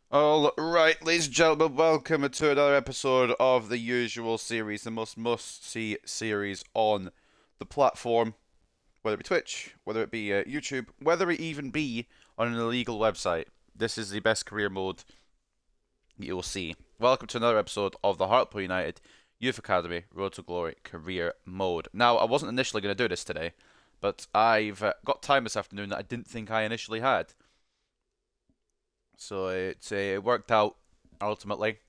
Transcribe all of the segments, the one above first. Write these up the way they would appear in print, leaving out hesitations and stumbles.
All right, ladies and gentlemen, welcome to another episode of the usual series, the most must-see series on the platform, whether it be Twitch, whether it be YouTube, whether it even be on an illegal website. This is the best career mode you will see. Welcome to another episode of the Hartlepool United Youth Academy Road to Glory career mode. Now, I wasn't initially going to do this today, but I've got time this afternoon that I didn't think I initially had. So it worked out ultimately,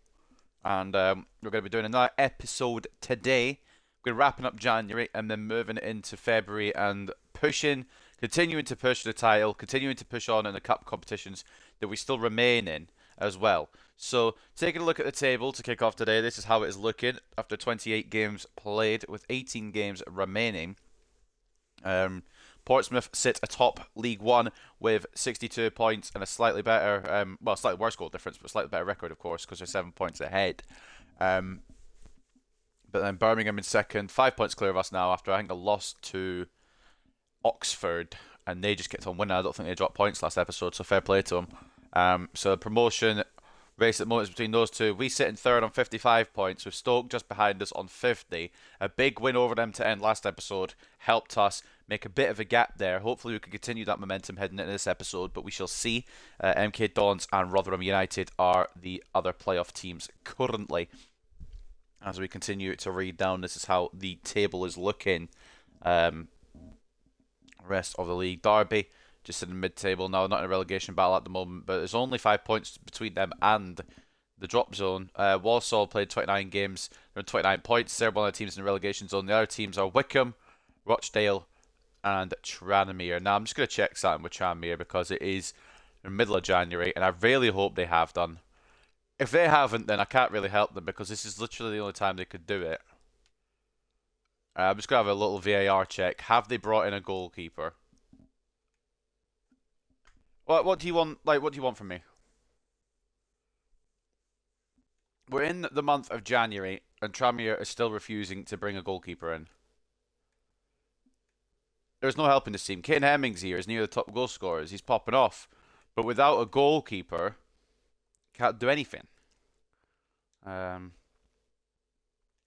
and we're going to be doing another episode today. We're wrapping up January and then moving into February and continuing to push the title, continuing to push on in the cup competitions that we still remain in as well. So taking a look at the table to kick off today, this is how it is looking after 28 games played with 18 games remaining. Portsmouth sit atop League One with 62 points and a slightly better, slightly worse goal difference, but slightly better record, of course, because they're 7 points ahead. Um, but then Birmingham in second, 5 points clear of us now after I think a loss to Oxford, and they just kept on winning. I don't think they dropped points last episode, so fair play to them. So the promotion race at the moment is between those two. We sit in third on 55 points, with Stoke just behind us on 50. A big win over them to end last episode helped us make a bit of a gap there. Hopefully we can continue that momentum heading into this episode, but we shall see. MK Dons and Rotherham United are the other playoff teams currently. As we continue to read down, this is how the table is looking. Rest of the league. Derby just in the mid-table now, not in a relegation battle at the moment, but there's only 5 points between them and the drop zone. Walsall played 29 games, they're on 29 points. They're one of the teams in the relegation zone. The other teams are Wickham, Rochdale, and Tranmere. Now I'm just going to check something with Tranmere because it is in the middle of January, and I really hope they have done. If they haven't, then I can't really help them because this is literally the only time they could do it. I'm just going to have a little VAR check. Have they brought in a goalkeeper? What do you want? Like, what do you want from me? We're in the month of January, and Tranmere is still refusing to bring a goalkeeper in. There's no helping this team. Kane Hemmings here is near the top goal scorers. He's popping off, but without a goalkeeper, can't do anything. Um,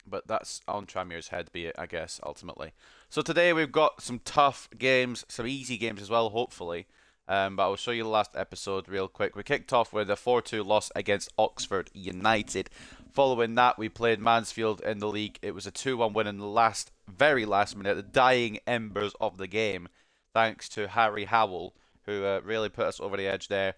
but that's on Tranmere's head, be it, I guess, ultimately. So today we've got some tough games, some easy games as well, hopefully. But I'll show you the last episode real quick. We kicked off with a 4-2 loss against Oxford United. Following that, we played Mansfield in the league. It was a 2-1 win in the very last minute, the dying embers of the game, thanks to Harry Howell, who really put us over the edge there.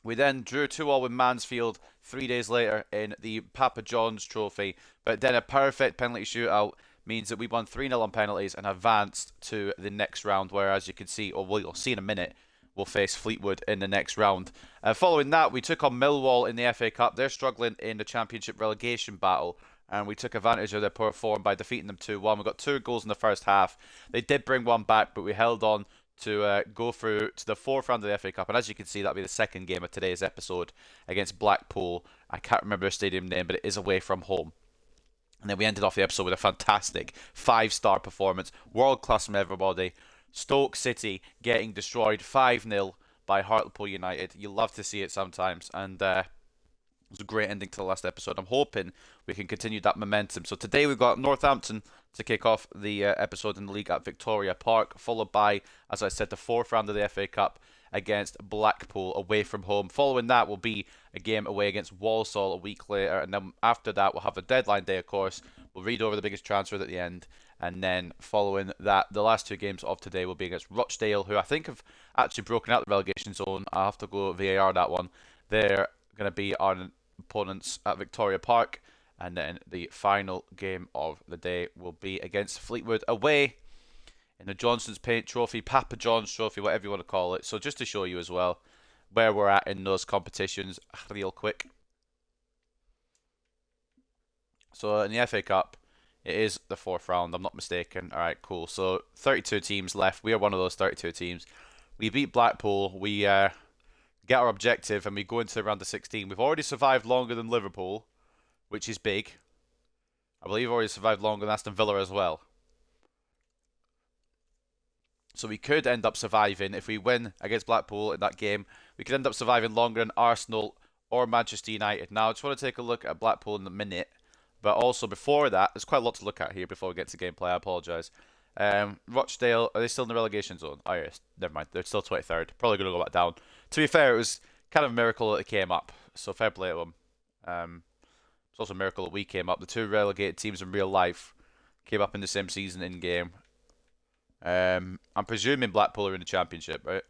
We then drew 2-2 with Mansfield 3 days later in the Papa John's Trophy, but then a perfect penalty shootout means that we won 3-0 on penalties and advanced to the next round, where, as you can see, or we'll see in a minute, we'll face Fleetwood in the next round. Following that, we took on Millwall in the FA Cup. They're struggling in the Championship relegation battle, and we took advantage of their poor form by defeating them 2-1. We got 2 goals in the first half. They did bring one back, but we held on to go through to the fourth round of the FA Cup. And as you can see, that'll be the second game of today's episode against Blackpool. I can't remember the stadium name, but it is away from home. And then we ended off the episode with a fantastic 5-star performance. World class from everybody. Stoke City getting destroyed 5-0 by Hartlepool United. You love to see it sometimes. And it was a great ending to the last episode. I'm hoping we can continue that momentum. So today we've got Northampton to kick off the episode in the league at Victoria Park, followed by, as I said, the fourth round of the FA Cup against Blackpool away from home. Following that will be a game away against Walsall a week later, and then after that we'll have a deadline day, of course. We'll read over the biggest transfers at the end, and then following that, the last 2 games of today will be against Rochdale, who I think have actually broken out the relegation zone. I'll have to go VAR that one. They're going to be our opponents at Victoria Park, and then the final game of the day will be against Fleetwood away in the Johnson's Paint Trophy, Papa John's Trophy, whatever you want to call it. So just to show you as well where we're at in those competitions real quick. So in the FA Cup, it is the fourth round, I'm not mistaken. Alright, cool. So 32 teams left. We are one of those 32 teams. We beat Blackpool. We get our objective and we go into the round of 16. We've already survived longer than Liverpool, which is big. I believe we've already survived longer than Aston Villa as well. So we could end up surviving if we win against Blackpool in that game. We could end up surviving longer than Arsenal or Manchester United. Now, I just want to take a look at Blackpool in a minute, but also before that, there's quite a lot to look at here before we get to gameplay. I apologise. Rochdale, are they still in the relegation zone? Oh, yes, never mind. They're still 23rd. Probably going to go back down. To be fair, it was kind of a miracle that they came up, so fair play to them. It's also a miracle that we came up. The two relegated teams in real life came up in the same season in game. I'm presuming Blackpool are in the Championship, right?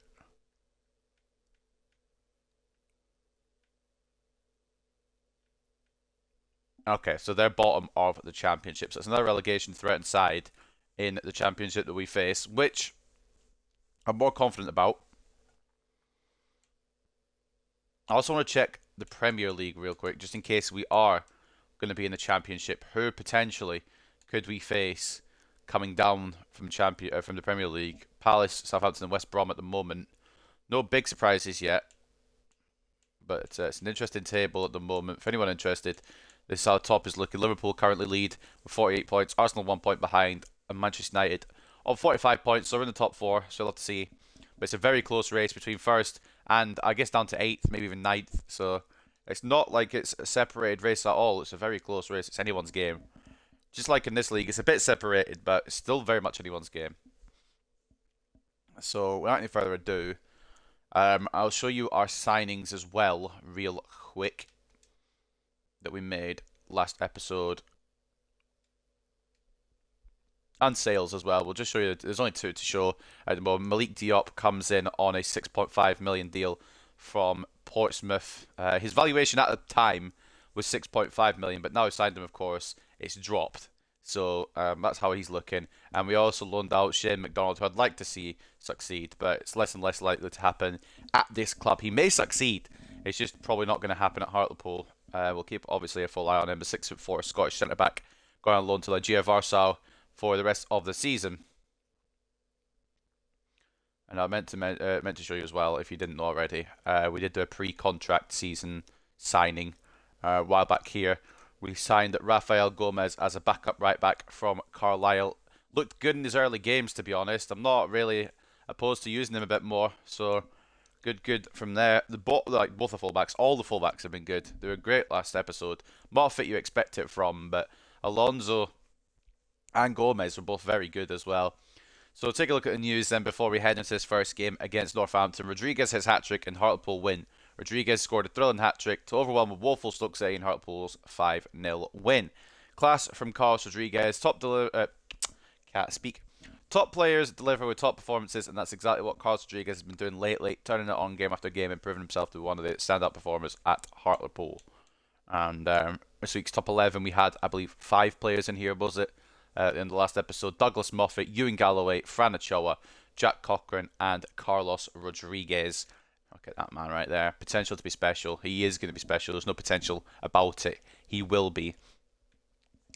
Okay, so they're bottom of the Championship. So it's another relegation threatened side in the Championship that we face, which I'm more confident about. I also want to check the Premier League real quick, just in case we are going to be in the Championship. Who potentially could we face coming down from from the Premier League? Palace, Southampton, and West Brom at the moment. No big surprises yet, but it's an interesting table at the moment. For anyone interested, this is how top is looking. Liverpool currently lead with 48 points. Arsenal 1 point behind, and Manchester United on 45 points. So we're in the top four. So we'll have to see. But it's a very close race between first and I guess down to eighth, maybe even ninth. So it's not like it's a separated race at all. It's a very close race. It's anyone's game. Just like in this league, it's a bit separated, but it's still very much anyone's game. So without any further ado, I'll show you our signings as well, real quick, that we made last episode. And sales as well. We'll just show you, there's only two to show at the moment. Malik Diop comes in on a 6.5 million deal from Portsmouth. His valuation at the time was 6.5 million, but now he's signed him, of course, it's dropped. So that's how he's looking. And we also loaned out Shane McDonald, who I'd like to see succeed, but it's less and less likely to happen at this club. He may succeed. It's just probably not going to happen at Hartlepool. We'll keep, obviously, a full eye on him. The 6'4" Scottish centre-back going on loan to Legia Warsaw for the rest of the season. And I meant to show you as well, if you didn't know already, we did do a pre-contract season signing a while back here. We signed Rafael Gomez as a backup right back from Carlisle. Looked good in his early games, to be honest. I'm not really opposed to using him a bit more, so good from there. Both the fullbacks, all the fullbacks have been good. They were great last episode. Not fit you expect it from, but Alonso and Gomez were both very good as well. So take a look at the news then before we head into this first game against Northampton. Rodriguez his hat-trick and Hartlepool win. Rodriguez scored a thrilling hat-trick to overwhelm a woeful Stoke City in Hartlepool's 5-0 win. Class from Carlos Rodriguez. Top players deliver with top performances, and that's exactly what Carlos Rodriguez has been doing lately, turning it on game after game and proving himself to be one of the standout performers at Hartlepool. And this week's top 11, we had, I believe, 5 players in here, was it? In the last episode, Douglas Moffat, Ewan Galloway, Fran Ochoa, Jack Cochran, and Carlos Rodriguez. Look at that man right there. Potential to be special. He is going to be special. There's no potential about it. He will be.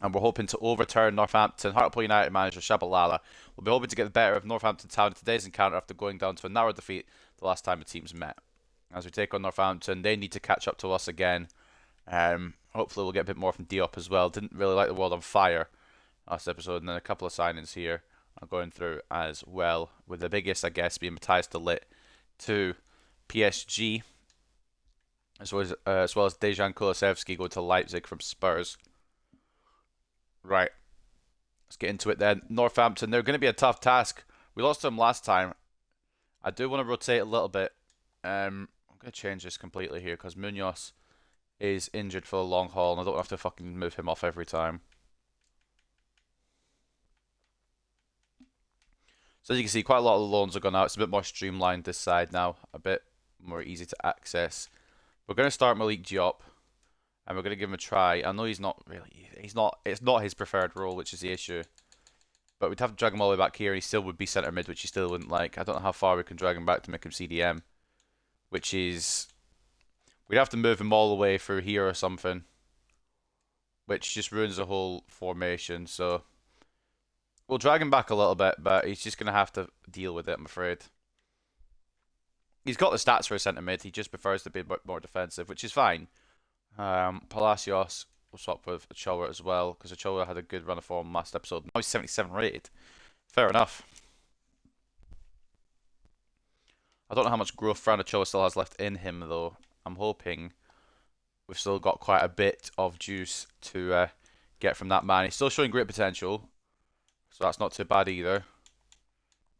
And we're hoping to overturn Northampton. Hartlepool United manager Shabalala will be hoping to get the better of Northampton Town in today's encounter after going down to a narrow defeat the last time the teams met. As we take on Northampton, they need to catch up to us again. Hopefully we'll get a bit more from Diop as well. Didn't really like the world on fire last episode, and then a couple of signings here I'm going through as well, with the biggest, I guess, being Matthias de Ligt to PSG, as well as Dejan Kulusevski going to Leipzig from Spurs. Right, let's get into it then. Northampton, they're going to be a tough task. We lost to them last time. I do want to rotate a little bit. I'm going to change this completely here because Munoz is injured for the long haul, and I don't have to fucking move him off every time. So as you can see, quite a lot of the loans are gone out. It's a bit more streamlined this side now, a bit more easy to access. We're going to start Malik Diop, and we're going to give him a try. I know it's not his preferred role, which is the issue. But we'd have to drag him all the way back here, and he still would be centre mid, which he still wouldn't like. I don't know how far we can drag him back to make him CDM, which is, we'd have to move him all the way through here or something, which just ruins the whole formation. So we'll drag him back a little bit, but he's just going to have to deal with it, I'm afraid. He's got the stats for a centre mid. He just prefers to be a bit more defensive, which is fine. Palacios will swap with Ochoa as well, because Ochoa had a good run of form last episode. Now he's 77 rated. Fair enough. I don't know how much growth Fran Ochoa still has left in him, though. I'm hoping we've still got quite a bit of juice to get from that man. He's still showing great potential, so that's not too bad either.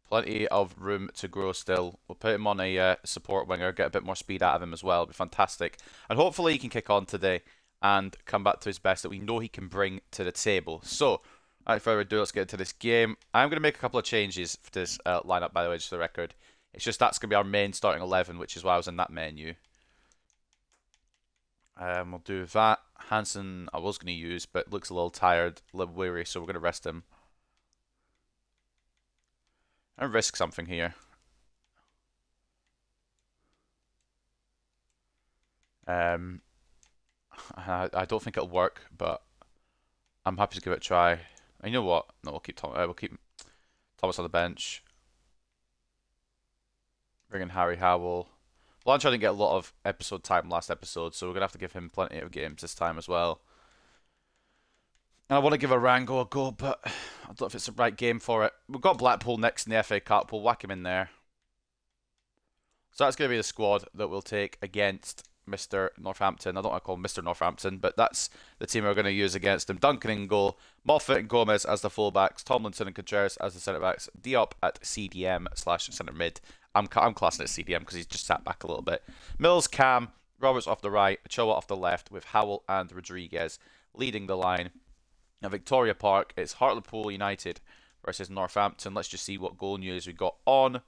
Plenty of room to grow still. We'll put him on a support winger, get a bit more speed out of him as well. It'll be fantastic. And hopefully he can kick on today and come back to his best that we know he can bring to the table. So, without further ado, let's get into this game. I'm going to make a couple of changes for this lineup, by the way, just for the record. It's just that's going to be our main starting 11, which is why I was in that menu. We'll do that. Hansen I was going to use, but looks a little tired, a little weary, so we're going to rest him. And risk something here. I don't think it'll work, but I'm happy to give it a try. And you know what? No, we'll keep Thomas on the bench. Bring in Harry Howell. Blanchard didn't get a lot of episode time last episode, so we're going to have to give him plenty of games this time as well. And I want to give Arango a go, but I don't know if it's the right game for it. We've got Blackpool next in the FA Cup. We'll whack him in there. So that's going to be the squad that we'll take against Mr. Northampton. I don't want to call him Mr. Northampton, but that's the team we're going to use against him. Duncan in goal, Moffat and Gomez as the fullbacks, Tomlinson and Contreras as the centre-backs, Diop at CDM/centre-mid. I'm classing it as CDM because he's just sat back a little bit. Mills, Cam, Roberts off the right, Ochoa off the left with Howell and Rodriguez leading the line. At Victoria Park, it's Hartlepool United versus Northampton. Let's just see what goal news we got on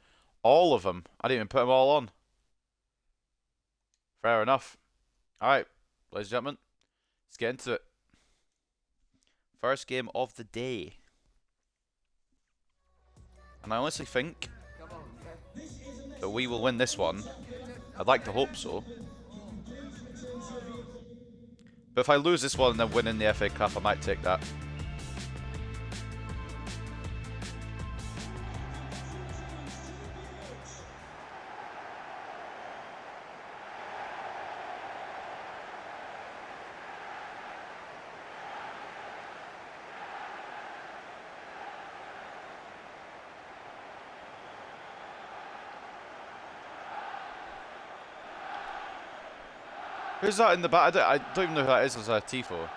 all of them. I didn't even put them all on. Fair enough. Alright, ladies and gentlemen, let's get into it. First game of the day. And I honestly think that we will win this one. I'd like to hope so. But if I lose this one and then win in the FA Cup, I might take that. Who's that in the back? I don't even know who that is as a Tifo.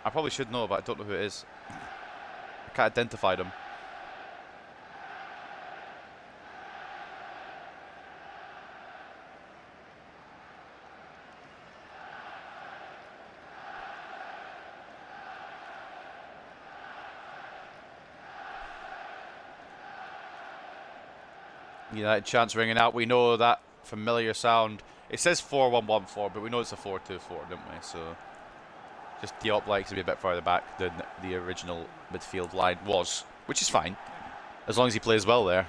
I probably should know, but I don't know who it is. I can't identify them. United chance ringing out. We know that familiar sound. It says 4-1-1-4, but we know it's a 4-2-4, don't we? So just Diop likes to be a bit further back than the original midfield line was, which is fine, as long as he plays well there.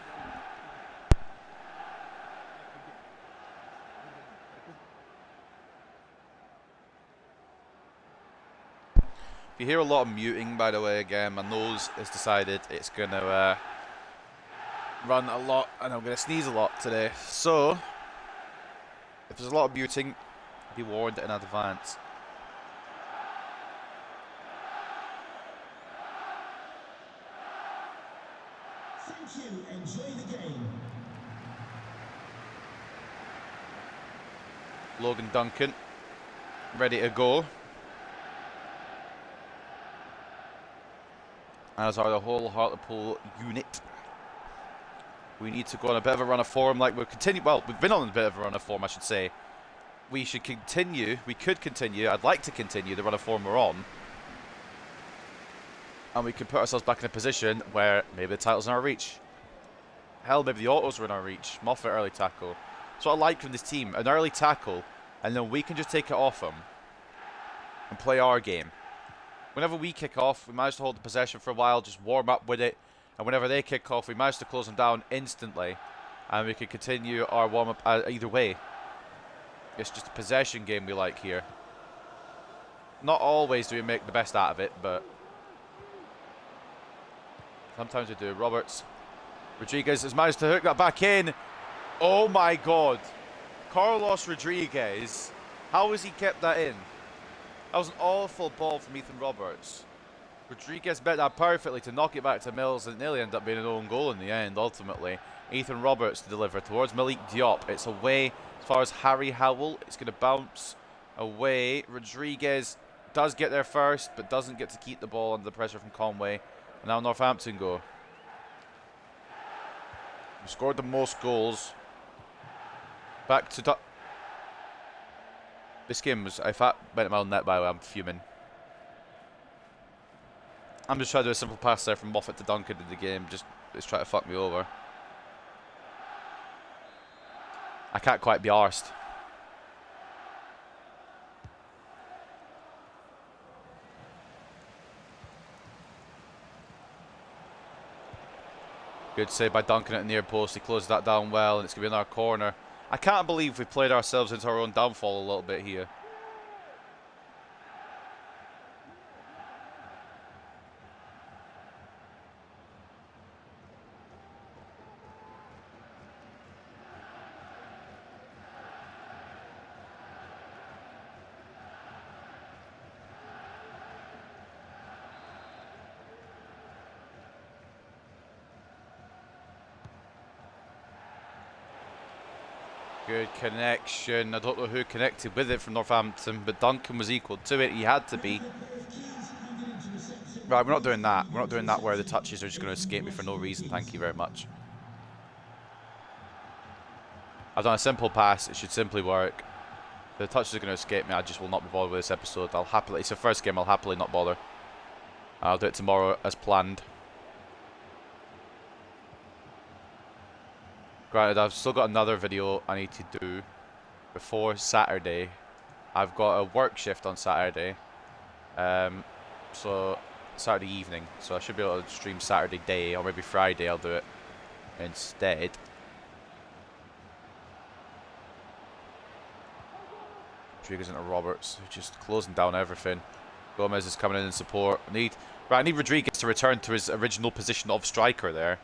If you hear a lot of muting, by the way, again, my nose has decided it's going to run a lot, and I'm going to sneeze a lot today. So if there's a lot of muting, be warned in advance. Thank you. Enjoy the game. Logan Duncan, ready to go. As are the whole Hartlepool unit. We need to go on a bit of a run of form, like we've continued. Well, we've been on a bit of a run of form, I should say. We should continue. We could continue. I'd like to continue the run of form we're on, and we could put ourselves back in a position where maybe the title's in our reach. Hell, maybe the autos are in our reach. Moffat early tackle. That's what I like from this team: an early tackle, and then we can just take it off them and play our game. Whenever we kick off, we manage to hold the possession for a while, just warm up with it. And whenever they kick off, we manage to close them down instantly. And we can continue our warm-up either way. It's just a possession game we like here. Not always do we make the best out of it, but sometimes we do. Roberts. Rodriguez has managed to hook that back in. Oh my god. Carlos Rodriguez. How has he kept that in? That was an awful ball from Ethan Roberts. Rodriguez bet that perfectly to knock it back to Mills, and it nearly ended up being an own goal in the end, ultimately. Ethan Roberts to deliver towards Malik Diop. It's away as far as Harry Howell. It's going to bounce away. Rodriguez does get there first, but doesn't get to keep the ball under the pressure from Conway. And now Northampton go. We scored the most goals. Back to... This game was... If I went my own net, by the way, I'm fuming. I'm just trying to do a simple pass there from Moffat to Duncan in the game. Just try to fuck me over. I can't quite be arsed. Good save by Duncan at the near post. He closed that down well, and it's going to be in our corner. I can't believe we played ourselves into our own downfall a little bit here. Good connection. I don't know who connected with it from Northampton, but Duncan was equal to it. He had to be. Right, we're not doing that. We're not doing that where the touches are just going to escape me for no reason. Thank you very much. I've done a simple pass. It should simply work. The touches are going to escape me. I just will not be bothered with this episode. I'll happily... It's the first game. I'll happily not bother. I'll do it tomorrow as planned. Granted, I've still got another video I need to do before Saturday. I've got a work shift on Saturday, so Saturday evening. So I should be able to stream Saturday day, or maybe Friday I'll do it instead. Rodriguez into Roberts, just closing down everything. Gomez is coming in support. I need Rodriguez to return to his original position of striker there.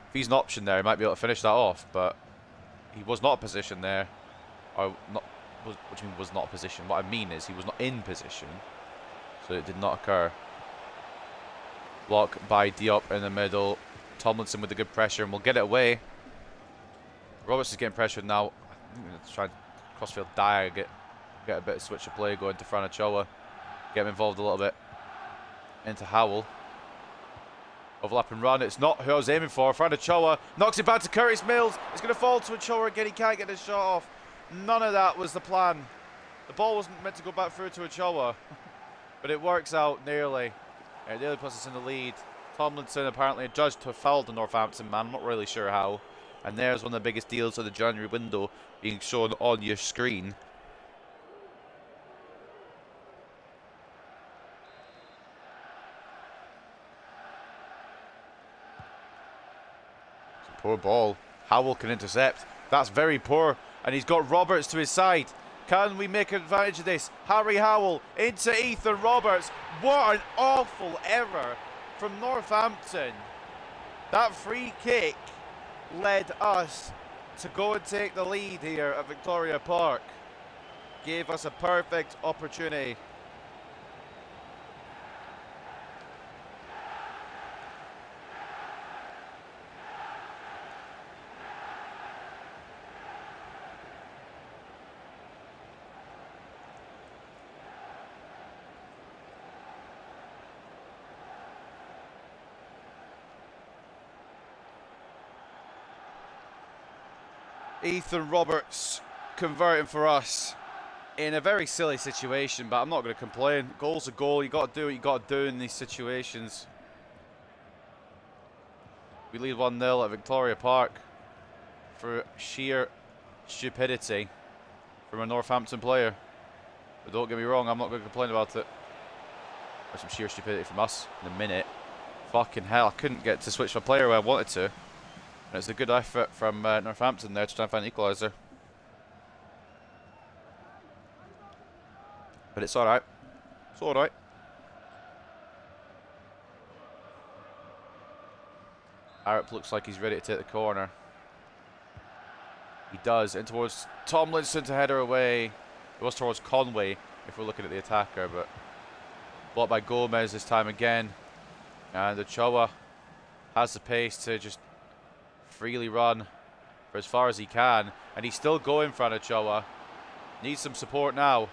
If he's an option there, he might be able to finish that off, but he was not a position there. Or not, what do you mean was not a position? What I mean is he was not in position, so it did not occur. Block by Diop in the middle. Tomlinson with the good pressure, and we'll get it away. Roberts is getting pressured now. Let's try and crossfield diag, get a bit of switch of play going to Franachoa. Get him involved a little bit. Into Howell. Overlap and run. It's not who I was aiming for. Franachoa knocks it back to Curtis Mills. It's going to fall to Ochoa again. He can't get his shot off. None of that was the plan. The ball wasn't meant to go back through to Ochoa. But it works out nearly. It nearly puts us in the lead. Tomlinson apparently adjudged to have fouled the Northampton man. I'm not really sure how. And there's one of the biggest deals of the January window being shown on your screen. Poor ball. Howell can intercept. That's very poor. And he's got Roberts to his side. Can we make advantage of this? Harry Howell into Ethan Roberts. What an awful error from Northampton. That free kick led us to go and take the lead here at Victoria Park. Gave us a perfect opportunity. Ethan Roberts converting for us in a very silly situation, but I'm not going to complain. Goal's a goal. You got to do what you got to do in these situations. We lead 1-0 at Victoria Park for sheer stupidity from a Northampton player. But don't get me wrong, I'm not going to complain about it. There's some sheer stupidity from us in a minute. Fucking hell, I couldn't get to switch my player where I wanted to. And it's a good effort from Northampton there to try and find an equaliser. But it's alright. It's alright. Arup looks like he's ready to take the corner. He does. In towards Tomlinson to header away. It was towards Conway if we're looking at the attacker, but Blocked by Gomez this time again. And Ochoa has the pace to just freely run for as far as he can. And he's still going for Ochoa. Needs some support now.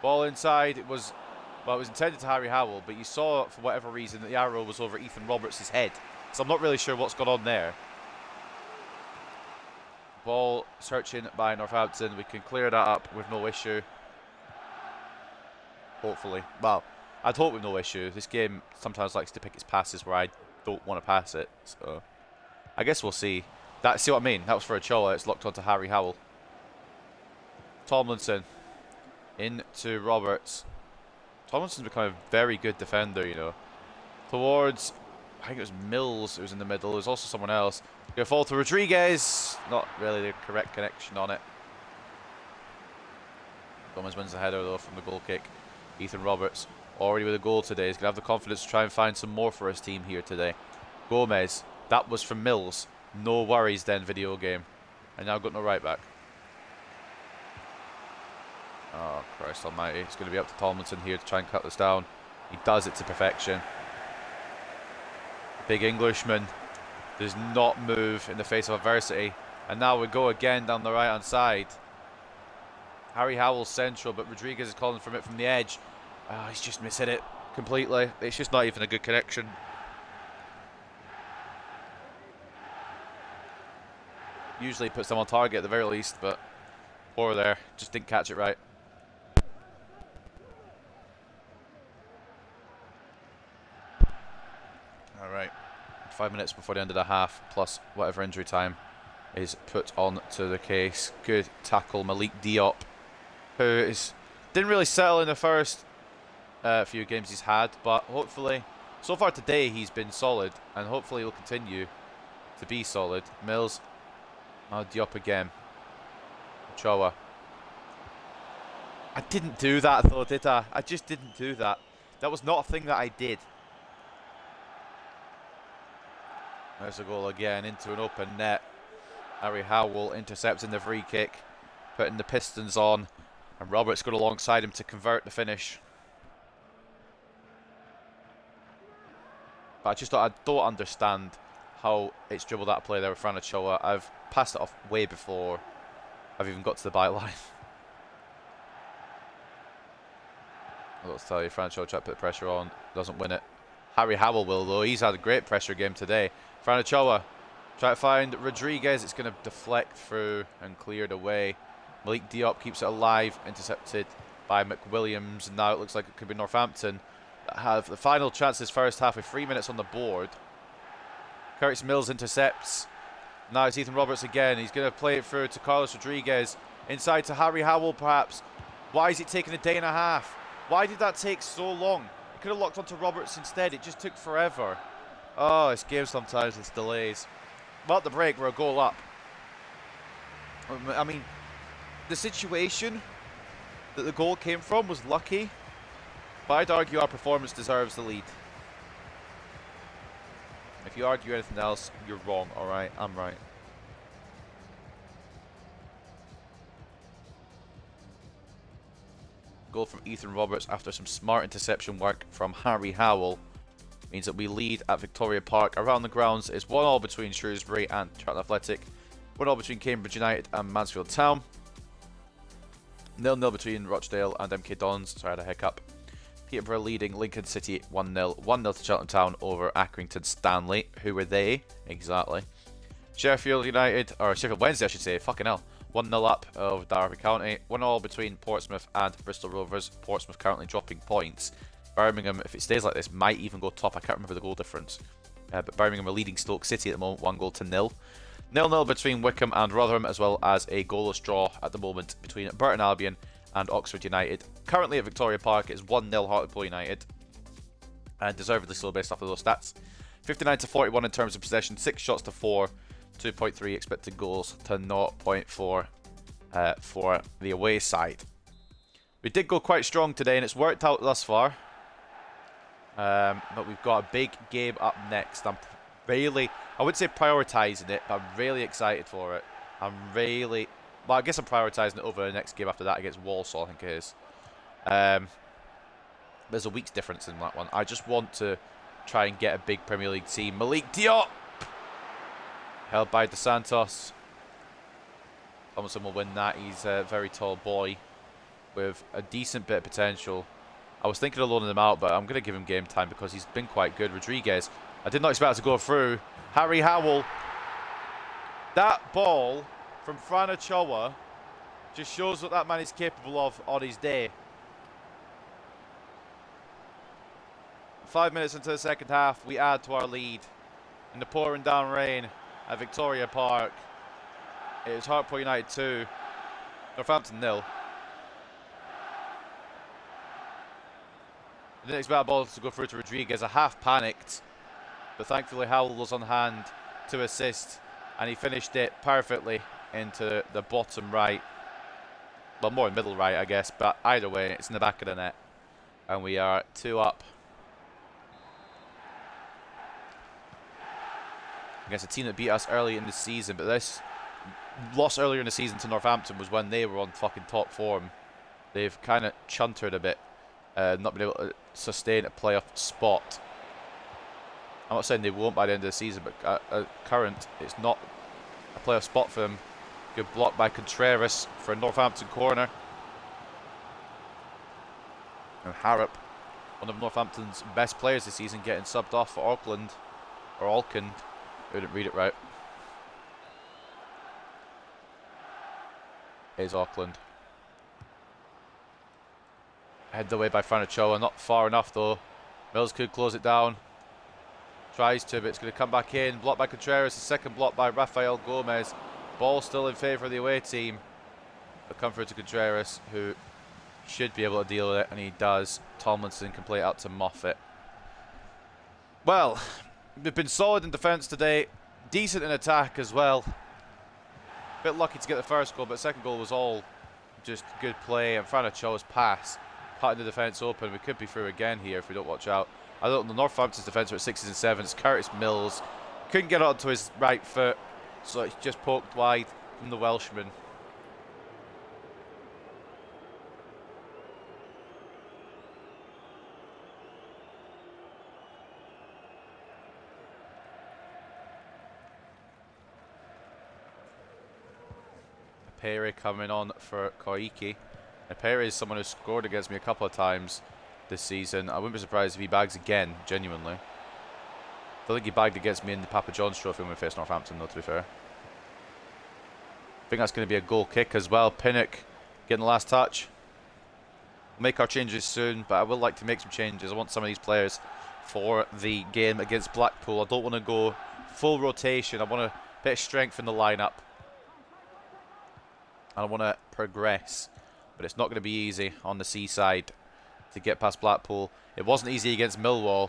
Ball inside. It was intended to Harry Howell, but you saw, for whatever reason, that the arrow was over Ethan Roberts' head. So I'm not really sure what's gone on there. Ball searching by Northampton. We can clear that up with no issue. Hopefully. Well, I'd hope with no issue. This game sometimes likes to pick its passes where I don't want to pass it. So I guess we'll see. See what I mean? That was for Ochoa. It's locked onto Harry Howell. Tomlinson into Roberts. Tomlinson's become a very good defender, you know. Towards, I think it was Mills who was in the middle. There's also someone else. Gonna fall to Rodriguez. Not really the correct connection on it. Gomez wins the header though from the goal kick. Ethan Roberts already with a goal today. He's gonna have the confidence to try and find some more for his team here today. Gomez, that was from Mills. No worries then, video game. And now got no right back. Oh, Christ almighty. It's going to be up to Tomlinson here to try and cut this down. He does it to perfection. Big Englishman does not move in the face of adversity. And now we go again down the right-hand side. Harry Howell's central, but Rodriguez is calling from it from the edge. Oh, he's just missing it completely. It's just not even a good connection. Usually puts them on target at the very least, but poor there. Just didn't catch it right. Alright. 5 minutes before the end of the half, plus whatever injury time is put on to the case. Good tackle, Malik Diop, who didn't really settle in the first few games he's had, but hopefully, so far today he's been solid, and hopefully he'll continue to be solid. Mills. Oh, Diop again. Ochoa. I didn't do that though, did I? I just didn't do that. That was not a thing that I did. There's a goal again into an open net. Harry Howell intercepting the free kick, putting the Pistons on, and Roberts got alongside him to convert the finish. But I don't understand how it's dribbled that play there with Fran Ochoa. I've passed it off way before I've even got to the byline. I'll tell you, Fran Ochoa tried to put the pressure on, doesn't win it. Harry Howell will though. He's had a great pressure game today. Fran Ochoa try to find Rodriguez. It's going to deflect through and cleared away. Malik Diop keeps it alive, intercepted by McWilliams. And now it looks like it could be Northampton that have the final chance this first half with 3 minutes on the board. Curtis Mills intercepts. Now it's Ethan Roberts again. He's going to play it through to Carlos Rodriguez. Inside to Harry Howell perhaps. Why is it taking a day and a half? Why did that take so long? It could have locked onto Roberts instead. It just took forever. Oh, this game sometimes it's delays. Well, at the break, we're a goal up. I mean, the situation that the goal came from was lucky, but I'd argue our performance deserves the lead. If you argue anything else, you're wrong, alright? I'm right. Goal from Ethan Roberts after some smart interception work from Harry Howell means that we lead at Victoria Park. Around the grounds is 1-1 between Shrewsbury and Charlton Athletic, 1-1 between Cambridge United and Mansfield Town, 0-0 between Rochdale and MK Dons. Sorry, I had a hiccup. Peterborough leading Lincoln City 1-0. 1-0 to Charlton Town over Accrington Stanley. Who were they? Exactly. Sheffield Wednesday, I should say. Fucking hell. 1-0 up over Derby County. 1-1 between Portsmouth and Bristol Rovers. Portsmouth currently dropping points. Birmingham, if it stays like this, might even go top. I can't remember the goal difference. But Birmingham are leading Stoke City at the moment, 1-0. 0-0 between Wickham and Rotherham, as well as a goalless draw at the moment between Burton Albion and Oxford United. Currently at Victoria Park, it's 1-0 Hartlepool United. And deservedly so based off of those stats. 59-41 in terms of possession, 6 shots to 4, 2.3 expected goals to 0.4 for the away side. We did go quite strong today, and it's worked out thus far. But we've got a big game up next. I wouldn't say prioritising it, but I'm really excited for it. Well, I guess I'm prioritising it over the next game after that against Walsall, I think it is. there's a week's difference in that one. I just want to try and get a big Premier League team. Malik Diop! Held by Dos Santos. Thomason will win that. He's a very tall boy with a decent bit of potential. I was thinking of loaning him out, but I'm going to give him game time because he's been quite good. Rodriguez, I did not expect to go through. Harry Howell. That ball from Fran Ochoa just shows what that man is capable of on his day. 5 minutes into the second half, we add to our lead in the pouring down rain at Victoria Park. It is Hartlepool United 2, Northampton 0. I didn't expect that ball to go through to Rodriguez. I half panicked, but thankfully Howell was on hand to assist, and he finished it perfectly into the bottom right. Well, more in middle right, I guess, but either way, it's in the back of the net, and we are 2 up. Against a team that beat us early in the season, but this loss earlier in the season to Northampton was when they were on fucking top form. They've kind of chuntered a bit, not been able to sustain a playoff spot. I'm not saying they won't by the end of the season, but at current, it's not a playoff spot for them. Good block by Contreras for a Northampton corner. And Harrop, one of Northampton's best players this season, getting subbed off for Auckland, or Alkand. I didn't read it right. Is Auckland. Headed away by Fran Ochoa, not far enough though. Mills could close it down. Tries to, but it's going to come back in. Blocked by Contreras, the second block by Rafael Gomez. Ball still in favour of the away team. But come through to Contreras, who should be able to deal with it, and he does. Tomlinson can play it out to Moffat. Well, they've been solid in defence today. Decent in attack as well. Bit lucky to get the first goal, but the second goal was all just good play. And Fran Ochoa's pass, cutting the defence open. We could be through again here if we don't watch out. I don't know, Northampton's defence are at 6s and 7s. Curtis Mills couldn't get onto his right foot, so it's just poked wide from the Welshman. Pere coming on for Koike. Pere is someone who scored against me a couple of times this season. I wouldn't be surprised if he bags again, genuinely. I don't think he bagged against me in the Papa John's Trophy when we faced Northampton, though, to be fair. I think that's going to be a goal kick as well. Pinnock getting the last touch. We'll make our changes soon, but I would like to make some changes. I want some of these players for the game against Blackpool. I don't want to go full rotation. I want a bit of strength in the lineup. And I want to progress, but it's not going to be easy on the seaside to get past Blackpool. It wasn't easy against Millwall.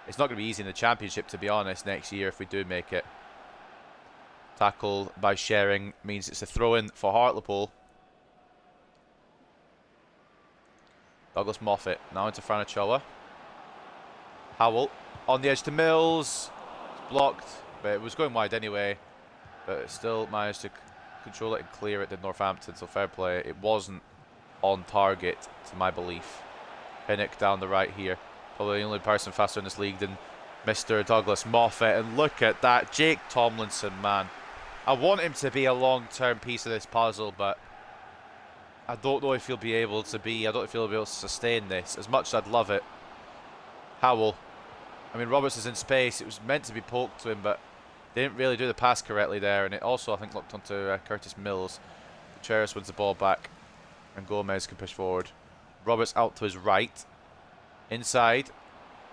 It's not going to be easy in the Championship, to be honest, next year if we do make it. Tackle by Shering means it's a throw-in for Hartlepool. Douglas Moffat now into Fran Ochoa. Howell on the edge to Mills. It's blocked, but it was going wide anyway. But it still managed to control it and clear it, did Northampton, so fair play. It wasn't on target to my belief. Pinnock down the right here, probably the only person faster in this league than Mr. Douglas Moffat. And look at that, Jake Tomlinson, man. I want him to be a long-term piece of this puzzle, but I don't know if he'll be able to be. I don't know if he'll be able to sustain this as much as I'd love it. Howell, I mean, Roberts is in space. It was meant to be poked to him, but they didn't really do the pass correctly there, and it also, I think, looked onto Curtis Mills. Contreras wins the ball back, and Gomez can push forward. Roberts out to his right. Inside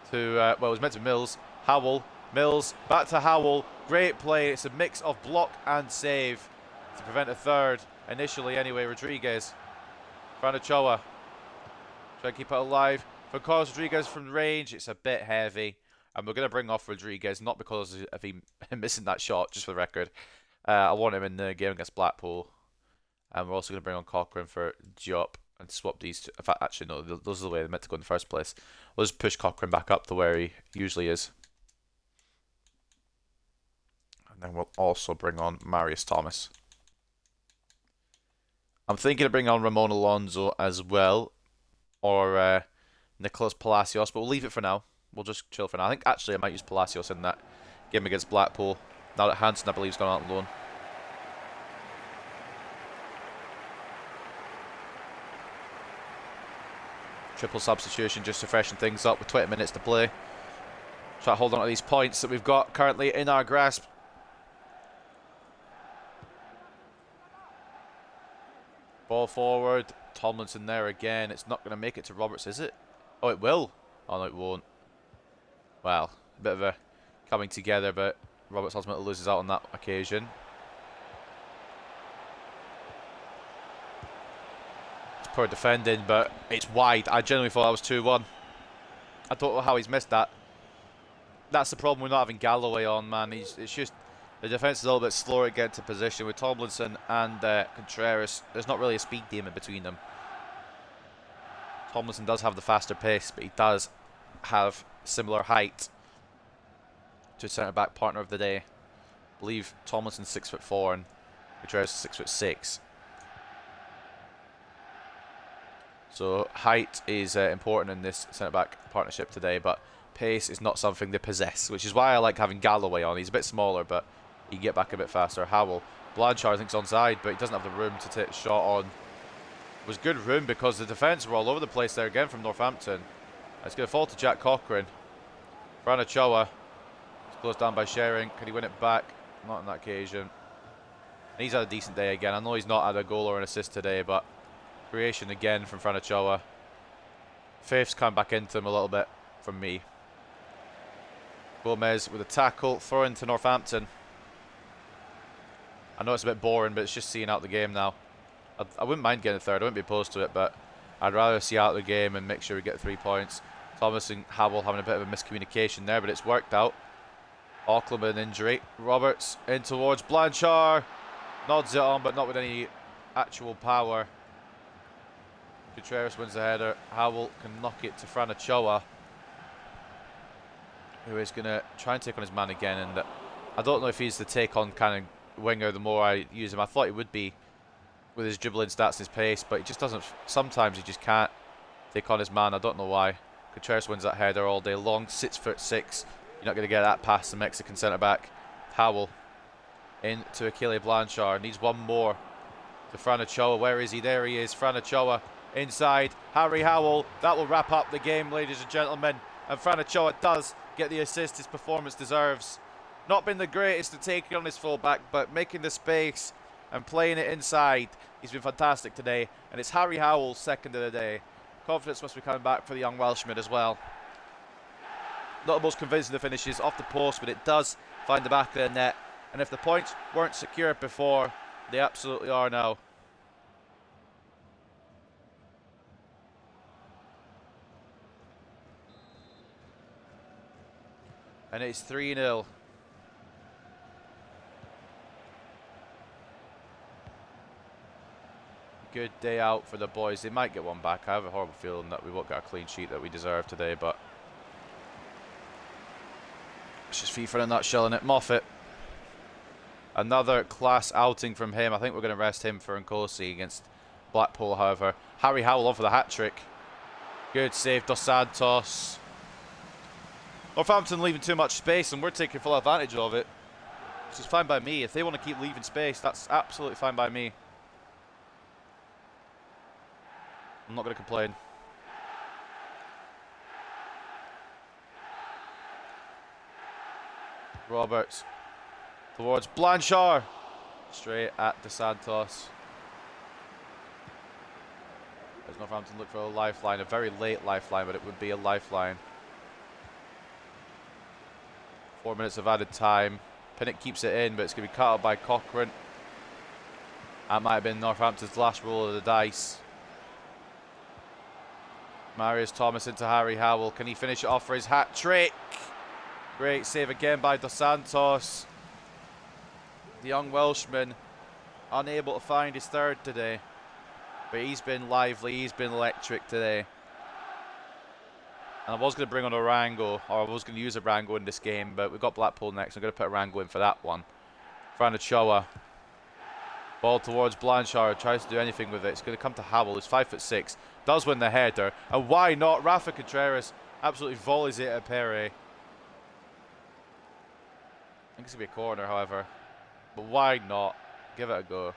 to, well, it was meant to be Mills. Howell, Mills, back to Howell. Great play. It's a mix of block and save to prevent a third, initially anyway. Rodriguez. Fran Ochoa. Try to keep it alive. For Carlos Rodriguez from range, it's a bit heavy. And we're going to bring off Rodriguez, not because of him missing that shot, just for the record. I want him in the game against Blackpool. And we're also going to bring on Cochrane for Diop and swap these two. In fact, actually, no, those are the way they meant to go in the first place. We'll just push Cochrane back up to where he usually is. And then we'll also bring on Marius Thomas. I'm thinking of bringing on Ramon Alonso as well. Or Nicholas Palacios, but we'll leave it for now. We'll just chill for now. I think actually I might use Palacios in that game against Blackpool. Now that Hansen, I believe, has gone out on loan. Triple substitution just to freshen things up with 20 minutes to play. Try to hold on to these points that we've got currently in our grasp. Ball forward. Tomlinson there again. It's not going to make it to Roberts, is it? Oh, it will. Oh, no, it won't. Well, a bit of a coming together, but Roberts ultimately loses out on that occasion. It's poor defending, but it's wide. I genuinely thought that was 2-1. I don't know how he's missed that. That's the problem with not having Galloway on, man. It's just the defence is a little bit slower to get into position with Tomlinson and Contreras. There's not really a speed demon between them. Tomlinson does have the faster pace, but he does have similar height to his centre-back partner of the day. I believe Tomlinson's 6'4" and Contreras is 6'6". So height is important in this centre-back partnership today, but pace is not something they possess, which is why I like having Galloway on. He's a bit smaller, but he can get back a bit faster. Howell. Blanchard, I think, is onside, but he doesn't have the room to take a shot on. It was good room because the defence were all over the place there again from Northampton. It's going to fall to Jack Cochrane. Fran Ochoa is closed down by Shering. Can he win it back? Not on that occasion. And he's had a decent day again. I know he's not had a goal or an assist today, but creation again from Fran Ochoa. Faith's come back into him a little bit from me. Gomez with a tackle, throw into Northampton. I know it's a bit boring, but it's just seeing out the game now. I wouldn't mind getting a third, I wouldn't be opposed to it, but I'd rather see out the game and make sure we get 3 points. Thomas and Howell having a bit of a miscommunication there, but it's worked out. Auckland with an injury. Roberts in towards Blanchard. Nods it on, but not with any actual power. Contreras wins the header. Howell can knock it to Fran Ochoa, who is going to try and take on his man again. And I don't know if he's the take on kind of winger the more I use him. I thought he would be with his dribbling stats and his pace, but he just doesn't. Sometimes he just can't take on his man. I don't know why. Contreras wins that header all day long. 6'6". You're not going to get that past the Mexican centre back. Howell into Achille Blanchard. Needs one more to Fran Ochoa. Where is he? There he is. Fran Ochoa inside. Harry Howell. That will wrap up the game, ladies and gentlemen. And Fran Ochoa does get the assist his performance deserves. Not been the greatest to take it on his fullback, but making the space and playing it inside. He's been fantastic today. And it's Harry Howell's second of the day. Confidence must be coming back for the young Welshman as well. Not the most convincing of finishes off the post, but it does find the back of the net. And if the points weren't secure before, they absolutely are now. And it's 3-0. Good day out for the boys. They might get one back. I have a horrible feeling that we won't get a clean sheet that we deserve today, but it's just FIFA in a nutshell, isn't it? Moffat. Another class outing from him. I think we're going to rest him for Nkosi against Blackpool, however. Harry Howell on for the hat-trick. Good save, Dos Santos. Northampton leaving too much space, and we're taking full advantage of it. Which is fine by me. If they want to keep leaving space, that's absolutely fine by me. I'm not going to complain. Roberts towards Blanchard. Straight at Dos Santos. As Northampton look for a lifeline, a very late lifeline, but it would be a lifeline. 4 minutes of added time. Pinnock keeps it in, but it's going to be cut out by Cochrane. That might have been Northampton's last roll of the dice. Marius Thomas into Harry Howell. Can he finish it off for his hat-trick? Great save again by Dos Santos. The young Welshman unable to find his third today. But he's been lively, he's been electric today. And I was going to bring on Arango, or I was going to use Arango in this game, but we've got Blackpool next. I'm going to put Arango in for that one. Fran Ochoa. Ball towards Blanchard, tries to do anything with it. It's going to come to Howell, who's 5'6", does win the header. And why not? Rafa Contreras absolutely volleys it at Pere. I think it's going to be a corner, however. But why not? Give it a go.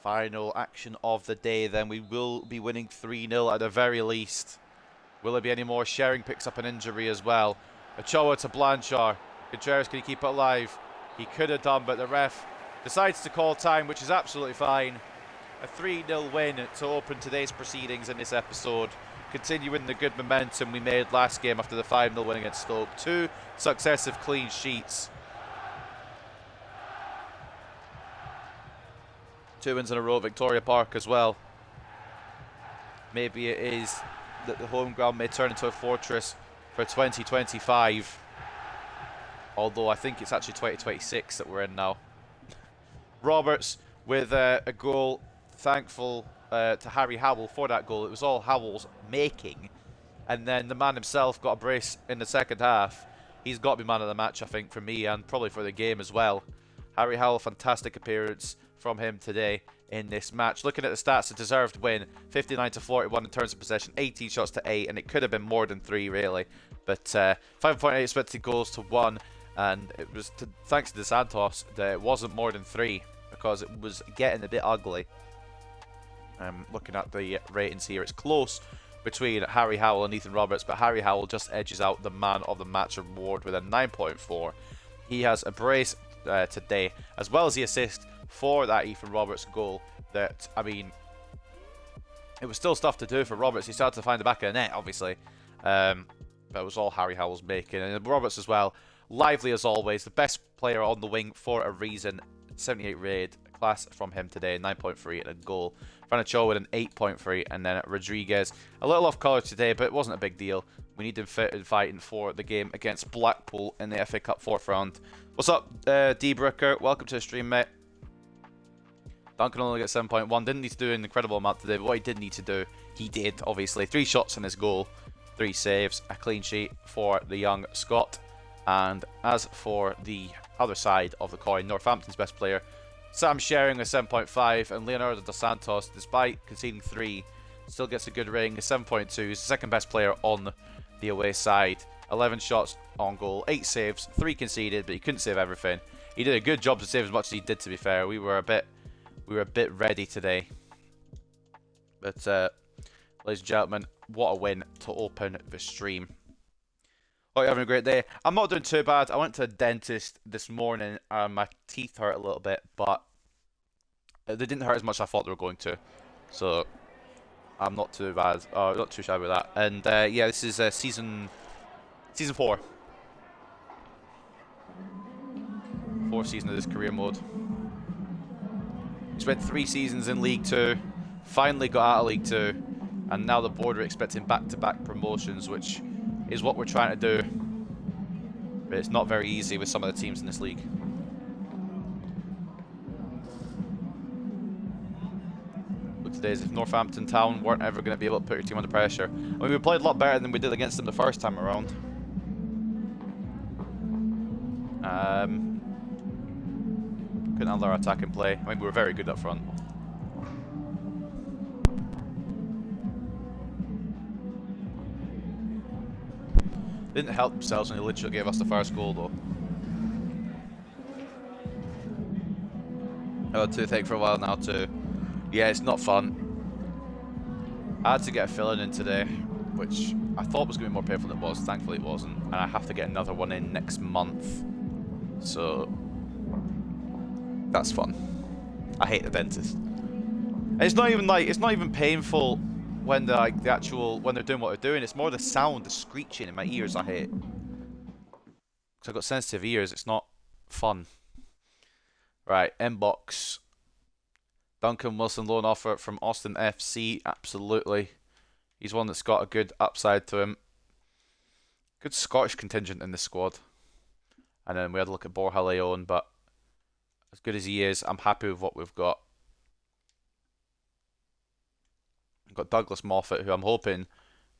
Final action of the day, then. We will be winning 3-0 at the very least. Will there be any more? Sharing picks up an injury as well. Ochoa to Blanchard. Contreras, can he keep it alive? He could have done, but the ref decides to call time, which is absolutely fine. A 3-0 win to open today's proceedings in this episode. Continuing the good momentum we made last game after the 5-0 win against Stoke. 2 successive clean sheets. 2 wins in a row at Victoria Park as well. Maybe it is that the home ground may turn into a fortress for 2025. Although I think it's actually 2026 that we're in now. Roberts with a goal. Thankful to Harry Howell for that goal. It was all Howell's making. And then the man himself got a brace in the second half. He's got to be man of the match, I think, for me and probably for the game as well. Harry Howell, fantastic appearance from him today in this match. Looking at the stats, a deserved win. 59-41 in terms of possession, 18 shots to 8, and it could have been more than 3 really. But 5.8 expected goals to 1, and it was thanks to De Santos that it wasn't more than 3 because it was getting a bit ugly. Looking at the ratings here, it's close between Harry Howell and Ethan Roberts, but Harry Howell just edges out the man of the match award with a 9.4. He has a brace today, as well as the assist for that Ethan Roberts goal. That, I mean, it was still stuff to do for Roberts. He started to find the back of the net, obviously, but it was all Harry Howell's making. And Roberts as well, lively as always, the best player on the wing for a reason. 78 rated class from him today, 9.3 and a goal. Franacho with an 8.3, and then Rodriguez a little off colour today, but it wasn't a big deal. We need him fit and fighting for the game against Blackpool in the FA Cup 4th round. What's up, D Brooker? Welcome to the stream, mate. Duncan only got 7.1. Didn't need to do an incredible amount today, but what he did need to do, he did, obviously. 3 shots in his goal, 3 saves, a clean sheet for the young Scot. And as for the other side of the coin, Northampton's best player, Sam Shering with 7.5, and Leonardo dos Santos, despite conceding 3, still gets a good ring, 7.2. He's the second best player on the away side. 11 shots on goal, 8 saves, 3 conceded, but he couldn't save everything. He did a good job to save as much as he did, to be fair. We were a bit ready today. But ladies and gentlemen, what a win to open the stream. Hope you're having a great day. I'm not doing too bad. I went to a dentist this morning and my teeth hurt a little bit, but they didn't hurt as much as I thought they were going to. So I'm not too bad. Not too shy with that. And yeah, this is season 4. 4th season of this career mode. We spent 3 seasons in League 2, finally got out of League 2, and now the board are expecting back-to-back promotions, which is what we're trying to do. But it's not very easy with some of the teams in this league. Look today as if Northampton Town weren't ever going to be able to put your team under pressure. I mean, we played a lot better than we did against them the first time around. Couldn't handle our attack and play. I mean, we were very good up front. Didn't help themselves when they literally gave us the first goal, though. I had toothache for a while now, too. Yeah, it's not fun. I had to get a filling in today, which I thought was going to be more painful than it was. Thankfully, it wasn't. And I have to get another one in next month. So that's fun. I hate the dentist. And it's not even painful when they're like when they're doing what they're doing. It's more the sound, the screeching in my ears I hate. Because I've got sensitive ears, it's not fun. Right, inbox. Duncan Wilson loan offer from Austin FC, absolutely. He's one that's got a good upside to him. Good Scottish contingent in this squad. And then we had a look at Borja Leon, but as good as he is, I'm happy with what we've got. We've got Douglas Moffat, who I'm hoping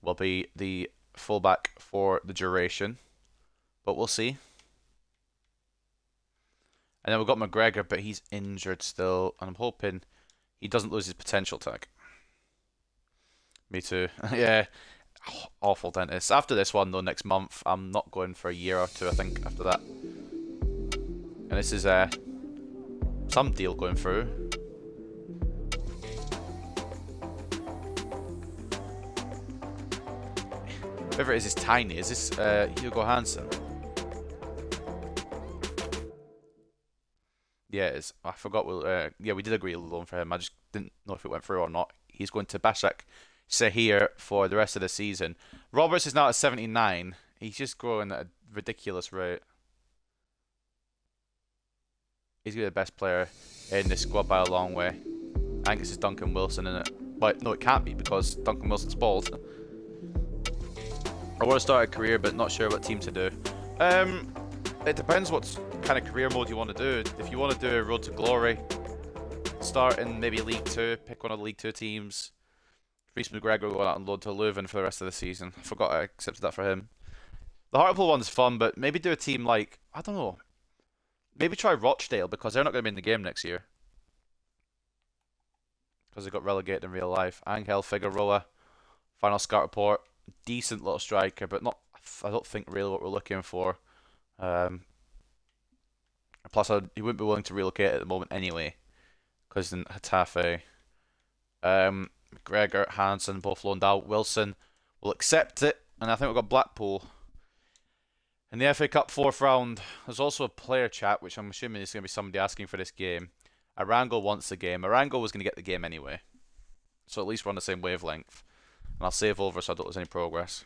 will be the fullback for the duration. But we'll see. And then we've got McGregor, but he's injured still, and I'm hoping he doesn't lose his potential tag. Me too. Yeah, awful dentist. After this one, though, next month, I'm not going for a year or two, I think, after that. And this is some deal going through. Whoever it is tiny. Is this Hugo Hansen? Yeah, it is. I forgot. Yeah, we did agree a loan for him. I just didn't know if it went through or not. He's going to Başak Şehir for the rest of the season. Roberts is now at 79. He's just growing at a ridiculous rate. He's going to be the best player in this squad by a long way. I think this is Duncan Wilson in it. But no, it can't be because Duncan Wilson's bald. I want to start a career, but not sure what team to do. It depends what kind of career mode you want to do. If you want to do a Road to Glory, start in maybe League 2, pick one of the League 2 teams. Reece McGregor will go out and load to Leuven for the rest of the season. I forgot I accepted that for him. The Hartlepool one's fun, but maybe do a team like, I don't know, maybe try Rochdale because they're not going to be in the game next year. Because they got relegated in real life. Angel Figueroa, final scout report. Decent little striker, but not, I don't think really what we're looking for. Plus, he wouldn't be willing to relocate at the moment anyway, because in Getafe. McGregor, Hansen, both loaned out. Wilson will accept it, and I think we've got Blackpool. In the FA Cup 4th round, there's also a player chat, which I'm assuming is going to be somebody asking for this game. Arango wants the game. Arango was going to get the game anyway, so at least we're on the same wavelength. And I'll save over so I don't lose any progress.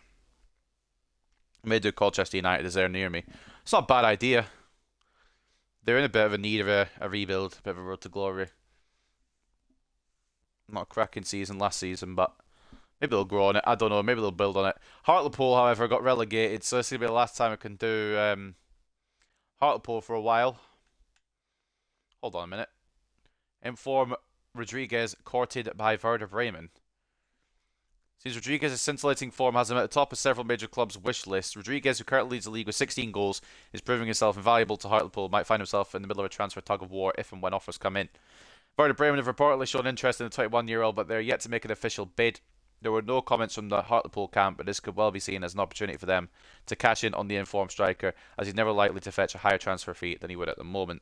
I may do Colchester United as they're near me. It's not a bad idea. They're in a bit of a need of a rebuild, a bit of a road to glory. Not a cracking season last season, but maybe they'll grow on it. I don't know. Maybe they'll build on it. Hartlepool, however, got relegated, so this will be the last time I can do Hartlepool for a while. Hold on a minute. Inform Rodriguez courted by Werder Bremen. Seems Rodriguez's scintillating form has him at the top of several major clubs' wish lists. Rodriguez, who currently leads the league with 16 goals, is proving himself invaluable to Hartlepool, might find himself in the middle of a transfer tug-of-war if and when offers come in. Werder Bremen have reportedly shown interest in the 21-year-old, but they're yet to make an official bid. There were no comments from the Hartlepool camp, but this could well be seen as an opportunity for them to cash in on the informed striker, as he's never likely to fetch a higher transfer fee than he would at the moment.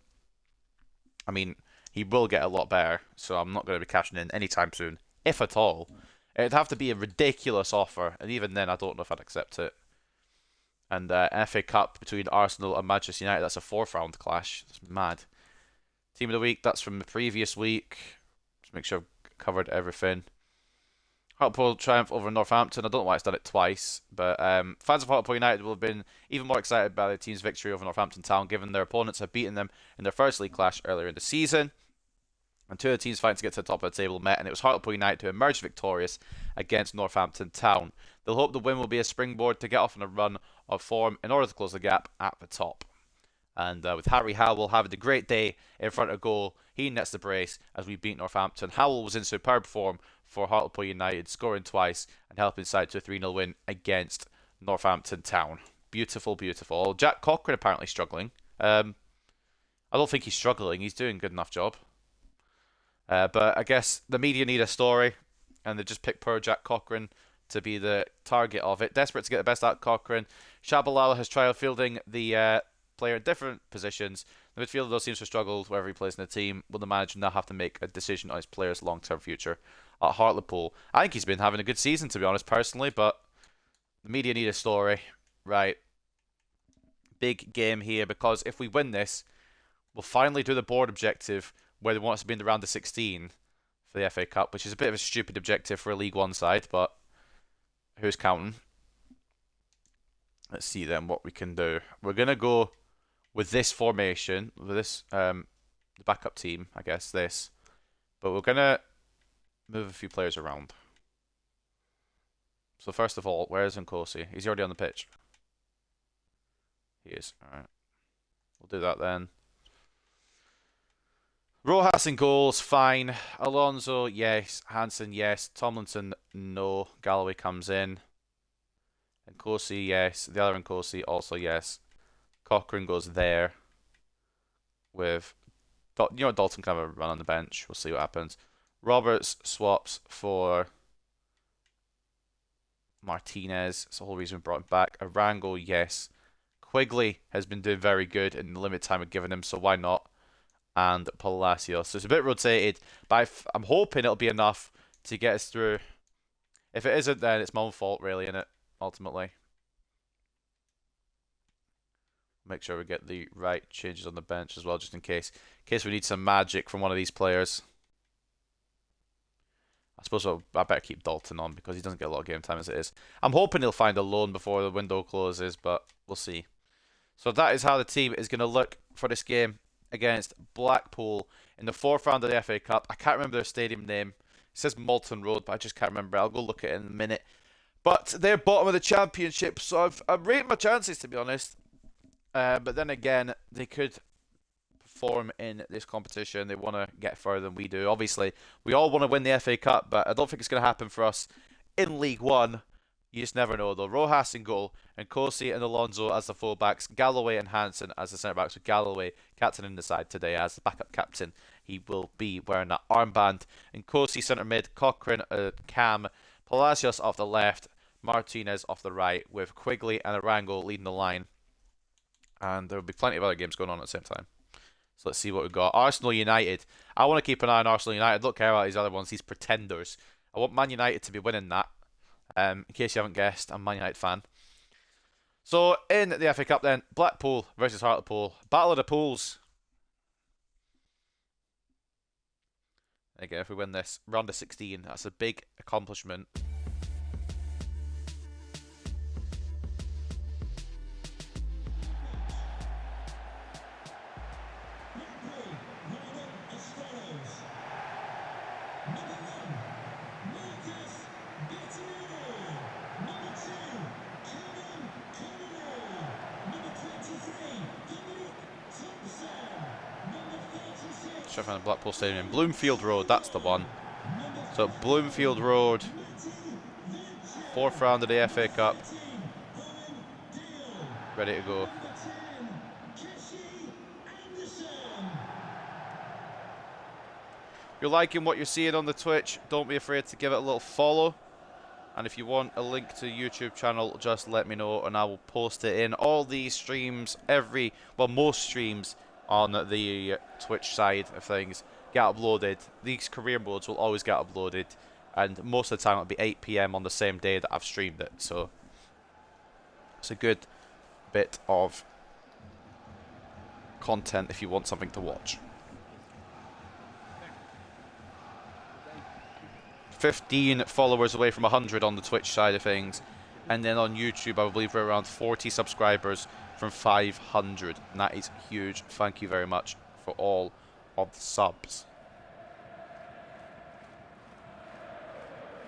I mean, he will get a lot better, so I'm not going to be cashing in anytime soon, if at all. It'd have to be a ridiculous offer, and even then I don't know if I'd accept it. And FA Cup between Arsenal and Manchester United, that's a 4th round clash. That's mad. Team of the week, that's from the previous week. Just make sure I've covered everything. Hartlepool triumph over Northampton. I don't know why it's done it twice, but fans of Hartlepool United will have been even more excited by the team's victory over Northampton Town, given their opponents had beaten them in their first league clash earlier in the season. And two of the teams fighting to get to the top of the table met, and it was Hartlepool United who emerged victorious against Northampton Town. They'll hope the win will be a springboard to get off on a run of form in order to close the gap at the top. And with Harry Howell having a great day in front of goal, he nets the brace as we beat Northampton. Howell was in superb form for Hartlepool United, scoring twice and helping side to a 3-0 win against Northampton Town. Beautiful, beautiful. Jack Cochrane apparently struggling. I don't think he's struggling. He's doing a good enough job. But I guess the media need a story, and they just picked poor Jack Cochrane to be the target of it. Desperate to get the best out of Cochrane, Shabalala has tried fielding the player in different positions. The midfielder, though, seems to struggle wherever he plays in the team. Will the manager now have to make a decision on his player's long-term future at Hartlepool? I think he's been having a good season, to be honest, personally, but the media need a story. Right. Big game here, because if we win this, we'll finally do the board objective where they want us to be in the round of 16 for the FA Cup, which is a bit of a stupid objective for a League One side, but who's counting? Let's see then what we can do. We're going to go with this formation, with this, the backup team, I guess, this. But we're going to move a few players around. So first of all, where is Nkosi? He's already on the pitch. He is, alright. We'll do that then. Rojas in goals, fine. Alonso, yes. Hansen, yes. Tomlinson, no. Galloway comes in. Nkosi, yes. The other Nkosi, also yes. Cochrane goes there. with, Dalton can have a run on the bench. We'll see what happens. Roberts swaps for Martinez. That's the whole reason we brought him back. Arango, yes. Quigley has been doing very good in the limited time we've given him, so why not? And Palacios. So it's a bit rotated, but I'm hoping it'll be enough to get us through. If it isn't, then it's my own fault, really, innit? Ultimately. Make sure we get the right changes on the bench as well, just in case we need some magic from one of these players. I suppose I better keep Dalton on because he doesn't get a lot of game time as it is. I'm hoping he'll find a loan before the window closes, but we'll see. So that is how the team is going to look for this game against Blackpool in the 4th round of the FA Cup. I can't remember their stadium name. It says Malton Road, but I just can't remember. I'll go look at it in a minute. But they're bottom of the championship, so I'm rating my chances, to be honest. But then again, they could perform in this competition. They want to get further than we do. Obviously, we all want to win the FA Cup, but I don't think it's going to happen for us in League One. You just never know, though. Rojas in goal, and Kosi and Alonso as the fullbacks, Galloway and Hansen as the centre-backs, with Galloway captaining the side today as the backup captain. He will be wearing that armband. And Kosi centre mid, Cochrane, Cam, Palacios off the left, Martinez off the right, with Quigley and Arango leading the line. And there will be plenty of other games going on at the same time. So let's see what we've got. Arsenal United. I want to keep an eye on Arsenal United. Don't care about these other ones, these pretenders. I want Man United to be winning that. In case you haven't guessed, I'm a Man United fan. So in the FA Cup then, Blackpool versus Hartlepool. Battle of the Pools. Again, if we win this, round of 16, that's a big accomplishment. Sheffield Blackpool Stadium, Bloomfield Road, that's the one. So Bloomfield Road, 4th round of the FA Cup, ready to go. If you're liking what you're seeing on the Twitch, don't be afraid to give it a little follow. And if you want a link to the YouTube channel, just let me know and I will post it in. All these streams, most streams on the Twitch side of things get uploaded. These career modes will always get uploaded, and most of the time it'll be 8 PM on the same day that I've streamed it, so it's a good bit of content if you want something to watch. 15 followers away from 100 on the Twitch side of things, and then on YouTube I believe we're around 40 subscribers from 500, and that is huge. Thank you very much for all of the subs.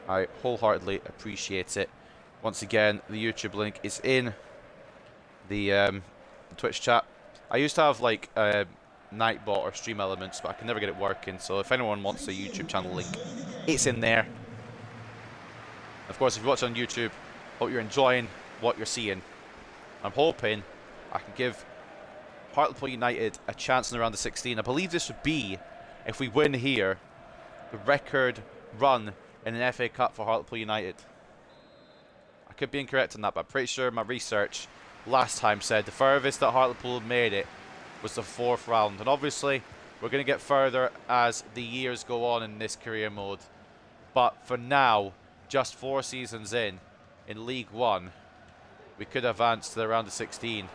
I wholeheartedly appreciate it. Once again, the YouTube link is in the Twitch chat. I used to have like Nightbot or Stream Elements, but I can never get it working, so if anyone wants a YouTube channel link, it's in there. Of course, if you watch on YouTube, hope you're enjoying what you're seeing. I'm hoping I can give Hartlepool United a chance in the round of 16. I believe this would be, if we win here, the record run in an FA Cup for Hartlepool United. I could be incorrect on that, but I'm pretty sure my research last time said the furthest that Hartlepool made it was the 4th round. And obviously, we're going to get further as the years go on in this career mode. But for now, just 4 seasons in League One, we could advance to the round of 16.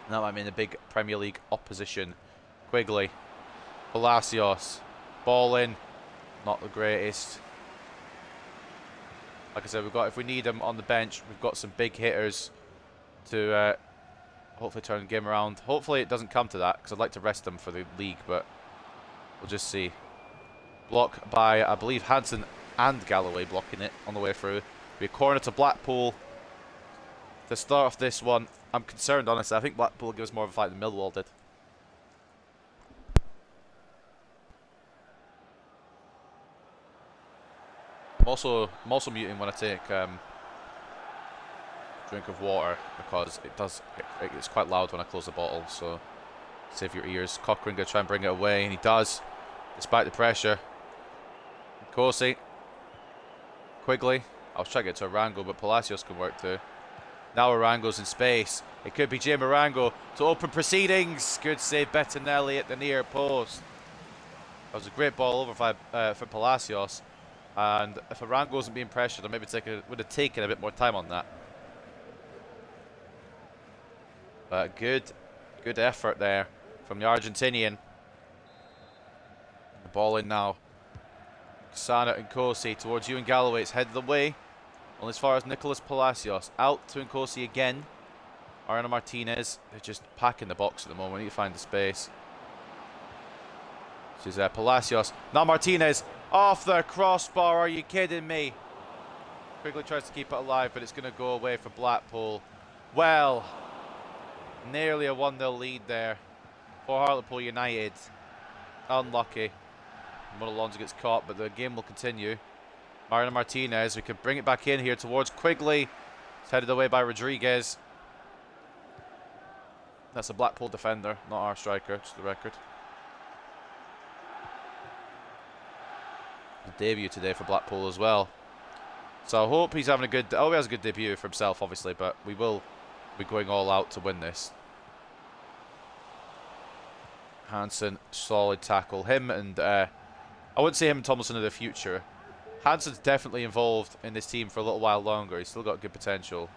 And that might mean a big Premier League opposition. Quigley, Palacios, ball in, not the greatest. Like I said, if we need them on the bench, we've got some big hitters to hopefully turn the game around. Hopefully it doesn't come to that, because I'd like to rest them for the league, but we'll just see. Block by, I believe, Hansen and Galloway blocking it on the way through. Be a corner to Blackpool to start off this one. I'm concerned, honestly. I think Blackpool will give us more of a fight than Millwall did. I'm also muting when I take drink of water, because it's quite loud when I close the bottle. So Save your ears. Cochrane going to try and bring it away, and he does, despite the pressure. Corsi. Quigley. I was trying to get to Arango, but Palacios can work too. Now Arango's in space. It could be Jim Arango to open proceedings. Good save, Bettinelli at the near post. That was a great ball over for Palacios. And if Arango wasn't being pressured, I maybe would have taken a bit more time on that. But good effort there from the Argentinian. The ball in now. Sana and Nkosi towards you and Galloway. It's headed away. Only as far as Nicolas Palacios. Out to Nkosi again. Ariana Martinez. They're just packing the box at the moment. We need to find the space. This is Palacios. Now Martinez. Off the crossbar. Are you kidding me? Quigley tries to keep it alive, but it's going to go away for Blackpool. Well, nearly a 1-0 lead there for Hartlepool United. Unlucky. One Alonso gets caught, but the game will continue. Mariano Martinez, we could bring it back in here towards Quigley. It's headed away by Rodriguez. That's a Blackpool defender, not our striker, just the record. The debut today for Blackpool as well. So I hope he's having a good... Oh, he has a good debut for himself, obviously, but we will be going all out to win this. Hansen, solid tackle. Him and... I wouldn't say him and Tomlinson are the future. Hansen's definitely involved in this team for a little while longer. He's still got good potential.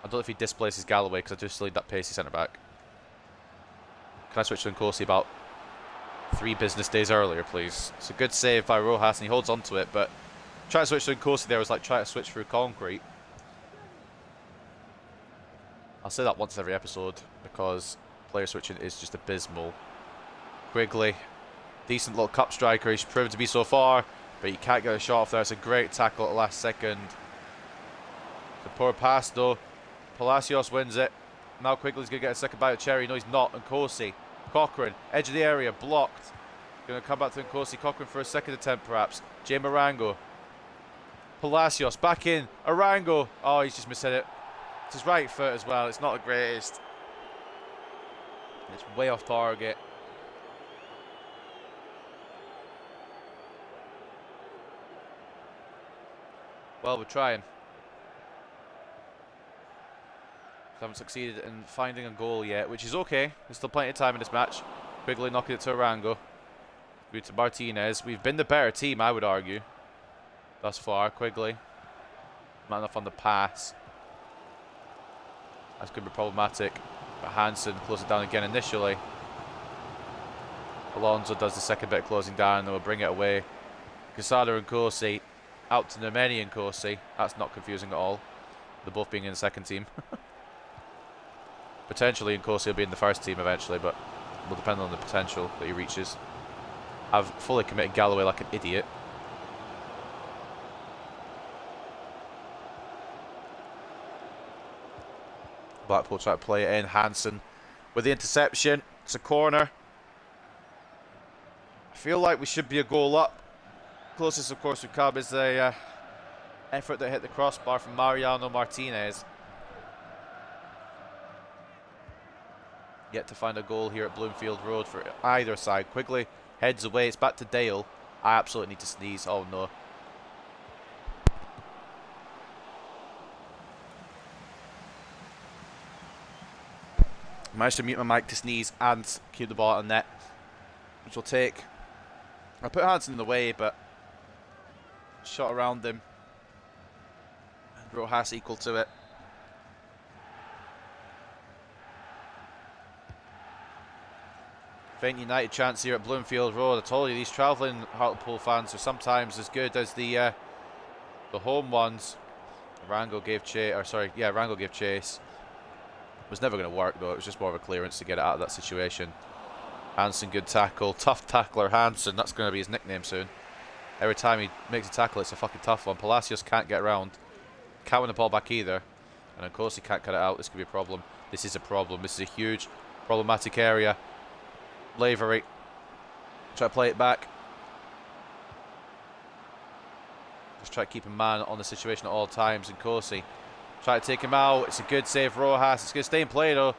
I don't know if he displaces Galloway because I just need that pacey centre-back. Can I switch to Nkosi about 3 business days earlier, please? It's a good save by Rojas, and he holds on to it, but trying to switch to Nkosi there was like trying to switch through concrete. I'll say that once every episode because player switching is just abysmal. Quigley, decent little cup striker. He's proven to be so far, but he can't get a shot off there. It's a great tackle at the last second. The poor pass though. Palacios wins it. Now Quigley's going to get a second bite of cherry. No, he's not. Nkosi. Cochrane, edge of the area, blocked. Going to come back to Nkosi. Cochrane for a second attempt perhaps. Jay Marango. Palacios back in. Arango. Oh, he's just missed it. It's his right foot as well. It's not the greatest. It's way off target. Well, we're trying. Haven't succeeded in finding a goal yet, which is okay. There's still plenty of time in this match. Quigley knocking it to Arango. Through to Martinez. We've been the better team, I would argue, thus far. Quigley. Not enough on the pass. That's going to be problematic. But Hansen closes it down again initially. Alonso does the second bit of closing down and we'll bring it away. Quesada and Nkosi. Out to Nemeni and Nkosi. That's not confusing at all. They're both being in the second team. Potentially Nkosi will be in the first team eventually, but it will depend on the potential that he reaches. I've fully committed Galloway like an idiot. Blackpool try to play it in. Hansen with the interception. It's a corner. I feel like we should be a goal up. Closest, of course, we come is the effort that hit the crossbar from Mariano Martinez. Yet to find a goal here at Bloomfield Road for either side. Quigley heads away. It's back to Dale. I absolutely need to sneeze. Oh no. Managed to mute my mic to sneeze and keep the ball on net, which will take. I put Hansen in the way, but shot around him. And Rojas equal to it. Faint United chance here at Bloomfield Road. I told you these travelling Hartlepool fans are sometimes as good as the home ones. Rango gave chase, or sorry, yeah, Rango gave chase. It was never going to work though. It was just more of a clearance to get it out of that situation. Hansen, good tackle. Tough tackler Hansen. That's going to be his nickname soon. Every time he makes a tackle, it's a fucking tough one. Palacios can't get around. Can't win the ball back either. And of course he can't cut it out. This could be a problem. This is a problem. This is a huge problematic area. Lavery. Try to play it back. Just try to keep a man on the situation at all times. And Nkosi. Try to take him out. It's a good save, Rojas. It's going to stay in play though.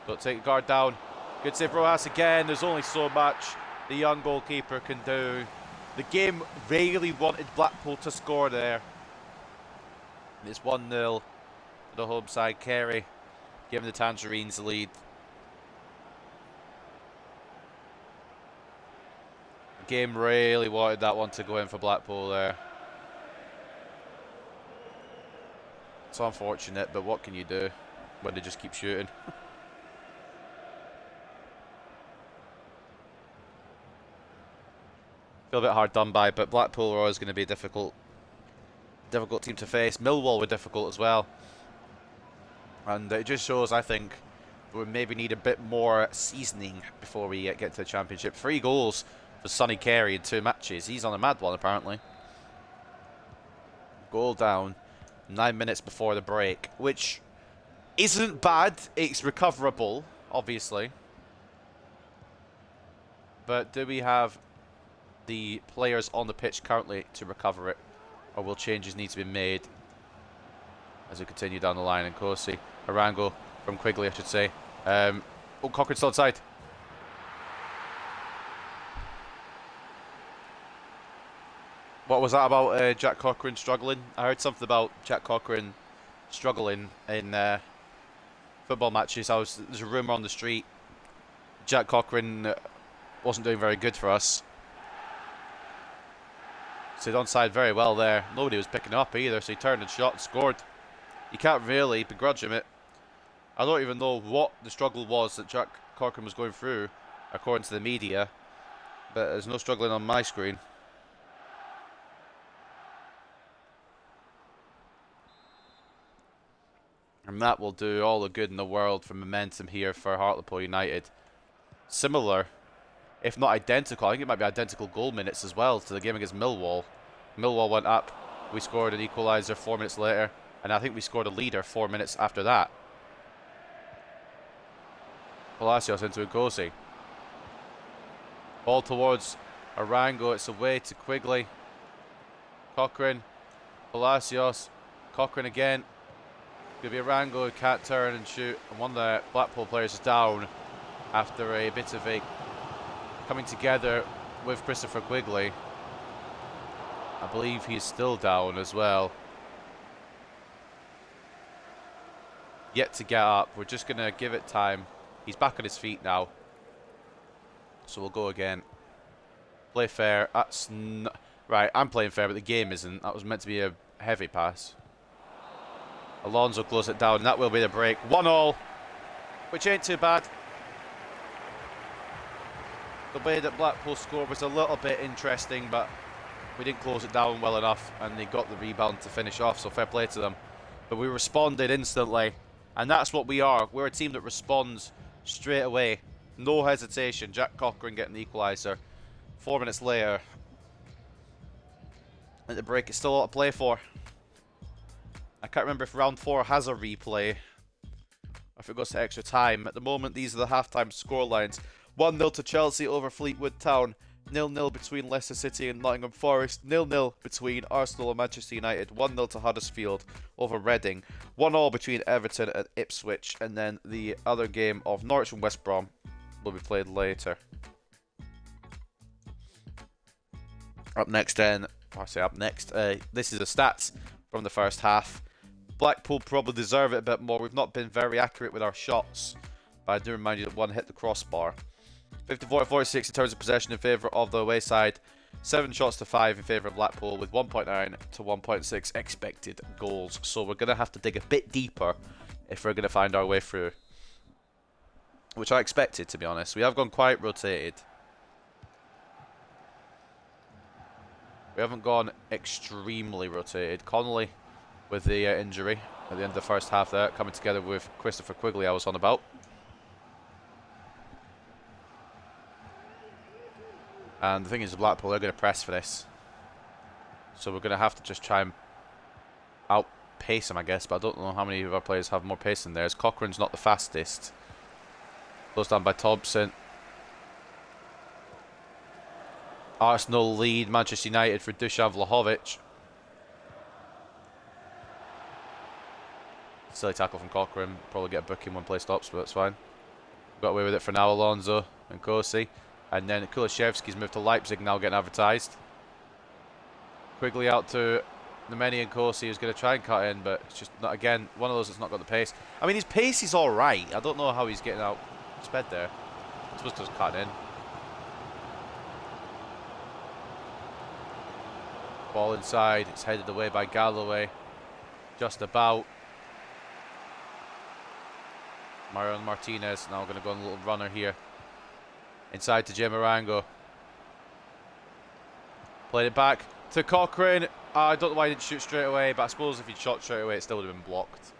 Don't take the guard down. Good save, Rojas again. There's only so much the young goalkeeper can do. The game really wanted Blackpool to score there. It's 1-0 to the home side. Carey giving the Tangerines the lead. The game really wanted that one to go in for Blackpool there. It's unfortunate, but what can you do when they just keep shooting? Feel a bit hard done by, but Blackpool are always going to be a difficult team to face. Millwall were difficult as well. And it just shows, I think, we maybe need a bit more seasoning before we get to the Championship. 3 goals for Sonny Carey in 2 matches. He's on a mad one, apparently. Goal down 9 minutes before the break, which isn't bad. It's recoverable, obviously. But do we have the players on the pitch currently to recover it? Or will changes need to be made as we continue down the line? And Kosi, Arango from Quigley, I should say. Oh, Cochrane's still outside. What was that about Jack Cochrane struggling? I heard something about Jack Cochrane struggling in football matches. There's a rumour on the street Jack Cochrane wasn't doing very good for us. So he's onside very well there. Nobody was picking up either, so he turned and shot and scored. You can't really begrudge him it. I don't even know what the struggle was that Jack Cochrane was going through, according to the media. But there's no struggling on my screen. And that will do all the good in the world for momentum here for Hartlepool United. Similar, if not identical, I think it might be identical goal minutes as well to the game against Millwall. Millwall went up, we scored an equaliser 4 minutes later, and I think we scored a leader 4 minutes after that. Palacios into Nkosi. Ball towards Arango, it's away to Quigley. Cochrane, Palacios, Cochrane again. Could be Arango, who can't turn and shoot, and one of the Blackpool players is down after a bit of a coming together with Christopher Quigley. I believe he's still down as well. Yet to get up. We're just going to give it time. He's back on his feet now. So we'll go again. Play fair. That's right, I'm playing fair, but the game isn't. That was meant to be a heavy pass. Alonso close it down, and that will be the break. 1-1, which ain't too bad. The way that Blackpool scored was a little bit interesting, but we didn't close it down well enough, and they got the rebound to finish off, so fair play to them. But we responded instantly, and that's what we are. We're a team that responds straight away. No hesitation. Jack Cochrane getting the equaliser. 4 minutes later, at the break, it's still a lot to play for. I can't remember if round 4 has a replay, or if it goes to extra time. At the moment, these are the halftime scorelines. 1-0 to Chelsea over Fleetwood Town. 0-0 between Leicester City and Nottingham Forest. 0-0 between Arsenal and Manchester United. 1-0 to Huddersfield over Reading. 1-1 between Everton and Ipswich. And then the other game of Norwich and West Brom will be played later. Up next then, this is the stats from the first half. Blackpool probably deserve it a bit more. We've not been very accurate with our shots, but I do remind you that one hit the crossbar. 54-46 in terms of possession in favour of the away side. 7 shots to 5 in favour of Blackpool, with 1.9 to 1.6 expected goals. So we're going to have to dig a bit deeper if we're going to find our way through, which I expected, to be honest. We have gone quite rotated. We haven't gone extremely rotated. Connolly with the injury at the end of the first half there, coming together with Christopher Quigley I was on about. And the thing is, Blackpool, they're going to press for this. So we're going to have to just try and outpace them, I guess. But I don't know how many of our players have more pace than theirs. Cochrane's not the fastest. Closed down by Thompson. Arsenal lead Manchester United for Dusan Vlahovic. Silly tackle from Cochrane. Probably get a booking when play stops, but that's fine. Got away with it for now, Alonso and Kosi. And then Kulishevsky's moved to Leipzig, now getting advertised. Quigley out to Nemeni and Kosi, who's going to try and cut in, but it's just not, again, one of those that's not got the pace. I mean, his pace is alright. I don't know how he's getting out sped there. I suppose just cutting in. Ball inside, it's headed away by Galloway. Just about. Marion Martinez now going to go on a little runner here. Inside to Jim Arango. Played it back to Cochrane. I don't know why he didn't shoot straight away, but I suppose if he'd shot straight away, it still would have been blocked.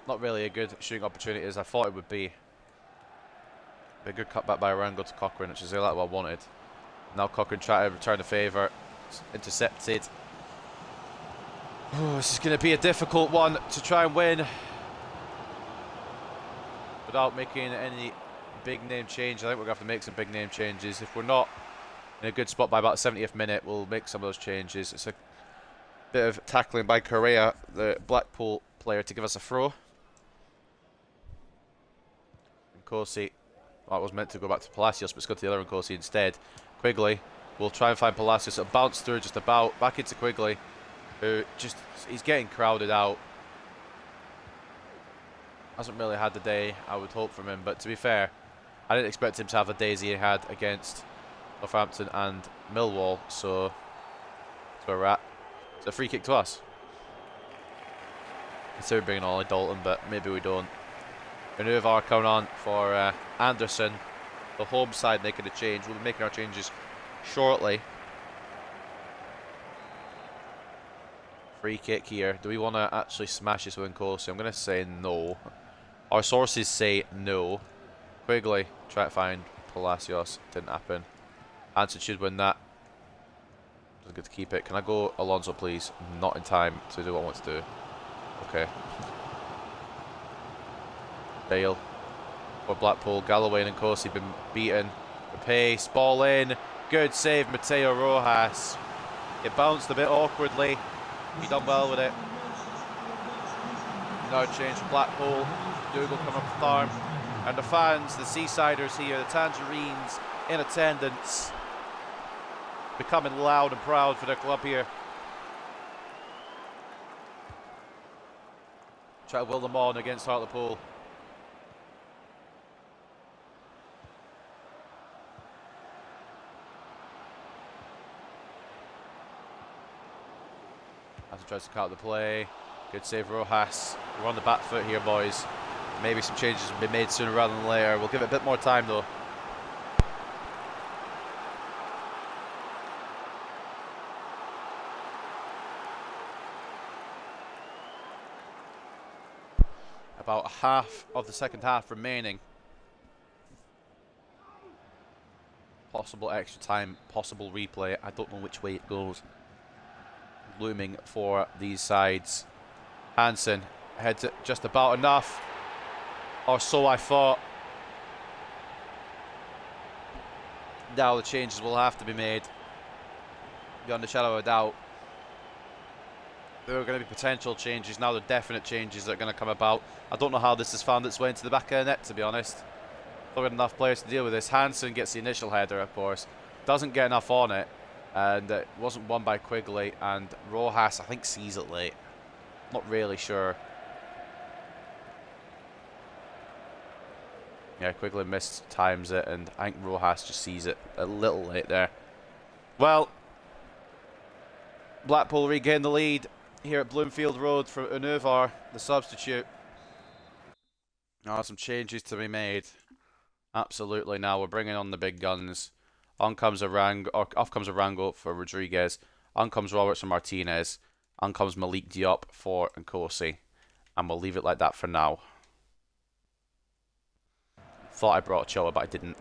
Not really a good shooting opportunity as I thought it would be. A good cutback by Arango to Cochrane, which is exactly what I wanted. Now Cochrane trying to return the favour. Intercepted. Oh, this is going to be a difficult one to try and win without making any big name change. I think we're going to have to make some big name changes. If we're not in a good spot by about the 70th minute, we'll make some of those changes. It's a bit of tackling by Correa, the Blackpool player, to give us a throw. And Kosi, well, it was meant to go back to Palacios, but it's got to the other Nkosi instead. Quigley will try and find Palacios. It'll bounce through just about, back into Quigley, who just, he's getting crowded out. Hasn't really had the day I would hope from him, but to be fair, I didn't expect him to have the days he had against Northampton and Millwall, so that's where we're at. It's a free kick to us. Instead of bringing on Dalton, but maybe we don't. Unuvar coming on for Anderson. The home side making a change. We'll be making our changes shortly. Free kick here. Do we want to actually smash this with Nkosi? I'm going to say no. Our sources say no. Quigley, try to find Palacios. Didn't happen. Hansen should win that. Doesn't get to keep it. Can I go Alonso, please? Not in time to do what I want to do. Okay. Dale for Blackpool. Galloway and Nkosi been beaten. The pace. Ball in. Good save, Mateo Rojas. It bounced a bit awkwardly. He done well with it. No change for Blackpool. Dougal coming up with arm. And the fans, the Seasiders here, the Tangerines in attendance, becoming loud and proud for their club here. Try to will them on against Hartlepool. As he tries to cut the play. Good save, Rojas. We're on the back foot here, boys. Maybe some changes will be made sooner rather than later. We'll give it a bit more time, though. About half of the second half remaining. Possible extra time, possible replay. I don't know which way it goes. Looming for these sides. Hansen heads it just about enough. Or so I thought. Now the changes will have to be made. Beyond a shadow of a doubt. There are going to be potential changes. Now the definite changes that are going to come about. I don't know how this has found its way into the back of the net, to be honest. Not got enough players to deal with this. Hansen gets the initial header, of course. Doesn't get enough on it. And it wasn't won by Quigley. And Rojas, I think, sees it late. Not really sure. Yeah, Quigley missed times it, and I think Rojas just sees it a little late there. Well, Blackpool regain the lead here at Bloomfield Road for Unuvar, the substitute. Now some changes to be made. Absolutely. Now we're bringing on the big guns. On comes Arango, or off comes Arango for Rodriguez. On comes Roberts and Martinez. On comes Malik Diop for Nkosi. And we'll leave it like that for now. Thought I brought Ochoa, but I didn't.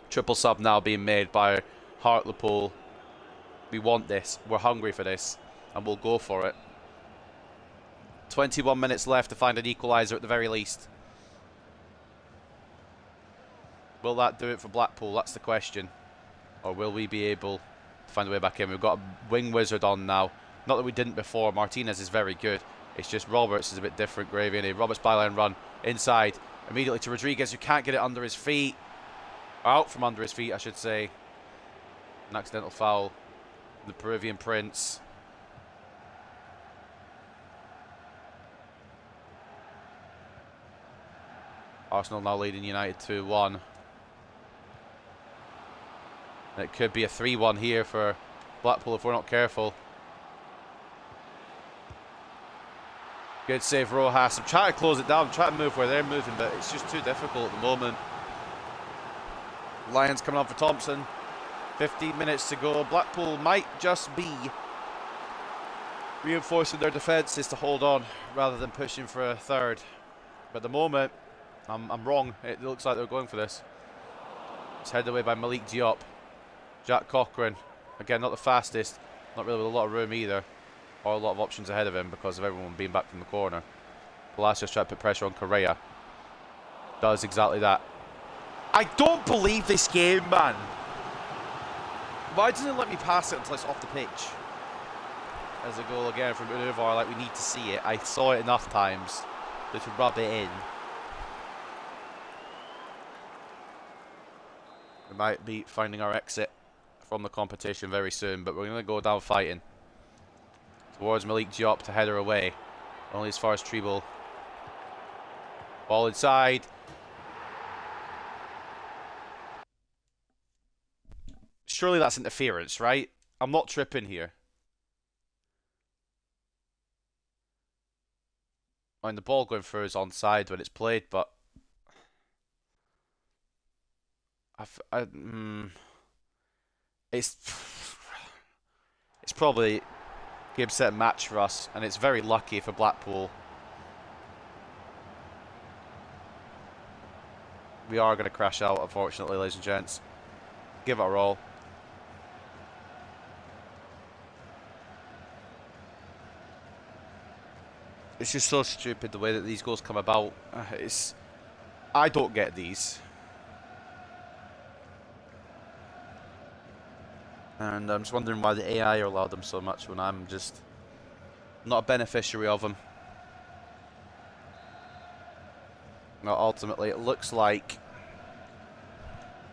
Triple sub now being made by Hartlepool. We want this. We're hungry for this. And we'll go for it. 21 minutes left to find an equaliser at the very least. Will that do it for Blackpool? That's the question. Or will we be able to find a way back in? We've got a wing wizard on now. Not that we didn't before. Martinez is very good. It's just Roberts is a bit different, Gravy. And Roberts byline run inside. Immediately to Rodriguez, who can't get it under his feet. Out from under his feet, I should say. An accidental foul. The Peruvian Prince. Arsenal now leading United 2-1. And it could be a 3-1 here for Blackpool if we're not careful. Good save, Rojas. I'm trying to close it down. I'm trying to move where they're moving, but it's just too difficult at the moment. Lions coming on for Thompson. 15 minutes to go. Blackpool might just be reinforcing their defences to hold on rather than pushing for a third. But at the moment, I'm wrong. It looks like they're going for this. It's headed away by Malik Diop. Jack Cochran. Again, not the fastest. Not really with a lot of room either. Or a lot of options ahead of him because of everyone being back from the corner. Palacios trying to put pressure on Correa. Does exactly that. I don't believe this game, man. Why doesn't it let me pass it until it's off the pitch? There's a goal again from Uruvar, like we need to see it. I saw it enough times to rub it in. We might be finding our exit from the competition very soon, but we're going to go down fighting. Towards Malik Diop to header away. Only as far as Treble. Ball inside. Surely that's interference, right? I'm not tripping here. I mean, the ball going through is onside when it's played, but it's probably game, set, match for us, and it's very lucky for Blackpool. We are going to crash out, unfortunately, ladies and gents. Give it a roll. It's just so stupid the way that these goals come about. I don't get these. And I'm just wondering why the AI allowed them so much when I'm just not a beneficiary of them. Now, ultimately, it looks like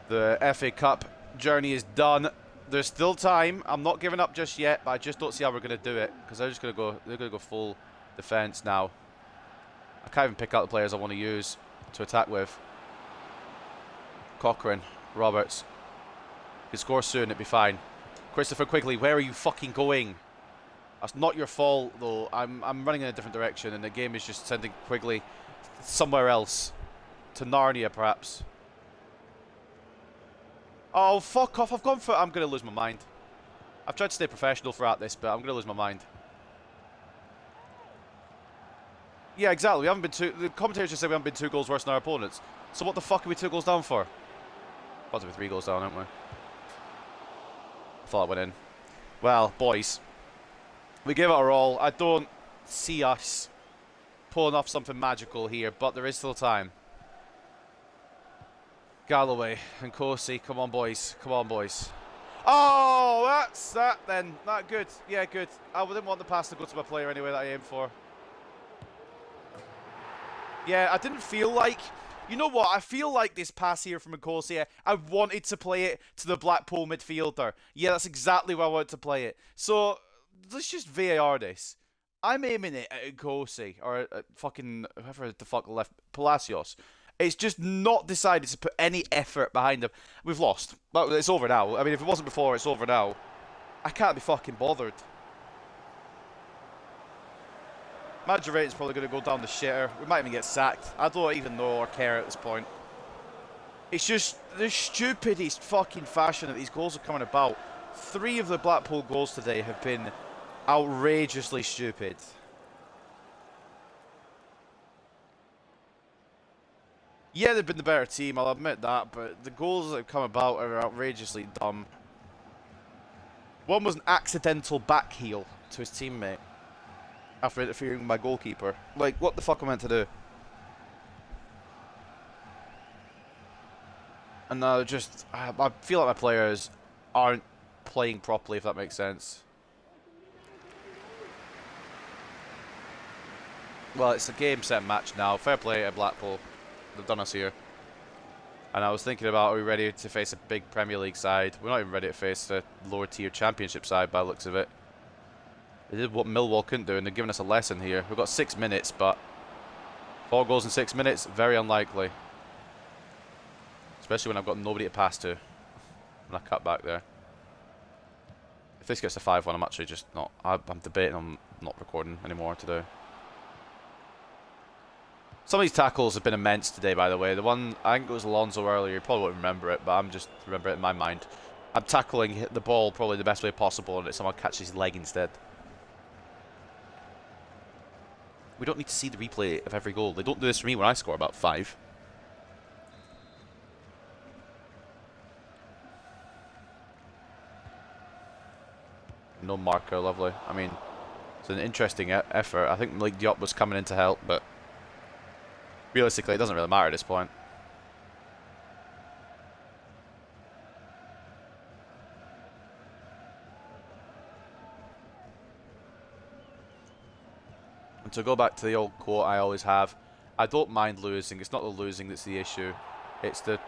the FA Cup journey is done. There's still time. I'm not giving up just yet, but I just don't see how we're going to do it because they're going to go full defense now. I can't even pick out the players I want to use to attack with. Cochran, Roberts. Could score soon, it'd be fine. Christopher Quigley, where are you fucking going? That's not your fault, though. I'm running in a different direction, and the game is just sending Quigley somewhere else. To Narnia, perhaps. Oh, fuck off. I'm going to lose my mind. I've tried to stay professional throughout this, but I'm going to lose my mind. Yeah, exactly. The commentators just said we haven't been 2 goals worse than our opponents. So what the fuck are we 2 goals down for? About to be 3 goals down, aren't we? I thought I went in. Well, boys, we give it our all. I don't see us pulling off something magical here, but there is still time. Galloway and Corsi, come on, boys. Come on, boys. Oh, that's that then. That good. Yeah, good. I didn't want the pass to go to my player anyway that I aimed for. Yeah, I didn't feel like... You know what? I feel like this pass here from Nkosia, I wanted to play it to the Blackpool midfielder. Yeah, that's exactly where I wanted to play it. So, let's just VAR this. I'm aiming it at Nkosi, or at fucking, whoever the fuck left, Palacios. It's just not decided to put any effort behind him. We've lost. But it's over now. I mean, if it wasn't before, it's over now. I can't be fucking bothered. Manager rating's probably going to go down the shitter. We might even get sacked. I don't even know or care at this point. It's just the stupidest fucking fashion that these goals are coming about. 3 of the Blackpool goals today have been outrageously stupid. Yeah, they've been the better team, I'll admit that, but the goals that have come about are outrageously dumb. One was an accidental back heel to his teammate after interfering with my goalkeeper. Like, what the fuck am I meant to do? And now just, I feel like my players aren't playing properly, if that makes sense. Well, it's a game, set, match now. Fair play at Blackpool. they've done us here. And I was thinking about, are we ready to face a big Premier League side? We're not even ready to face a lower tier Championship side by the looks of it. They did what Millwall couldn't do, and they're giving us a lesson here. We've got 6 minutes, but 4 goals in 6 minutes, very unlikely. Especially when I've got nobody to pass to. When I cut back there. If this gets a 5-1, I'm actually just not... I'm debating on not recording anymore today. Some of these tackles have been immense today, by the way. The one, I think it was Alonso earlier, you probably won't remember it, but I'm just remember it in my mind. I'm tackling the ball probably the best way possible, and someone catches his leg instead. We don't need to see the replay of every goal. They don't do this for me when I score about 5. No marker, lovely. I mean, it's an interesting effort. I think Malik Diop was coming in to help, but realistically, it doesn't really matter at this point. And to go back to the old quote I always have, I don't mind losing. It's not the losing that's the issue. It's the... I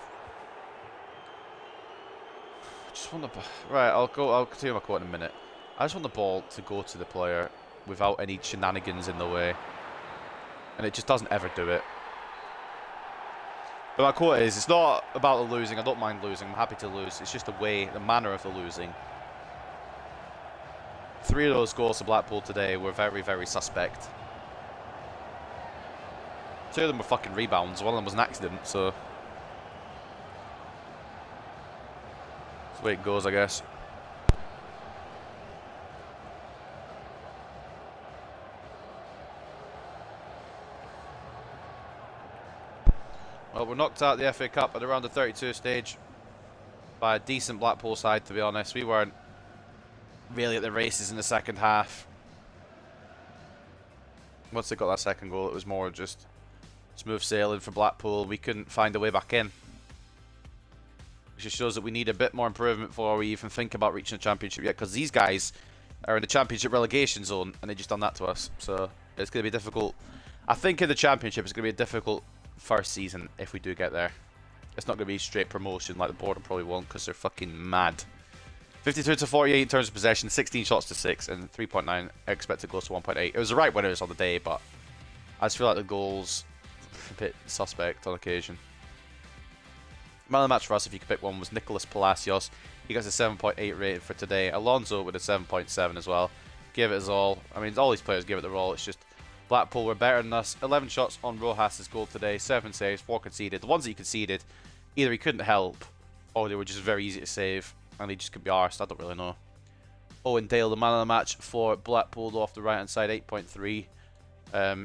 just want the... Right, I'll continue my quote in a minute. I just want the ball to go to the player without any shenanigans in the way. And it just doesn't ever do it. But my quote is, it's not about the losing. I don't mind losing. I'm happy to lose. It's just the way, the manner of the losing. 3 of those goals to Blackpool today were very, very suspect. 2 of them were fucking rebounds. One of them was an accident, so... That's the way it goes, I guess. Well, we're knocked out of the FA Cup at around the 32 stage by a decent Blackpool side, to be honest. We weren't really at the races in the second half. Once they got that second goal, it was more just smooth sailing for Blackpool. We couldn't find a way back in. Which just shows that we need a bit more improvement before we even think about reaching the Championship yet, because these guys are in the Championship relegation zone and they just done that to us. So it's going to be difficult. I think in the Championship it's going to be a difficult first season if we do get there. It's not going to be straight promotion like the Bournemouth probably won't, because they're fucking mad. 52 to 48 in terms of possession, 16 shots to 6, and 3.9 expected goals to 1.8. It was the right winners on the day, but I just feel like the goals a bit suspect on occasion. Man of the match for us, if you could pick one, was Nicolas Palacios. He gets a 7.8 rating for today. Alonso with a 7.7 as well. Give it his all. I mean, all these players give it their all. It's just Blackpool were better than us. 11 shots on Rojas' goal today, 7 saves, 4 conceded. The ones that he conceded, either he couldn't help, or they were just very easy to save, and he just could be arsed. I don't really know. Owen Dale, the man of the match for Blackpool, off the right-hand side, 8.3.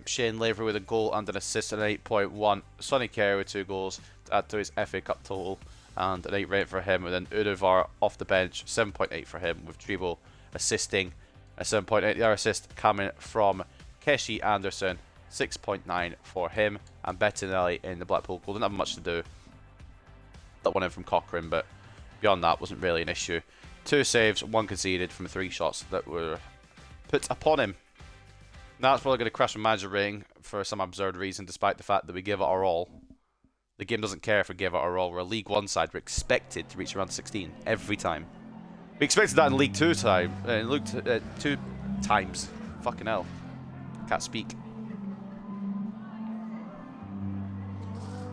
Shane Lavery with a goal and an assist, an 8.1. Sonny Kerr with 2 goals to add to his FA Cup total, and an 8 rate for him. And then Udovar off the bench, 7.8 for him, with Dribble assisting, a 7.8. The other assist coming from Keshi Anderson, 6.9 for him. And Bettinelli in the Blackpool goal. Didn't have much to do. That one in from Cochrane, but beyond that, wasn't really an issue. 2 saves, 1 conceded from 3 shots that were put upon him. Now it's probably going to crash a manager rating for some absurd reason, despite the fact that we give it our all. The game doesn't care if we give it our all. We're a League 1 side. We're expected to reach around 16 every time. We expected that in League 2 time. In League 2 times. Fucking hell. Can't speak.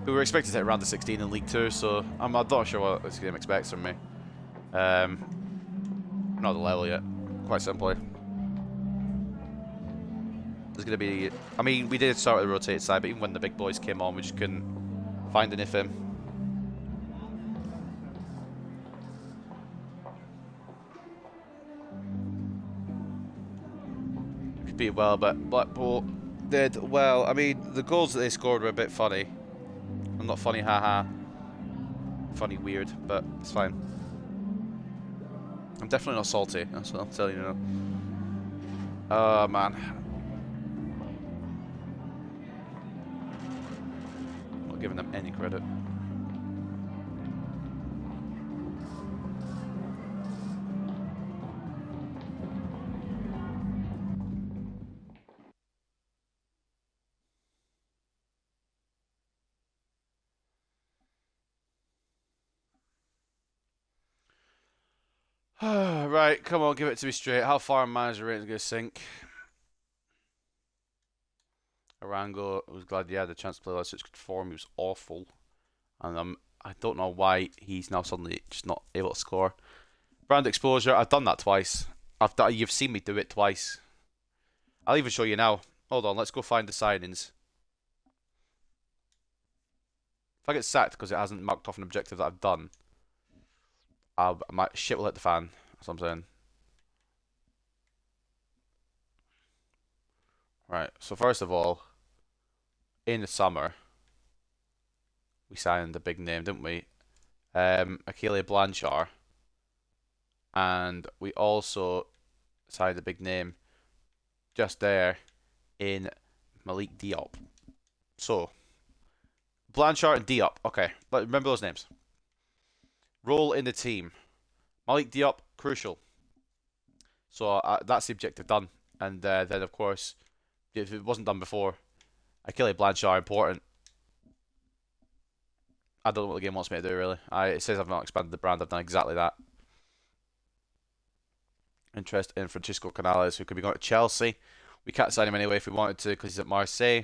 We were expected to hit around the 16 in League 2, so I'm not sure what this game expects from me. Not at the level yet, quite simply. There's going to be... I mean, we did start with the rotated side, but even when the big boys came on, we just couldn't find anything. Competed well, but Blackpool did well. I mean, the goals that they scored were a bit funny. I'm not funny, haha. Funny, weird, but it's fine. I'm definitely not salty, that's what I'll tell you now. Oh, man. Not giving them any credit. Right, come on, give it to me straight. How far am manager rating going to sink? Arango was glad he had the chance to play last good form. He was awful. And I don't know why he's now suddenly just not able to score. Brand exposure, I've done that twice. You've seen me do it twice. I'll even show you now. Hold on, let's go find the signings. If I get sacked because it hasn't marked off an objective that I've done, my shit will hit the fan. That's what I'm saying. Right, so first of all, in the summer, we signed a big name, didn't we? Achille Blanchard. And we also signed a big name just there in Malik Diop. So, Blanchard and Diop. Okay, remember those names. Role in the team. Malik Diop, crucial. So that's the objective done. And then, of course, if it wasn't done before, Achille Blanchard, important. I don't know what the game wants me to do, really. It says I've not expanded the brand. I've done exactly that. Interest in Francisco Canales, who could be going to Chelsea. We can't sign him anyway if we wanted to because he's at Marseille.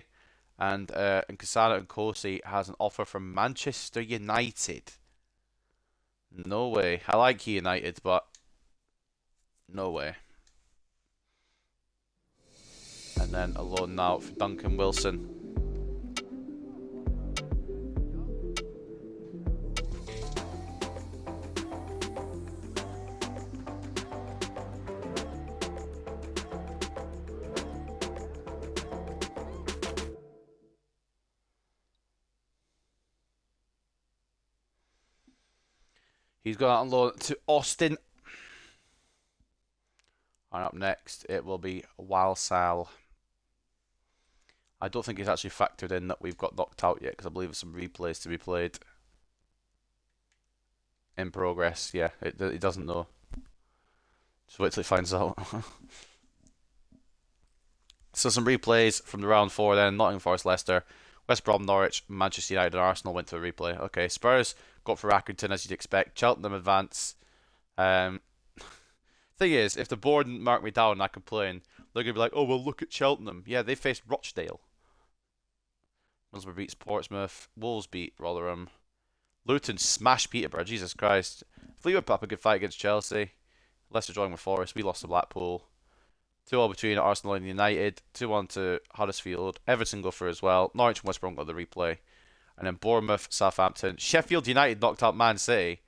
And Nkasana and Kosi has an offer from Manchester United. No way. I like United, but no way. And then a loan now for Duncan Wilson. He's gone out on loan to Austin. And up next, it will be Walsall. I don't think it's actually factored in that we've got knocked out yet, because I believe there's some replays to be played. In progress, yeah, it doesn't know. Just wait till it finds out. So some replays from the round 4 then. Nottingham Forest, Leicester, West Brom, Norwich, Manchester United and Arsenal went to a replay. Okay, Spurs got for Accrington as you'd expect. Cheltenham advance. Thing is, if the board didn't mark me down and I complain, they're going to be like, oh, well, look at Cheltenham. Yeah, they faced Rochdale. Middlesbrough beats Portsmouth. Wolves beat Rotherham. Luton smashed Peterborough. Jesus Christ. Fleetwood put up a good fight against Chelsea. Leicester drawing with Forest. We lost to Blackpool. 2-2 between Arsenal and United. 2-1 to Huddersfield. Everton go for as well. Norwich and West Brom got the replay. And then Bournemouth, Southampton. Sheffield United knocked out Man City.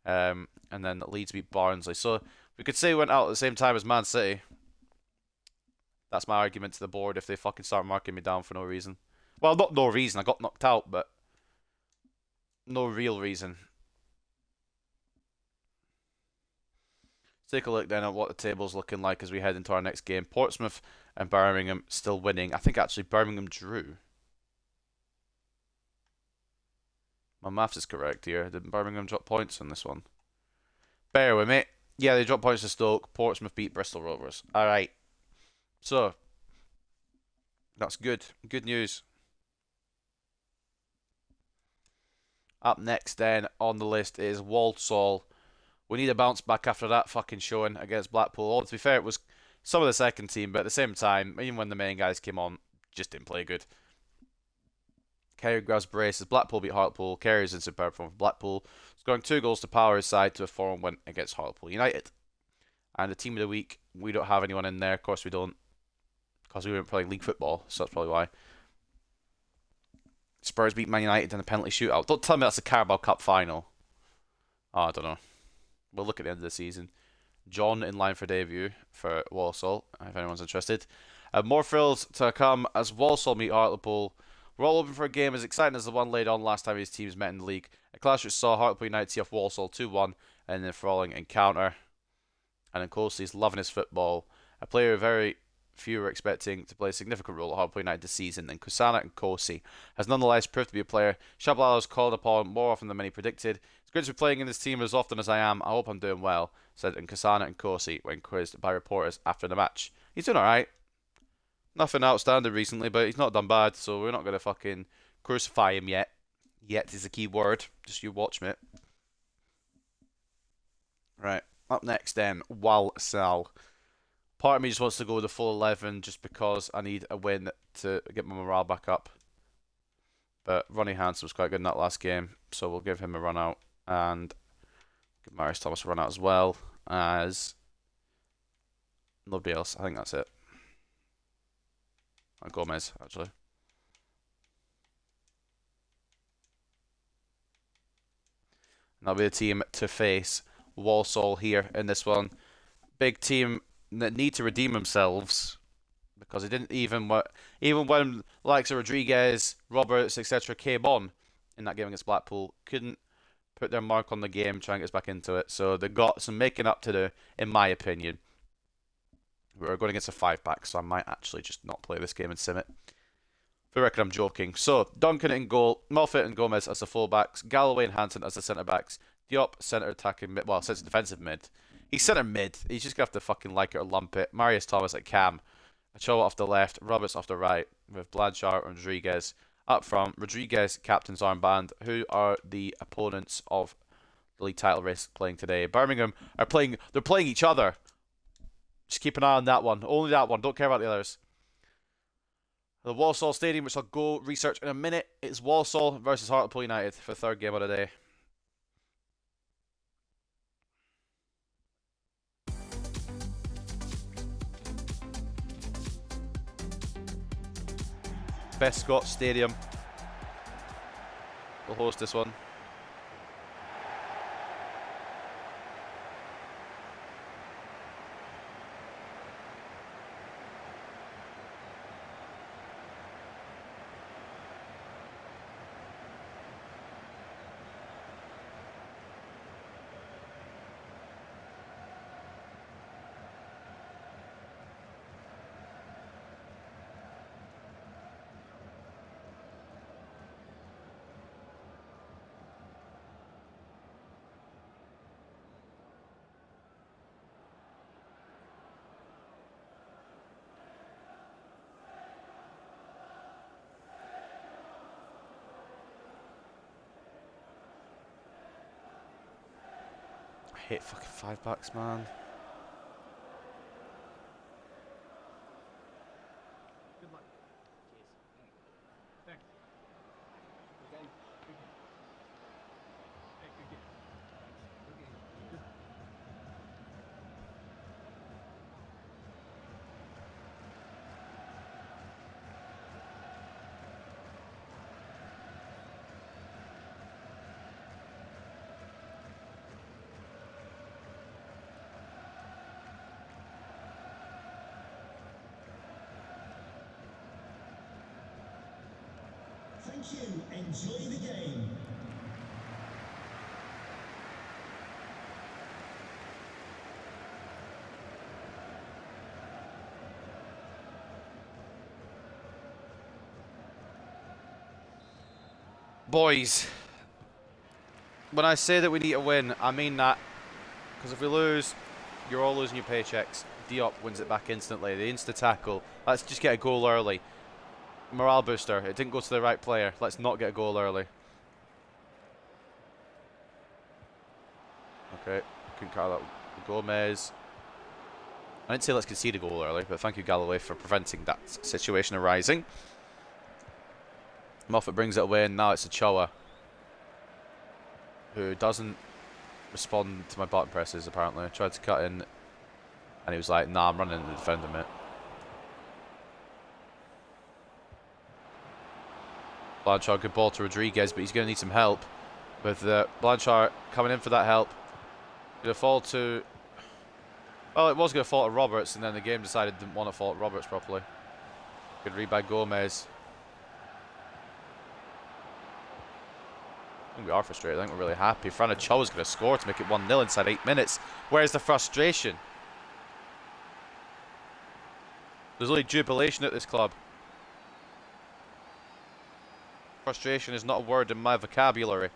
And then Leeds beat Barnsley. So we could say we went out at the same time as Man City. That's my argument to the board if they fucking start marking me down for no reason. Well, not no reason. I got knocked out, but no real reason. Take a look then at what the table's looking like as we head into our next game. Portsmouth and Birmingham still winning. I think actually Birmingham drew. My maths is correct here. Did Birmingham drop points on this one? Bear with me. Yeah, they dropped points to Stoke. Portsmouth beat Bristol Rovers. Alright. So, that's good. Good news. Up next then on the list is Walsall. We need a bounce back after that fucking showing against Blackpool. Although, to be fair, it was some of the second team, but at the same time, even when the main guys came on, just didn't play good. Kerry grabs braces. Blackpool beat Hartlepool. Kerry's in superb form for Blackpool, scoring 2 goals to power his side to a 4-1 win against Hartlepool United. And the team of the week, we don't have anyone in there. Of course we don't, because we weren't playing league football, so that's probably why. Spurs beat Man United in a penalty shootout. Don't tell me that's a Carabao Cup final. Oh, I don't know. We'll look at the end of the season. John in line for debut for Walsall, if anyone's interested. More thrills to come as Walsall meet Hartlepool. We're all hoping for a game as exciting as the one laid on last time his teams met in the league. A clash which saw Hartlepool United see off Walsall 2-1 in a falling encounter. And then Colsey's loving his football. A player very few were expecting to play a significant role at Hartlepool United this season, and Kusana and Kosi has nonetheless proved to be a player Shabalala is called upon more often than many predicted. It's great to be playing in this team as often as I am. I hope I'm doing well, said Nkasana and Kosi when quizzed by reporters after the match. He's doing alright. Nothing outstanding recently, but he's not done bad, so we're not going to fucking crucify him yet. Yet is the key word. Just you watch me. Right. Up next then, Walsall. Part of me just wants to go with the full 11 just because I need a win to get my morale back up. But Ronnie Hansen was quite good in that last game, so we'll give him a run out. And give Marius Thomas a run out as well as nobody else. I think that's it. And Gomez, actually. And that'll be the team to face Walsall here in this one. Big team that need to redeem themselves because they didn't even when likes of Rodriguez, Roberts, etc. came on in that game against Blackpool, couldn't put their mark on the game, trying to get back into it. So they got some making up to do, in my opinion. We're going against a 5-back, so I might actually just not play this game and sim it. For the record, I'm joking. So, Duncan in goal, Moffat and Gomez as the full-backs, Galloway and Hansen as the centre-backs, Diop centre attacking mid, well, centre defensive mid. He's centre mid. He's just going to have to fucking like it or lump it. Marius Thomas at cam. Ochoa off the left, Roberts off the right, with Blanchard and Rodriguez up front. Rodriguez, captain's armband, who are the opponents of the league title race playing today. Birmingham are playing, they're playing each other. Just keep an eye on that one. Only that one. Don't care about the others. The Walsall Stadium, which I'll go research in a minute. It's Walsall versus Hartlepool United for the third game of the day. Bescott Stadium will host this one. I hate fucking 5-backs, man. Good luck. Cheers. Thanks. Good game. Good game. Hey, good game. Thanks. Good game. Thank you. Enjoy the game. Boys, when I say that we need to win, I mean that. Because if we lose, you're all losing your paychecks. Diop wins it back instantly. The insta-tackle. Let's just get a goal early. Morale booster. It didn't go to the right player. Let's not get a goal early. Okay. Couldn't cut that. Gomez. I didn't say let's concede a goal early, but thank you, Galloway, for preventing that situation arising. Moffat brings it away, and now it's Ochoa, who doesn't respond to my button presses, apparently. I tried to cut in, and he was like, nah, I'm running into the defender, mate. Blanchard, good ball to Rodriguez, but he's going to need some help. With Blanchard coming in for that help. Going to fall to... Well, it was going to fall to Roberts, and then the game decided didn't want to fall to Roberts properly. Good read by Gomez. I think we are frustrated. I think we're really happy. Fran Ochoa's going to score to make it 1-0 inside 8 minutes. Where's the frustration? There's only jubilation at this club. Frustration is not a word in my vocabulary.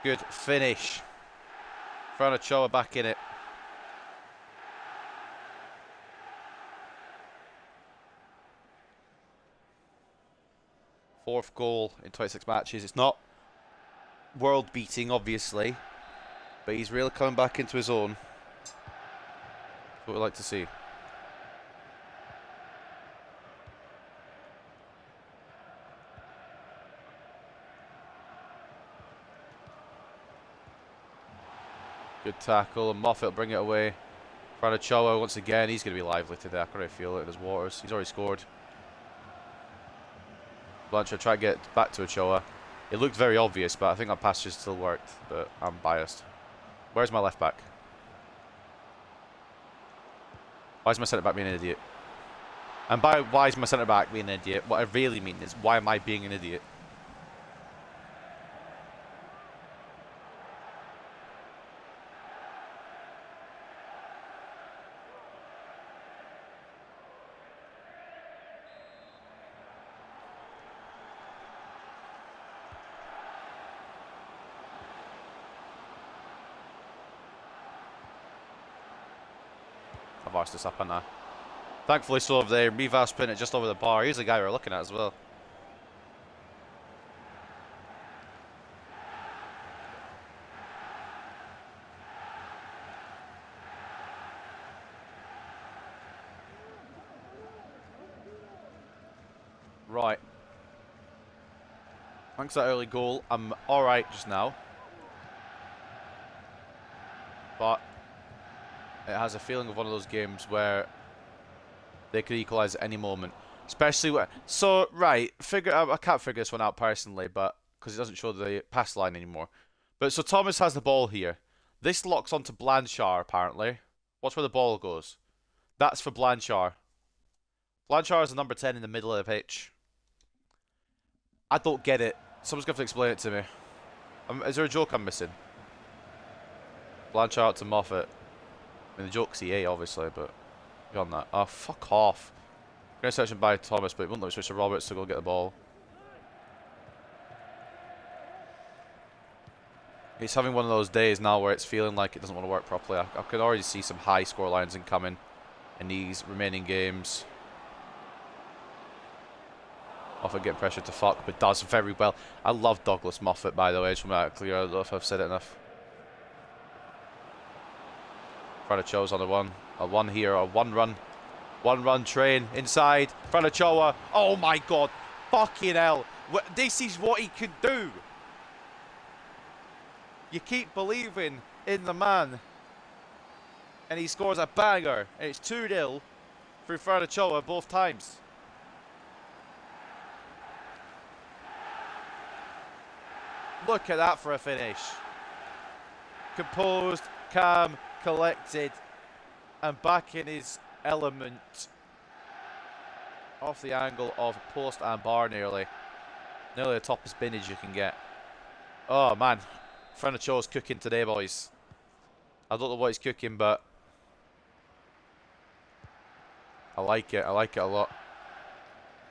Good finish. Fran Ochoa back in it. 4th goal in 26 matches. It's not world beating, obviously, but he's really coming back into his own. That's what we like to see. Good tackle, and Moffat will bring it away. Franachoa once again, he's going to be lively today. I can already feel it in his waters. He's already scored. Blanchard try to get back to Ochoa. It looked very obvious, but I think that pass just still worked, but I'm biased. Where's my left back? Why is my centre back being an idiot? And by why is my centre back being an idiot, what I really mean is, why am I being an idiot? I've arsed this up, haven't I? Thankfully, so of there. Rivas putting it just over the bar. He's the guy we're looking at as well. Right. Thanks for that early goal. I'm alright just now. But it has a feeling of one of those games where they could equalise at any moment. Especially where... So, right. I can't figure this one out personally, but because it doesn't show the pass line anymore. But so Thomas has the ball here. This locks onto Blanchard, apparently. Watch where the ball goes. That's for Blanchard. Blanchard is the number 10 in the middle of the pitch. I don't get it. Someone's going to have to explain it to me. Is there a joke I'm missing? Blanchard to Moffat. I mean, the joke's EA, obviously, but beyond that. Oh, fuck off. Interception by Thomas, but it wouldn't let me switch to Roberts to go get the ball. He's having one of those days now where it's feeling like it doesn't want to work properly. I can already see some high score lines incoming in these remaining games. Moffat getting pressure to fuck, but does very well. I love Douglas Moffat, by the way. Just want to clear. I don't know if I've said it enough. Franachoa's on the one. A one here, a one run. One run train inside. Franachoa. Oh my god. Fucking hell. This is what he can do. You keep believing in the man. And he scores a banger. And it's 2-0 through Franachoa both times. Look at that for a finish. Composed, calm, collected, and back in his element. Off the angle of post and bar nearly. Nearly the top spinach you can get. Oh man, Franachoa's cooking today, boys. I don't know what he's cooking, but I like it. I like it a lot.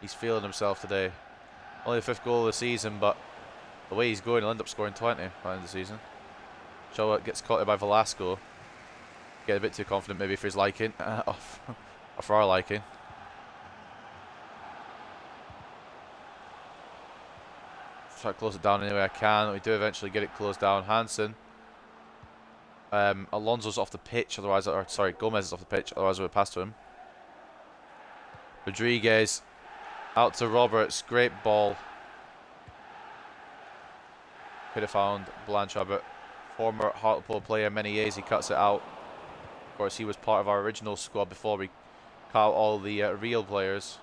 He's feeling himself today. Only the 5th goal of the season, but the way he's going, he'll end up scoring 20 by the end of the season. Choa gets caught by Velasco. Get a bit too confident maybe for his liking. Or for our liking. Try to close it down any way I can. We do eventually get it closed down. Hansen. Alonso's off the pitch, otherwise, or sorry, Gomez is off the pitch, otherwise we would pass to him. Rodriguez out to Roberts. Great ball. Could have found Blanchard, but former Hartlepool player Meneses, he cuts it out. Of course, he was part of our original squad before we cut out all the real players.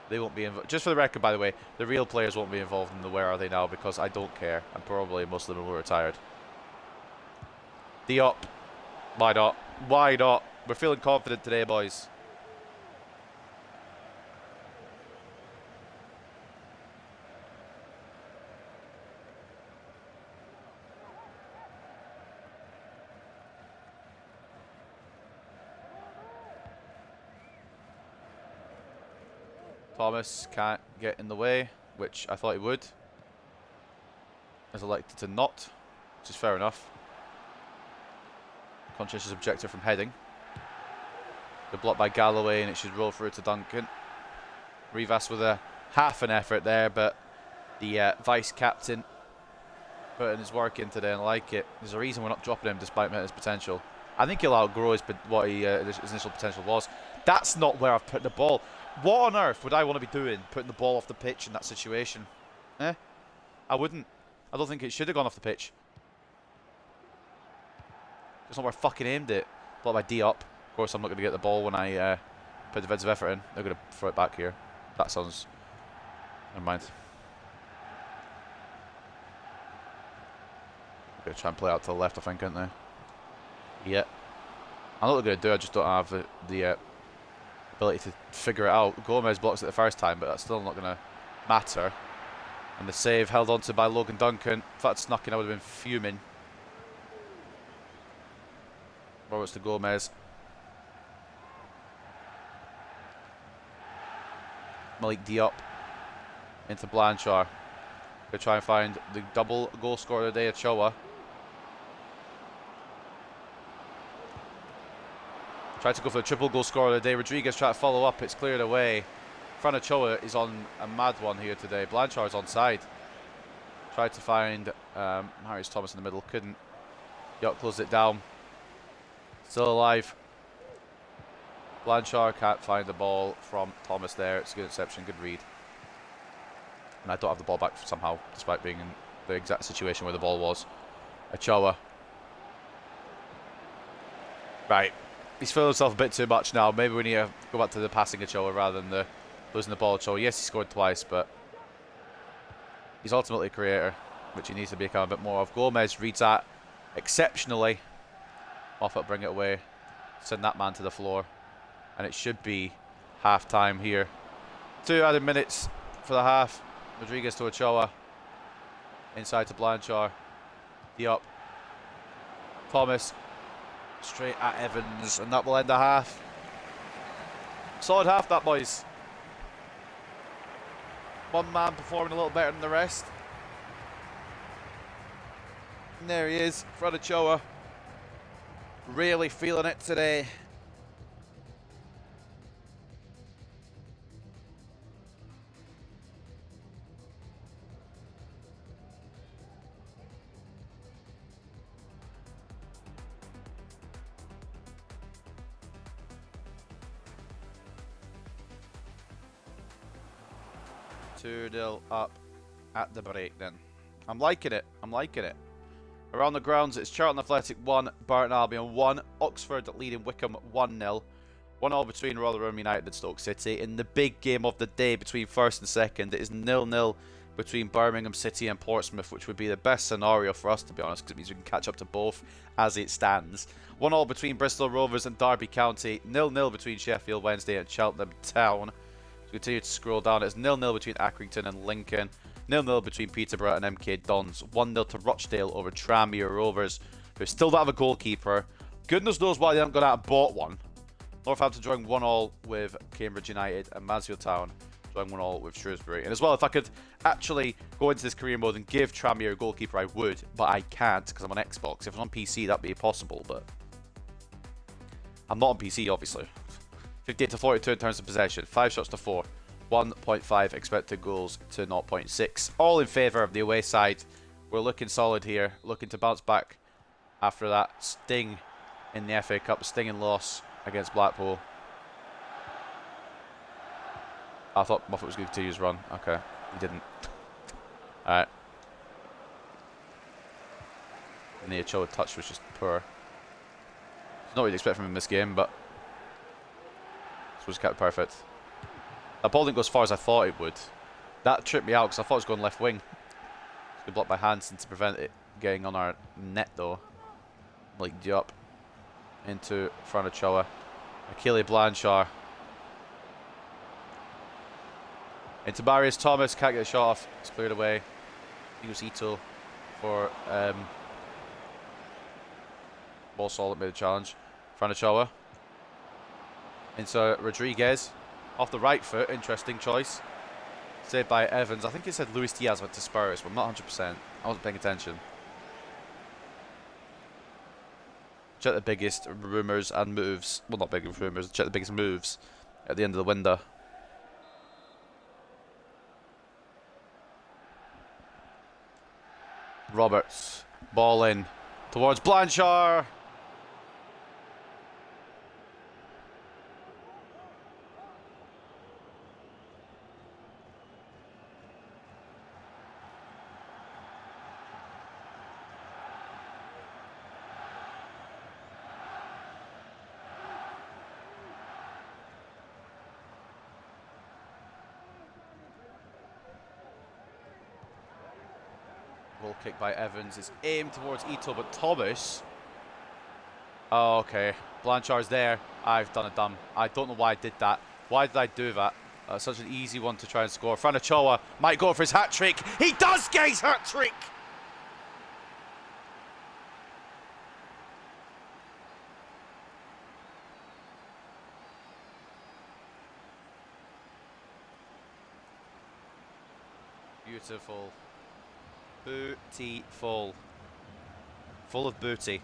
They won't be involved. Just for the record, by the way, the real players won't be involved in the Where Are They Now because I don't care. And probably most of them will retired. Diop. Why not? Why not? We're feeling confident today, boys. Thomas can't get in the way, which I thought he would. Has elected to not, which is fair enough. Conscientious objector from heading. Good block by Galloway, and it should roll through to Duncan. Rivas with a half an effort there, but the vice captain, putting his work in today, and I like it. There's a reason we're not dropping him despite his potential. I think he'll outgrow his initial potential was. That's not where I've put the ball. What on earth would I want to be doing, putting the ball off the pitch in that situation? I wouldn't. I don't think it should have gone off the pitch. It's not where I fucking aimed it. Blocked by D up. Of course, I'm not going to get the ball when I put defensive effort in. They're going to throw it back here. That sounds... Never mind. I'm going to try and play out to the left, I think, aren't they? Yeah. I know what they're going to do. I just don't have the ability to figure it out. Gomez blocks it the first time, but that's still not going to matter. And the save held onto by Logan Duncan. If that snuck in, I would have been fuming. Roberts to Gomez. Malik Diop into Blanchard. Going to try and find the double goal scorer of the day, Ochoa. Tried to go for the triple goal scorer of the day. Rodriguez tried to follow up. It's cleared away. Fran Ochoa is on a mad one here today. Blanchard's onside. Tried to find Harris Thomas in the middle. Couldn't. Diop closed it down. Still alive. Blanchard can't find the ball from Thomas there. It's a good interception, good read. And I don't have the ball back somehow, despite being in the exact situation where the ball was. Ochoa. Right. He's feeling himself a bit too much now. Maybe we need to go back to the passing Ochoa rather than the losing the ball Ochoa. Yes, he scored twice, but he's ultimately a creator, which he needs to become a bit more of. Gomez reads that exceptionally. Moffat bring it away. Send that man to the floor. And it should be half-time here. 2 added minutes for the half. Rodriguez to Ochoa. Inside to Blanchard. Diop. Thomas. Straight at Evans. And that will end the half. Solid half, that, boys. One man performing a little better than the rest. And there he is, Fran Ochoa. Really feeling it today. Two 2-0 up at the break then. I'm liking it. I'm liking it. Around the grounds, it's Charlton Athletic 1, Burton Albion 1, Oxford leading Wickham 1-0. 1-0 between Rotherham United and Stoke City. In the big game of the day between first and second, it is 0-0 between Birmingham City and Portsmouth, which would be the best scenario for us, to be honest, because it means we can catch up to both as it stands. 1-1 between Bristol Rovers and Derby County. 0-0 between Sheffield Wednesday and Cheltenham Town. Continue to scroll down. It's 0-0 between Accrington and Lincoln. 0-0 between Peterborough and MK Dons. 1-0 to Rochdale over Tranmere Rovers, who still don't have a goalkeeper. Goodness knows why they haven't gone out and bought one. Northampton drawing 1-1 with Cambridge United, and Mansfield Town drawing 1-1 with Shrewsbury. And as well, if I could actually go into this career mode and give Tranmere a goalkeeper, I would, but I can't because I'm on Xbox. If I'm on PC, that'd be possible, but I'm not on PC, obviously. 58 to 42 in terms of possession, 5 shots to 4, 1.5 expected goals to 0.6. All in favour of the away side. We're looking solid here, looking to bounce back after that sting in the FA Cup, stinging loss against Blackpool. I thought Moffat was going to use run. Okay, he didn't. Alright. And the Ochoa touch was just poor. Not what you'd expect from him in this game, but this was kept perfect. That ball didn't go as far as I thought it would. That tripped me out because I thought it was going left wing. It's been blocked by Hansen to prevent it getting on our net though. Like Diop into Fran Ochoa. Achille Blanchard. Into Marius Thomas, can't get a shot off. It's cleared away. Use Ito for ball solid, made a challenge. Fran Ochoa. Into Rodriguez. Off the right foot, interesting choice. Saved by Evans. I think it said Luis Diaz went to Spurs, but I'm not 100%. I wasn't paying attention. Check the biggest rumours and moves. Well, not big rumours. Check the biggest moves at the end of the window. Roberts. Ball in towards Blanchard. Goal kick by Evans is aimed towards Ito, but Thomas. Oh, okay. Blanchard's there. I've done a dumb. I don't know why I did that. Why did I do that? Such an easy one to try and score. Franachoa might go for his hat trick. He does get his hat trick! Beautiful. Booty-full. Full of booty.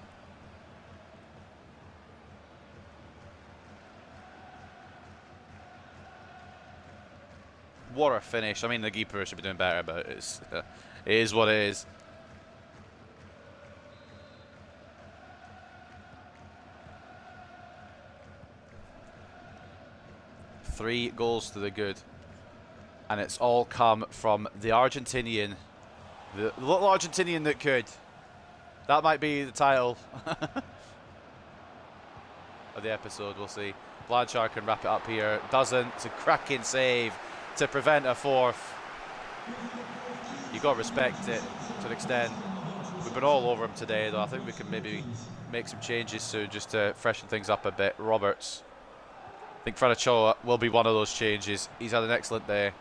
What a finish. I mean, the keeper should be doing better, but it is what it is. Three goals to the good. And it's all come from the Argentinian. The little Argentinian that could. That might be the title of the episode, we'll see. Blanchard can wrap it up here. Doesn't. It's a cracking save to prevent a fourth. You got to respect it to an extent. We've been all over him today, though. I think we can maybe make some changes soon just to freshen things up a bit. Roberts. I think Franachoa will be one of those changes. He's had an excellent day.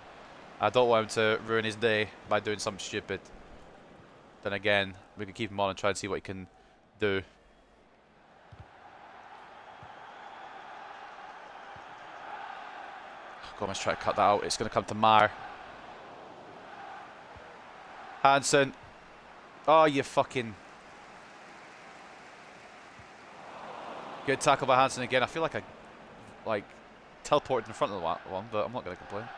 I don't want him to ruin his day by doing something stupid. Then again, we can keep him on and try and see what he can do. Gomez try to cut that out. It's going to come to Mar. Hansen. Oh, you fucking... Good tackle by Hansen again. I feel like I teleported in front of the one, but I'm not going to complain.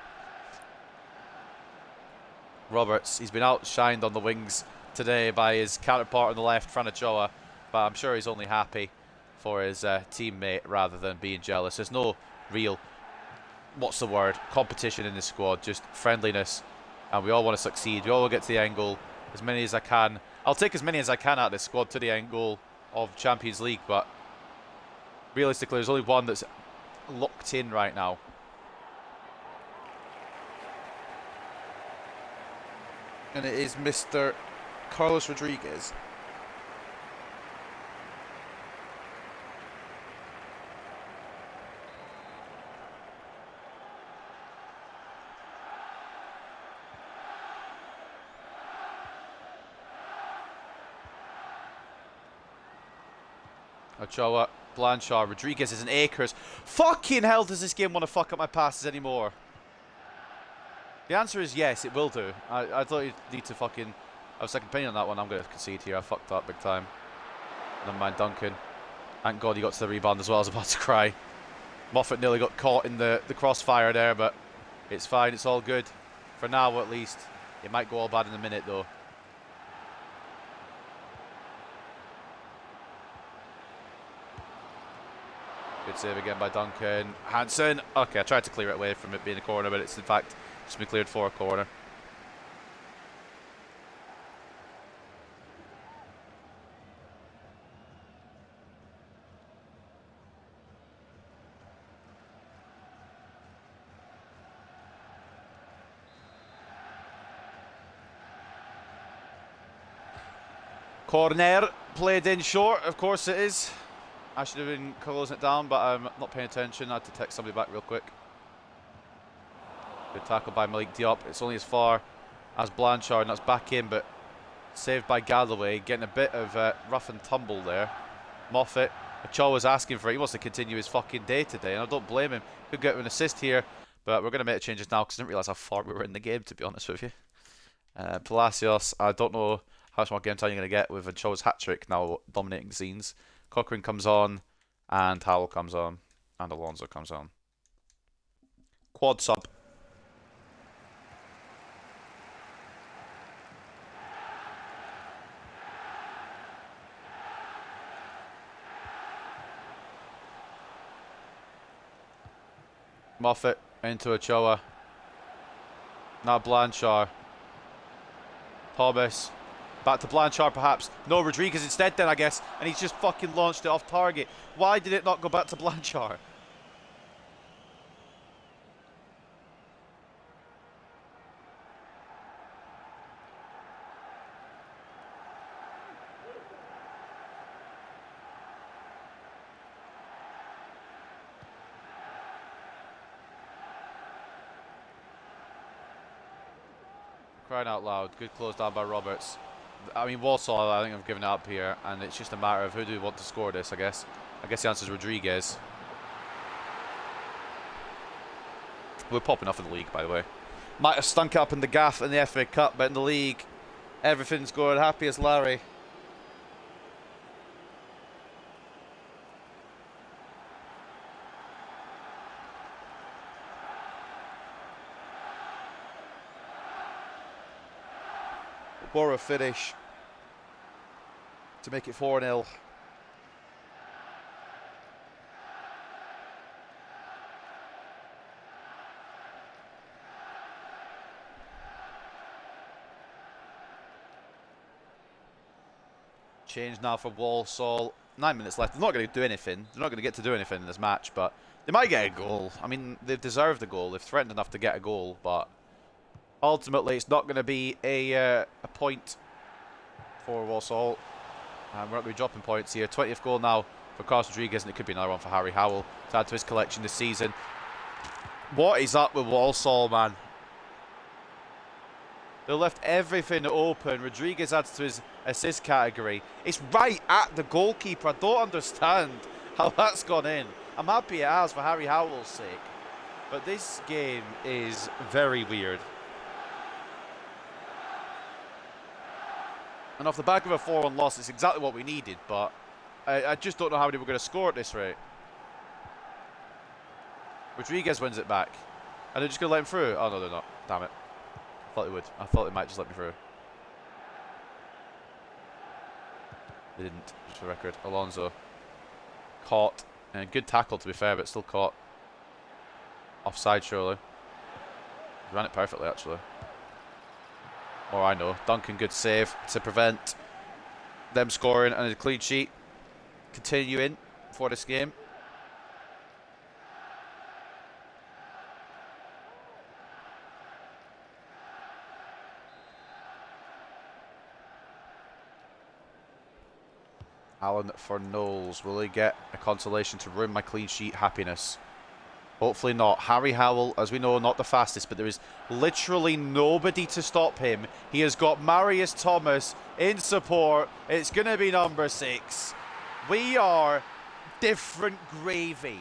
Roberts, he's been outshined on the wings today by his counterpart on the left, Franachoa, but I'm sure he's only happy for his teammate rather than being jealous. There's no real, what's the word, competition in this squad, just friendliness, and we all want to succeed. We all want to get to the end goal, as many as I can. I'll take as many as I can out of this squad to the end goal of Champions League, but realistically there's only one that's locked in right now. And it is Mr. Carlos Rodriguez. Ochoa, Blanchard, Rodriguez is an acres. Fucking hell, does this game want to fuck up my passes anymore? The answer is yes, it will do. I thought you'd need to fucking... I was second opinion on that one. I'm going to concede here. I fucked up big time. Never mind Duncan. Thank God he got to the rebound as well. I was about to cry. Moffat nearly got caught in the crossfire there, but it's fine. It's all good. For now, at least. It might go all bad in a minute, though. Good save again by Duncan. Hansen. Okay, I tried to clear it away from it being a corner, but it's in fact just been cleared for a corner. Corner played in short, of course it is. I should have been closing it down, but I'm not paying attention. I had to text somebody back real quick. Good tackle by Malik Diop. It's only as far as Blanchard, and that's back in, but saved by Galloway. Getting a bit of rough and tumble there. Moffat, Ochoa was asking for it. He wants to continue his fucking day today, and I don't blame him. Could get an assist here, but we're going to make changes now because I didn't realise how far we were in the game, to be honest with you. Palacios, I don't know how much more game time you're going to get with Ochoa's hat-trick now dominating scenes. Cochrane comes on, and Howell comes on, and Alonso comes on. Quad sub. Moffat into Ochoa. Now Blanchard. Thomas. Back to Blanchard perhaps. No, Rodriguez instead then, I guess. And he's just fucking launched it off target. Why did it not go back to Blanchard? Crying out loud. Good close down by Roberts. I mean, Walsall, I think I've given it up here, and it's just a matter of who do we want to score this, I guess. I guess the answer is Rodriguez. We're popping off in the league, by the way. Might have stunk up in the gaff in the FA Cup, but in the league, everything's going happy as Larry. Borough finish to make it 4-0. Change now for Walsall. 9 minutes left. They're not going to do anything. They're not going to get to do anything in this match, but they might get a goal. I mean, they've deserved a goal. They've threatened enough to get a goal, but ultimately, it's not going to be a point for Walsall. We're not going to be dropping points here. 20th goal now for Carlos Rodriguez, and it could be another one for Harry Howell to add to his collection this season. What is up with Walsall, man? They left everything open. Rodriguez adds to his assist category. It's right at the goalkeeper. I don't understand how that's gone in. I'm happy it has for Harry Howell's sake. But this game is very weird. And off the back of a 4-1 loss, it's exactly what we needed, but I just don't know how many we're going to score at this rate. Rodriguez wins it back. And they're just going to let him through. Oh, no, they're not. Damn it. I thought they would. I thought they might just let me through. They didn't, just for the record. Alonso. Caught. And good tackle, to be fair, but still caught. Offside, surely. He ran it perfectly, actually. Or I know. Duncan, good save to prevent them scoring and a clean sheet continuing for this game. Allen for Knowles. Will he get a consolation to ruin my clean sheet happiness? Hopefully not. Harry Howell, as we know, not the fastest, but there is literally nobody to stop him. He has got Marius Thomas in support. It's going to be number 6. We are different gravy.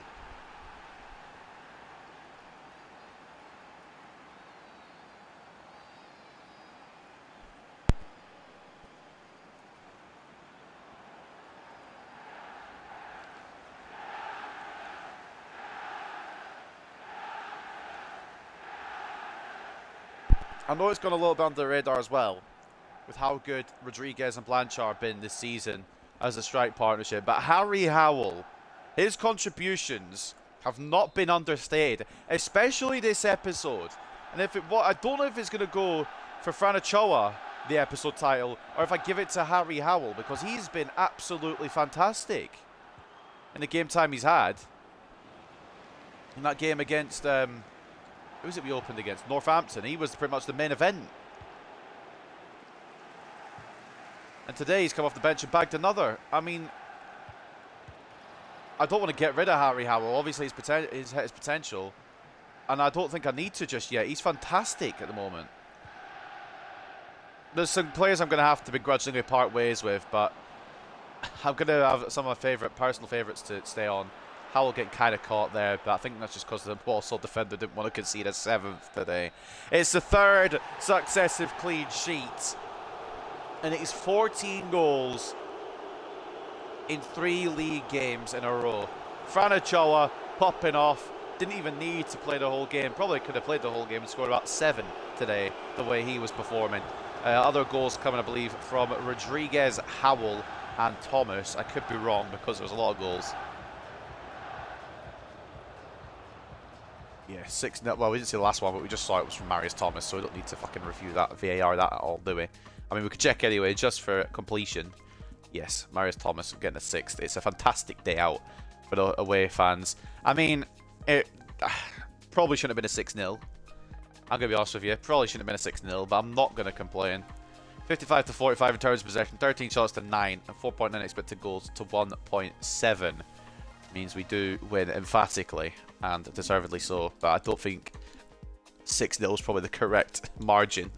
I know it's gone a little bit under the radar as well, with how good Rodriguez and Blanchard have been this season as a strike partnership. But Harry Howell, his contributions have not been understated, especially this episode. And I don't know if it's going to go for Fran Ochoa, the episode title, or if I give it to Harry Howell, because he's been absolutely fantastic in the game time he's had. In that game against... who was it we opened against? Northampton. He was pretty much the main event. And today he's come off the bench and bagged another. I mean, I don't want to get rid of Harry Howell. Obviously, he's hit his potential. And I don't think I need to just yet. He's fantastic at the moment. There's some players I'm going to have to begrudgingly part ways with, but I'm going to have some of my personal favourites to stay on. Howell getting kind of caught there, but I think that's just because the Walsall defender didn't want to concede a 7th today. It's the 3rd successive clean sheet, and it is 14 goals in 3 league games in a row. Fran Ochoa popping off, didn't even need to play the whole game. Probably could have played the whole game and scored about 7 today, the way he was performing. Other goals coming, I believe, from Rodriguez, Howell, and Thomas. I could be wrong because there was a lot of goals. Yeah, 6-0. Well, we didn't see the last one, but we just saw it was from Marius Thomas, so we don't need to fucking review that, VAR that at all, do we? I mean, we could check anyway, just for completion. Yes, Marius Thomas getting a 6th. It's a fantastic day out for the away fans. I mean, it probably shouldn't have been a 6-0. I'm going to be honest with you. Probably shouldn't have been a 6-0, but I'm not going to complain. 55 to 45 in terms of possession, 13 shots to 9, and 4.9 expected goals to 1.7. Means we do win emphatically, and deservedly so, but I don't think 6-0 is probably the correct margin.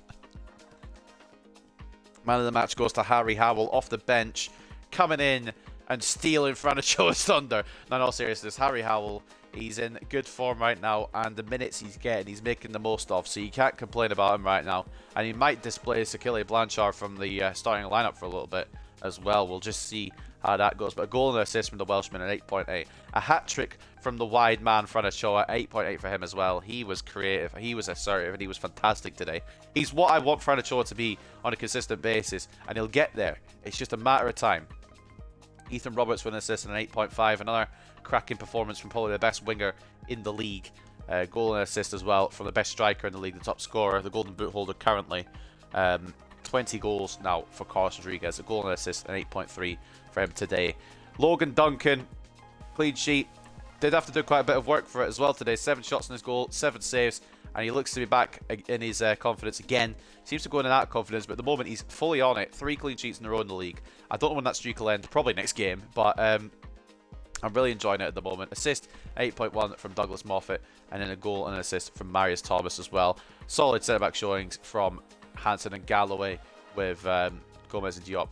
Man of the match goes to Harry Howell off the bench, coming in and stealing Francesco's thunder. No, in all seriousness, Harry Howell, he's in good form right now, and the minutes he's getting, he's making the most of, so you can't complain about him right now. And he might displace Achille Blanchard from the starting lineup for a little bit as well. We'll just see how that goes. But a goal and an assist from the Welshman at 8.8. A hat-trick from the wide man, Francesco, at 8.8 for him as well. He was creative, he was assertive, and he was fantastic today. He's what I want Francesco to be on a consistent basis, and he'll get there. It's just a matter of time. Ethan Roberts with an assist and an 8.5. Another cracking performance from probably the best winger in the league. Goal and assist as well from the best striker in the league, the top scorer, the Golden Boot holder currently. 20 goals now for Carlos Rodriguez. A goal and assist and 8.3 for him today. Logan Duncan, clean sheet. Did have to do quite a bit of work for it as well today. 7 shots in his goal, 7 saves, and he looks to be back in his confidence again. Seems to go in and out of confidence, but at the moment he's fully on it. 3 clean sheets in a row in the league. I don't know when that streak will end. Probably next game, but I'm really enjoying it at the moment. Assist 8.1 from Douglas Moffat, and then a goal and an assist from Marius Thomas as well. Solid centre-back showings from Hansen and Galloway, with Gomez and Diop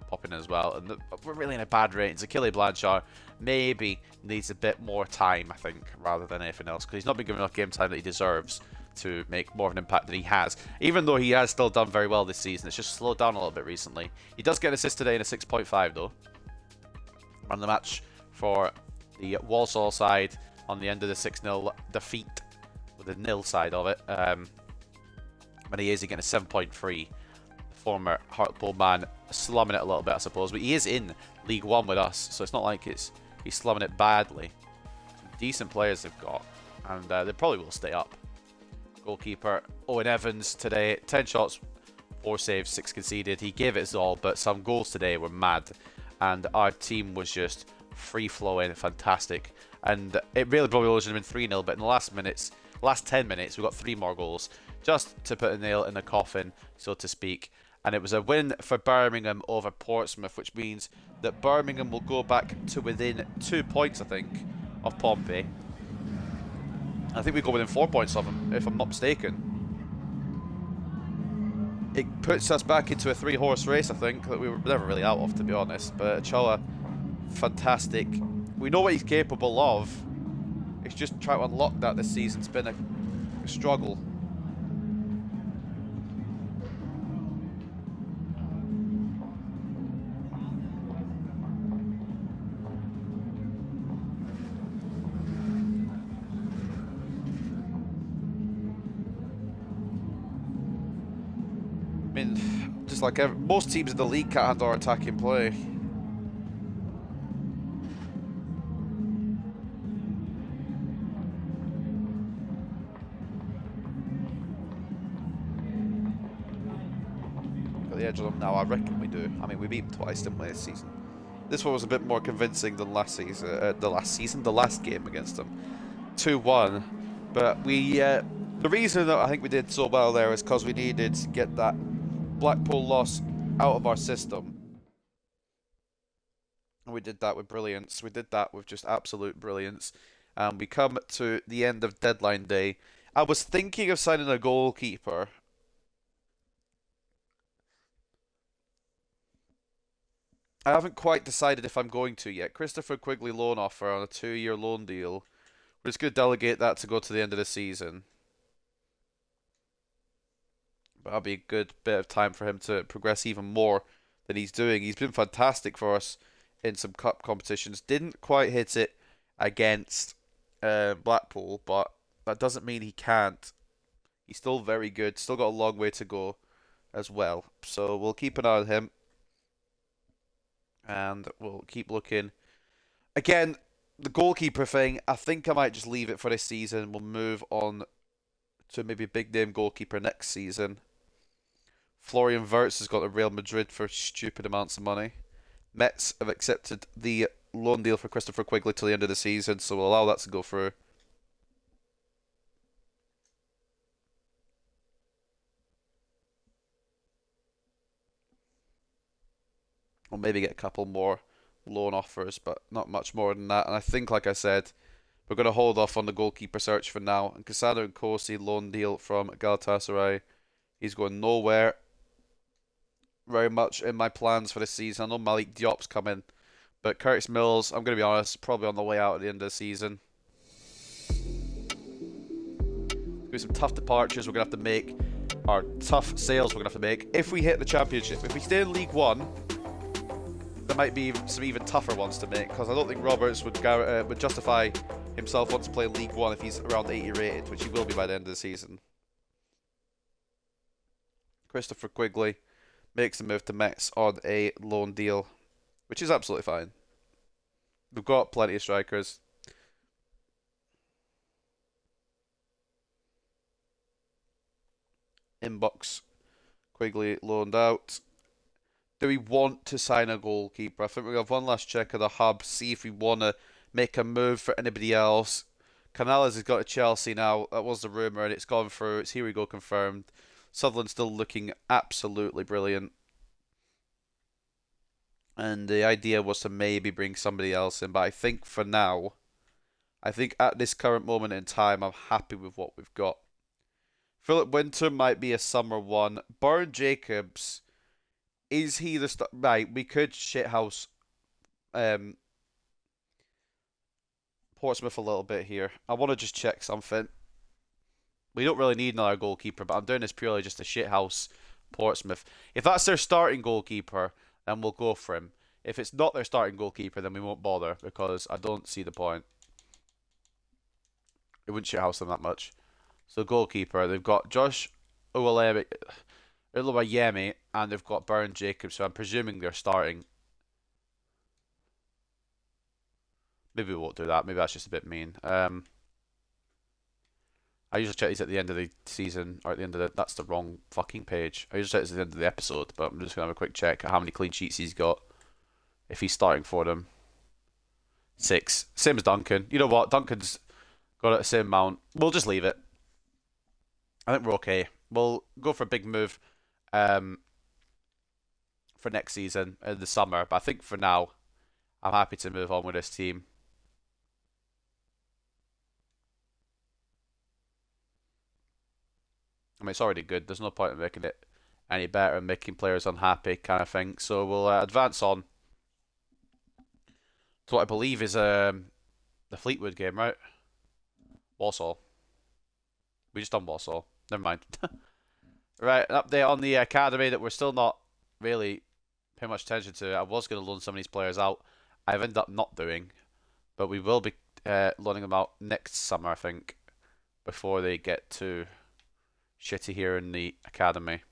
popping in as well. And we're really in a bad range. Achille Blanchard maybe needs a bit more time, I think, rather than anything else, because he's not been given enough game time that he deserves to make more of an impact than he has. Even though he has still done very well this season, it's just slowed down a little bit recently. He does get an assist today in a 6.5 though. On the match for the Walsall side on the end of the 6-0 defeat, with the nil side of it. But he is getting a 7.3. Former Hartlepool man slumming it a little bit, I suppose. But he is in League One with us, so it's not like he's slumming it badly. Some decent players they've got, and they probably will stay up. Goalkeeper Owen Evans today, 10 shots, 4 saves, 6 conceded. He gave it his all, but some goals today were mad, and our team was just free-flowing, fantastic. And it really probably should have been 3-0, but in the last 10 minutes, we got 3 more goals, just to put a nail in the coffin, so to speak. And it was a win for Birmingham over Portsmouth, which means that Birmingham will go back to within 2 points, I think, of Pompey. I think we go within 4 points of them, if I'm not mistaken. It puts us back into a 3-horse race, I think, that we were never really out of, to be honest. But Ochoa, fantastic. We know what he's capable of. It's just trying to unlock that this season. It's been a struggle. I mean, just like most teams in the league can't handle our attacking play. Got the edge on them now, I reckon we do. I mean, we beat them twice, didn't we, this season? This one was a bit more convincing than last season. The last game against them, 2-1. But we, the reason that I think we did so well there is because we needed to get that Blackpool loss out of our system. And we did that with brilliance. We did that with just absolute brilliance. And we come to the end of deadline day. I was thinking of signing a goalkeeper. I haven't quite decided if I'm going to yet. Christopher Quigley loan offer on a 2-year loan deal. We're just going to delegate that to go to the end of the season. But that'll be a good bit of time for him to progress even more than he's doing. He's been fantastic for us in some cup competitions. Didn't quite hit it against Blackpool, but that doesn't mean he can't. He's still very good. Still got a long way to go as well. So we'll keep an eye on him. And we'll keep looking. Again, the goalkeeper thing, I think I might just leave it for this season. We'll move on to maybe a big name goalkeeper next season. Florian Wirtz has got to Real Madrid for stupid amounts of money. Mets have accepted the loan deal for Christopher Quigley till the end of the season, so we'll allow that to go through. We'll maybe get a couple more loan offers, but not much more than that. And I think, like I said, we're going to hold off on the goalkeeper search for now. And Cassandra Nkosi loan deal from Galatasaray. He's going nowhere very much in my plans for this season. I know Malik Diop's coming, but Curtis Mills, I'm going to be honest, probably on the way out at the end of the season. There's going to be some tough departures we're going to have to make, or tough sales we're going to have to make. If we hit the Championship, if we stay in League One, there might be some even tougher ones to make, because I don't think Roberts would justify himself wanting to play League One if he's around 80 rated, which he will be by the end of the season. Christopher Quigley makes the move to Mets on a loan deal, which is absolutely fine. We've got plenty of strikers. Inbox, Quigley loaned out. Do we want to sign a goalkeeper? I think we have one last check of the hub, see if we want to make a move for anybody else. Canales has got to Chelsea now. That was the rumour, and it's gone through. It's here we go, confirmed. Sutherland's still looking absolutely brilliant. And the idea was to maybe bring somebody else in, but I think for now, I think at this current moment in time, I'm happy with what we've got. Philip Winter might be a summer one. Burn Jacobs, is he the right? We could shithouse Portsmouth a little bit here. I want to just check something. We don't really need another goalkeeper, but I'm doing this purely just to shithouse Portsmouth. If that's their starting goalkeeper, then we'll go for him. If it's not their starting goalkeeper, then we won't bother, because I don't see the point. It wouldn't shithouse them that much. So goalkeeper, they've got Josh Uluwayemi, and they've got Burn Jacobs, so I'm presuming they're starting. Maybe we won't do that. Maybe that's just a bit mean. I usually check these at the end of the season, or at the end of the... That's the wrong fucking page. I usually check this at the end of the episode, but I'm just going to have a quick check at how many clean sheets he's got. If he's starting for them. 6. Same as Duncan. You know what? Duncan's got the same amount. We'll just leave it. I think we're okay. We'll go for a big move for next season in the summer. But I think for now, I'm happy to move on with this team. I mean, it's already good. There's no point in making it any better and making players unhappy kind of thing. So we'll advance on to what I believe is the Fleetwood game, right? Walsall. We just done Walsall. Never mind. Right, an update on the academy that we're still not really paying much attention to. I was going to loan some of these players out. I've ended up not doing. But we will be loaning them out next summer, I think, before they get too shitty here in the academy.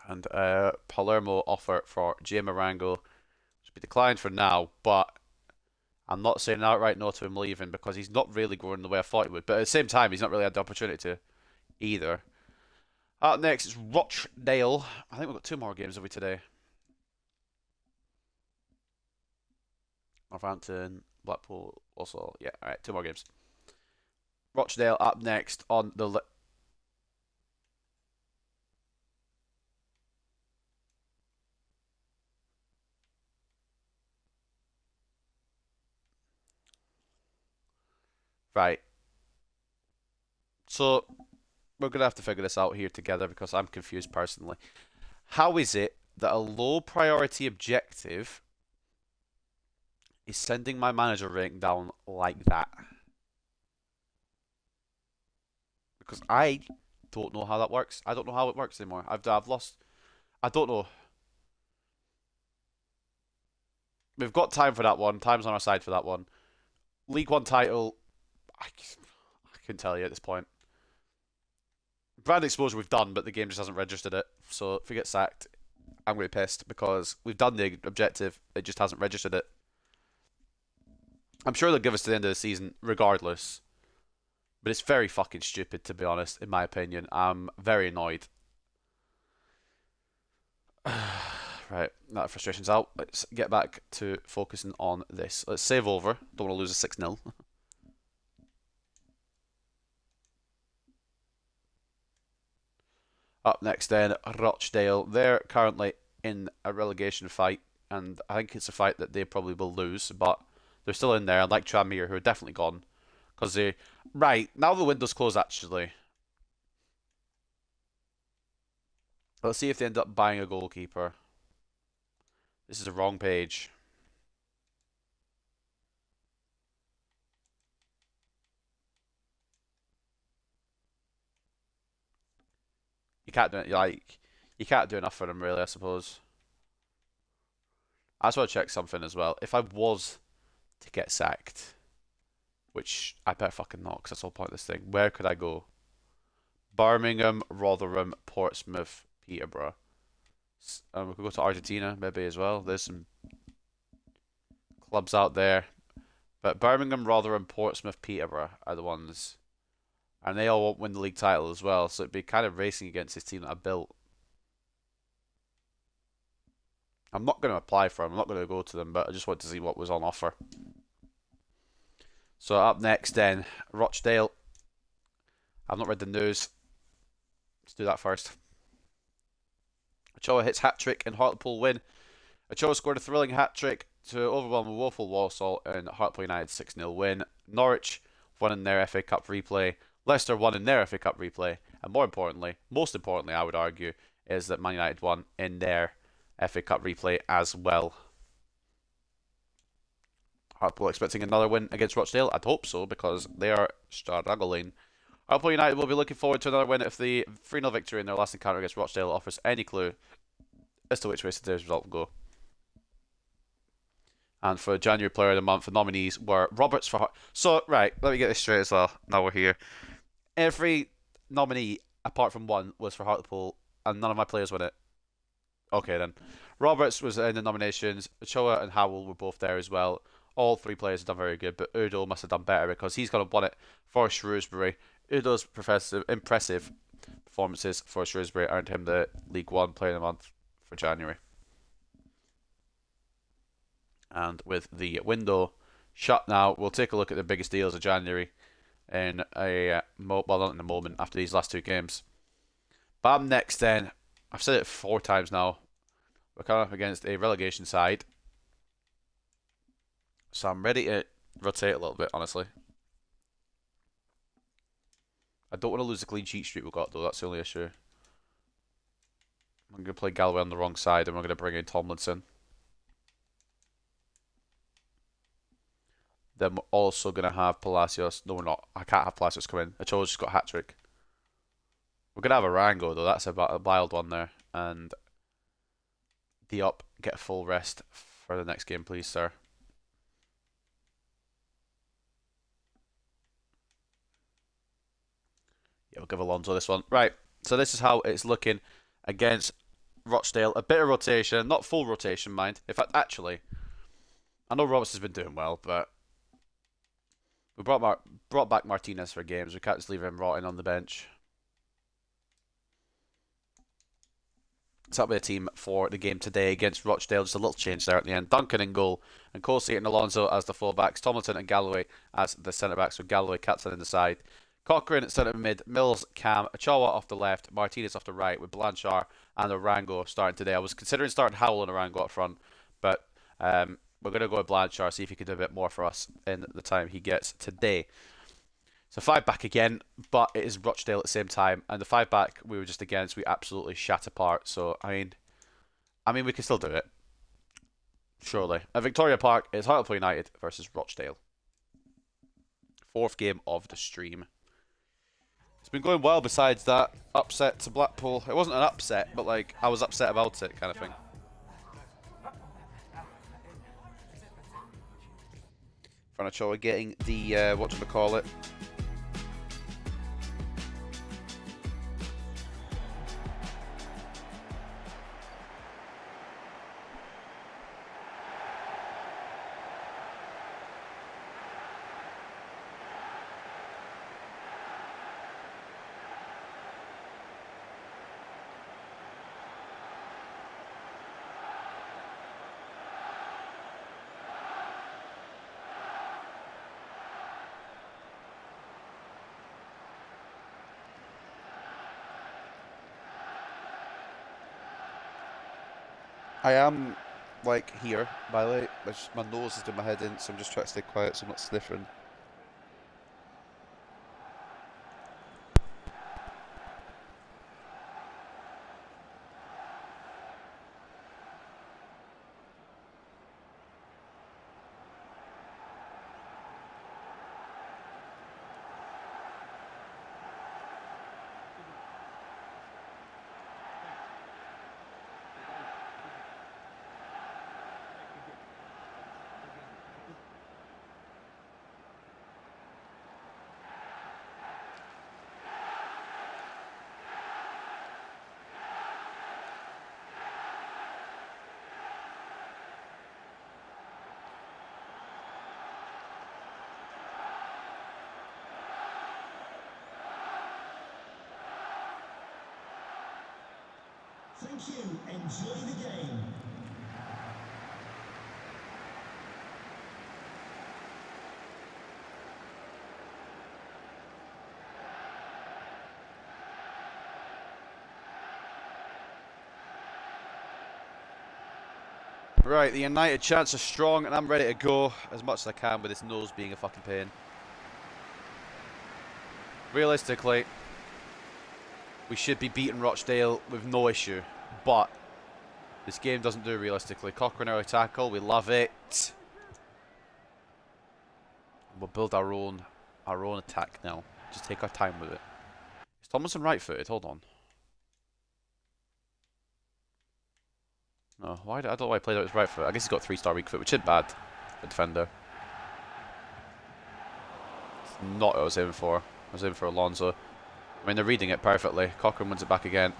And Palermo offer for Jay Marango should be declined for now, but I'm not saying an outright no to him leaving because he's not really going the way I thought he would. But at the same time, he's not really had the opportunity to either. Up next is Rochdale. I think we've got 2 more games, have we, today? Northampton, Blackpool, also. Yeah, alright, 2 more games. Rochdale up next on the... Right. So, we're going to have to figure this out here together because I'm confused personally. How is it that a low priority objective is sending my manager rank down like that? Because I don't know how that works. I don't know how it works anymore. I've lost... I don't know. We've got time for that one. Time's on our side for that one. League 1 title... I couldn't tell you at this point. Brand exposure we've done, but the game just hasn't registered it. So if we get sacked, I'm going to be pissed because we've done the objective. It just hasn't registered it. I'm sure they'll give us to the end of the season regardless. But it's very fucking stupid, to be honest, in my opinion. I'm very annoyed. Right, that frustration's out. Let's get back to focusing on this. Let's save over. Don't want to lose a 6-0. Up next then, Rochdale. They're currently in a relegation fight, and I think it's a fight that they probably will lose, but they're still in there, like Tranmere, who are definitely gone. Because they... Right, now the window's closed, actually. Let's see if they end up buying a goalkeeper. This is the wrong page. You can't do it, like... You can't do enough for them, really, I suppose. I just want to check something as well. If I was to get sacked, which I better fucking not, because that's the whole point of this thing, where could I go? Birmingham, Rotherham, Portsmouth, Peterborough. We could go to Argentina, maybe, as well. There's some clubs out there. But Birmingham, Rotherham, Portsmouth, Peterborough are the ones. And they all won't win the league title as well, so it'd be kind of racing against this team that I built. I'm not going to apply for them, I'm not going to go to them, but I just wanted to see what was on offer. So up next then, Rochdale. I've not read the news. Let's do that first. Ochoa hits hat-trick and Hartlepool win. Ochoa scored a thrilling hat-trick to overwhelm a woeful Walsall in Hartlepool United 6-0 win. Norwich won in their FA Cup replay. Leicester won in their FA Cup replay. And more importantly, most importantly I would argue, is that Man United won in their FA Cup replay as well. Hartlepool expecting another win against Rochdale? I'd hope so, because they are struggling. Hartlepool United will be looking forward to another win if the 3-0 victory in their last encounter against Rochdale offers any clue as to which way today's result will go. And for January Player of the Month, the nominees were Roberts for... So, right, let me get this straight as well, now we're here. Every nominee, apart from one, was for Hartlepool, and none of my players won it. Okay, then. Roberts was in the nominations. Ochoa and Howell were both there as well. All three players have done very good, but Udo must have done better because he's going to won it for Shrewsbury. Udo's impressive performances for Shrewsbury earned him the League One Player of the Month for January. And with the window shut now, we'll take a look at the biggest deals of January in a well, not in a moment after these last two games. But up next then, I've said it 4 times now, we're coming up against a relegation side. So I'm ready to rotate a little bit, honestly. I don't want to lose the clean sheet streak we've got, though. That's the only issue. I'm going to play Galloway on the wrong side, and we're going to bring in Tomlinson. Then we're also going to have Palacios. No, we're not. I can't have Palacios come in. Ochoa's just got a hat-trick. We're going to have Arango, though. That's a wild one there. And Diop, get a full rest for the next game, please, sir. Yeah, we'll give Alonso this one. Right, so this is how it's looking against Rochdale. A bit of rotation, not full rotation, mind. In fact, actually, I know Roberts has been doing well, but we brought back Martinez for games. We can't just leave him rotting on the bench. So that'll be a team for the game today against Rochdale. Just a little change there at the end. Duncan in goal, and Colsey and Alonso as the fullbacks. Tomlinson and Galloway as the centre-backs, with Galloway captain in the side. Cochrane at centre mid, Mills, Cam, Ochoa off the left, Martinez off the right, with Blanchard and Arango starting today. I was considering starting Howell and Arango up front, but we're going to go with Blanchard, see if he can do a bit more for us in the time he gets today. So 5 back again, but it is Rochdale at the same time, and the 5 back we were just against, we absolutely shat apart. So I mean we can still do it, surely. At Victoria Park, it's Hartlepool United versus Rochdale. 4th game of the stream. It's been going well besides that upset to Blackpool. It wasn't an upset, but like I was upset about it kind of thing. Ochoa getting the, whatchamacallit. I am, like, here, by the way. My nose is doing my head in, so I'm just trying to stay quiet so I'm not sniffing. Thank you. Enjoy the game. Right, the United chants are strong, and I'm ready to go as much as I can with this nose being a fucking pain. Realistically, we should be beating Rochdale with no issue, but this game doesn't do it realistically. Cochrane early tackle, we love it. We'll build our own attack now. Just take our time with it. Is Tomlinson right-footed? Hold on. No, I don't know why I played out his right foot. I guess he's got 3-star weak foot, which isn't bad for a defender. It's not what I was aiming for. I was aiming for Alonso. I mean, they're reading it perfectly. Cochrane wins it back again.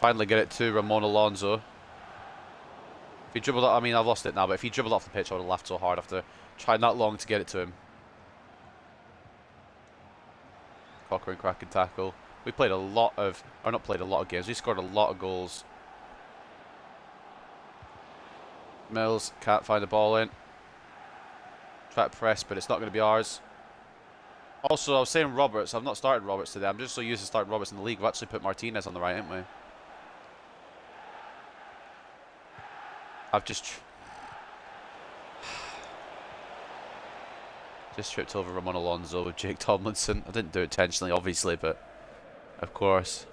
Finally get it to Ramon Alonso. If he dribbled it, I mean, I've lost it now, but if he dribbled off the pitch, I would have laughed so hard after trying that long to get it to him. Cochrane cracking tackle. We played a lot of, or not played a lot of games, we scored a lot of goals. Mills can't find the ball in. Try to press, but it's not going to be ours. Also, I was saying Roberts. I've not started Roberts today. I'm just so used to starting Roberts in the league. We've actually put Martinez on the right, haven't we? I've just tripped over Ramon Alonso with Jake Tomlinson. I didn't do it intentionally, obviously, but of course.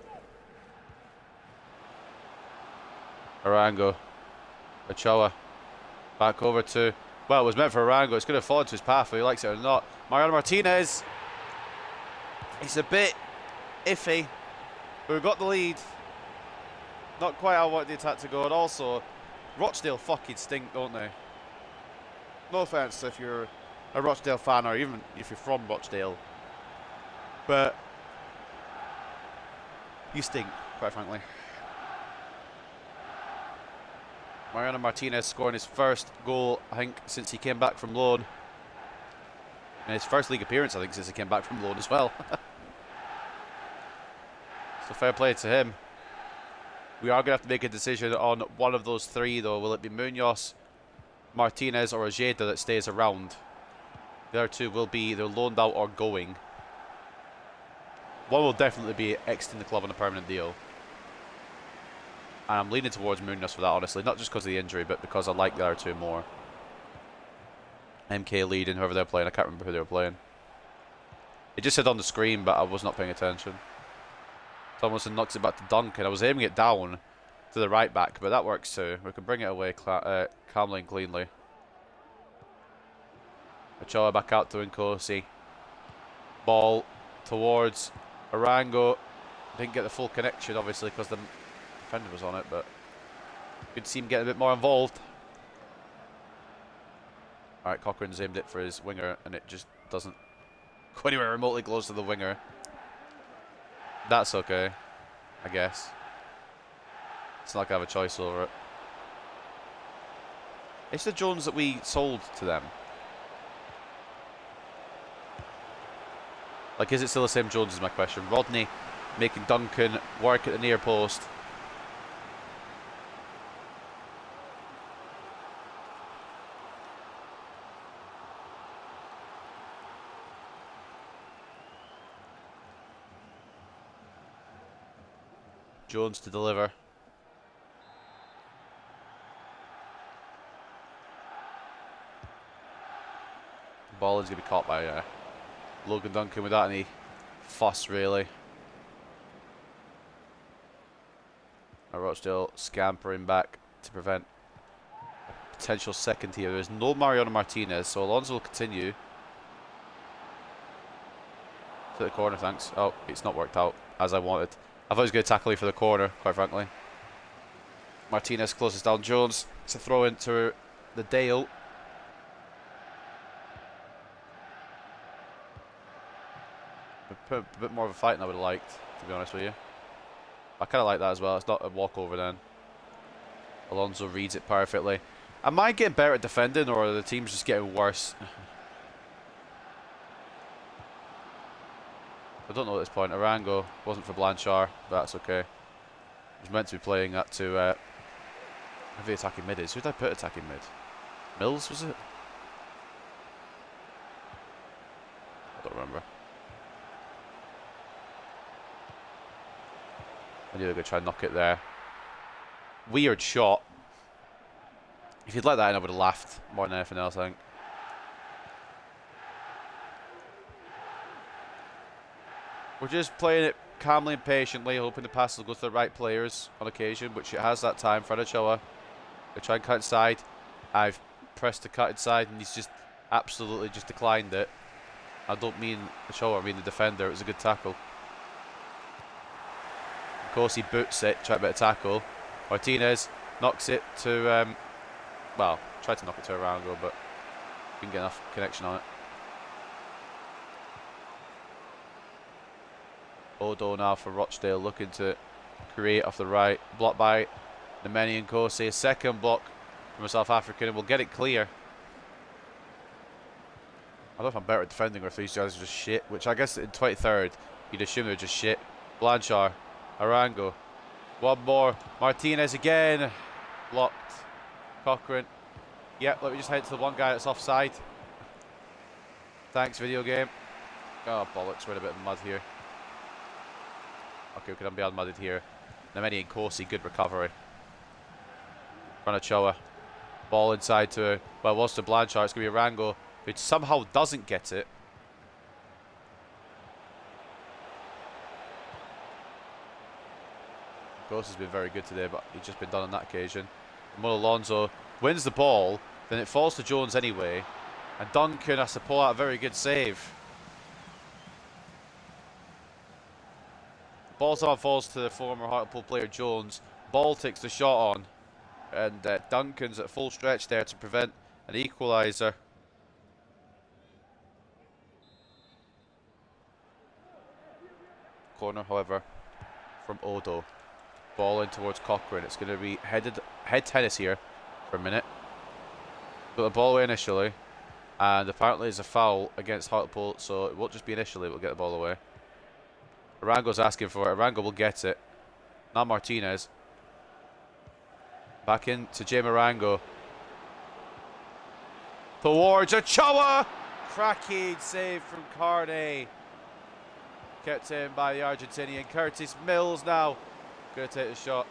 Arango. Ochoa. Back over to... Well, it was meant for Arango. It's going to fall into his path, whether he likes it or not. Mariano Martinez. It's a bit iffy. But we've got the lead. Not quite how I want the attack to go. And also, Rochdale fucking stink, don't they? No offence if you're a Rochdale fan or even if you're from Rochdale. But you stink, quite frankly. Mariano Martinez scoring his first goal, I think, since he came back from loan. And his first league appearance, I think, since he came back from loan as well. So fair play to him. We are going to have to make a decision on one of those three, though. Will it be Munoz, Martinez, or Ojeda that stays around? The other two will be either loaned out or going. One will definitely be exiting the club on a permanent deal. And I'm leaning towards Munoz for that, honestly. Not just because of the injury, but because I like the other two more. MK leading, whoever they're playing. I can't remember who they were playing. It just said on the screen, but I was not paying attention. Tomlinson knocks it back to Duncan. I was aiming it down to the right back, but that works too. We can bring it away calmly and cleanly. Ochoa back out to Nkosi. Ball towards Arango. Didn't get the full connection, obviously, because the defender was on it, but good to see him getting a bit more involved. Alright, Cochrane's aimed it for his winger, and it just doesn't go anywhere remotely close to the winger. That's okay, I guess. It's not like I have a choice over it. It's the Jones that we sold to them. Like, is it still the same Jones is my question. Rodney making Duncan work at the near post. Jones to deliver. Ball is going to be caught by Logan Duncan without any fuss, really. Rochdale scampering back to prevent a potential second here. There's no Mariano Martinez, so Alonso will continue. To the corner, thanks. Oh, it's not worked out as I wanted. I thought he was going to tackle you for the corner, quite frankly. Martinez closes down Jones. It's a throw into the Dale. A bit more of a fight than I would have liked, to be honest with you. I kind of like that as well. It's not a walkover then. Alonso reads it perfectly. Am I getting better at defending, or are the teams just getting worse? I don't know at this point. Arango wasn't for Blanchard, but that's okay. He was meant to be playing that to who the attacking mid is. Who did I put attacking mid? Mills, was it? I don't remember. I knew they were going to try and knock it there. Weird shot. If you'd let that in, I would have laughed more than anything else, I think. We're just playing it calmly and patiently, hoping the pass will go to the right players on occasion, which it has that time. Fred Ochoa. They try and cut inside. I've pressed the cut inside, and he's just absolutely just declined it. I don't mean Ochoa, I mean the defender. It was a good tackle. Of course, he boots it, try a bit of tackle. Martinez knocks it to, well, tried to knock it to Arango, but didn't get enough connection on it. Odo now for Rochdale, looking to create off the right. Blocked by Nemeni and Kosi. A second block from a South African, and we'll get it clear. I don't know if I'm better at defending or if these guys are just shit, which I guess in 23rd, you'd assume they're just shit. Blanchard, Arango. One more. Martinez again. Blocked. Cochrane. Yep, let me just head to the one guy that's offside. Thanks, video game. Oh, bollocks, we're in a bit of mud here. Okay, we can be unmudded here. Nemeni and Kosi, good recovery. Ochoa. Ball inside to, well, it was to Blanchard. It's going to be Arango, who somehow doesn't get it. Kosi's been very good today, but he's just been done on that occasion. Mo Alonso wins the ball, then it falls to Jones anyway, and Duncan has to pull out a very good save. Ball somehow falls to the former Hartlepool player Jones. Ball takes the shot on, and Duncan's at full stretch there to prevent an equaliser. Corner, however, from Odo. Ball in towards Cochrane. It's going to be head tennis here for a minute. Got the ball away initially, and apparently there's a foul against Hartlepool, so it won't just be initially, we'll get the ball away. Arango's asking for it. Arango will get it. Now Martinez. Back into Jaime Arango. Towards Ochoa! Cracking save from Carney. Kept in by the Argentinian. Curtis Mills now. Going to take the shot.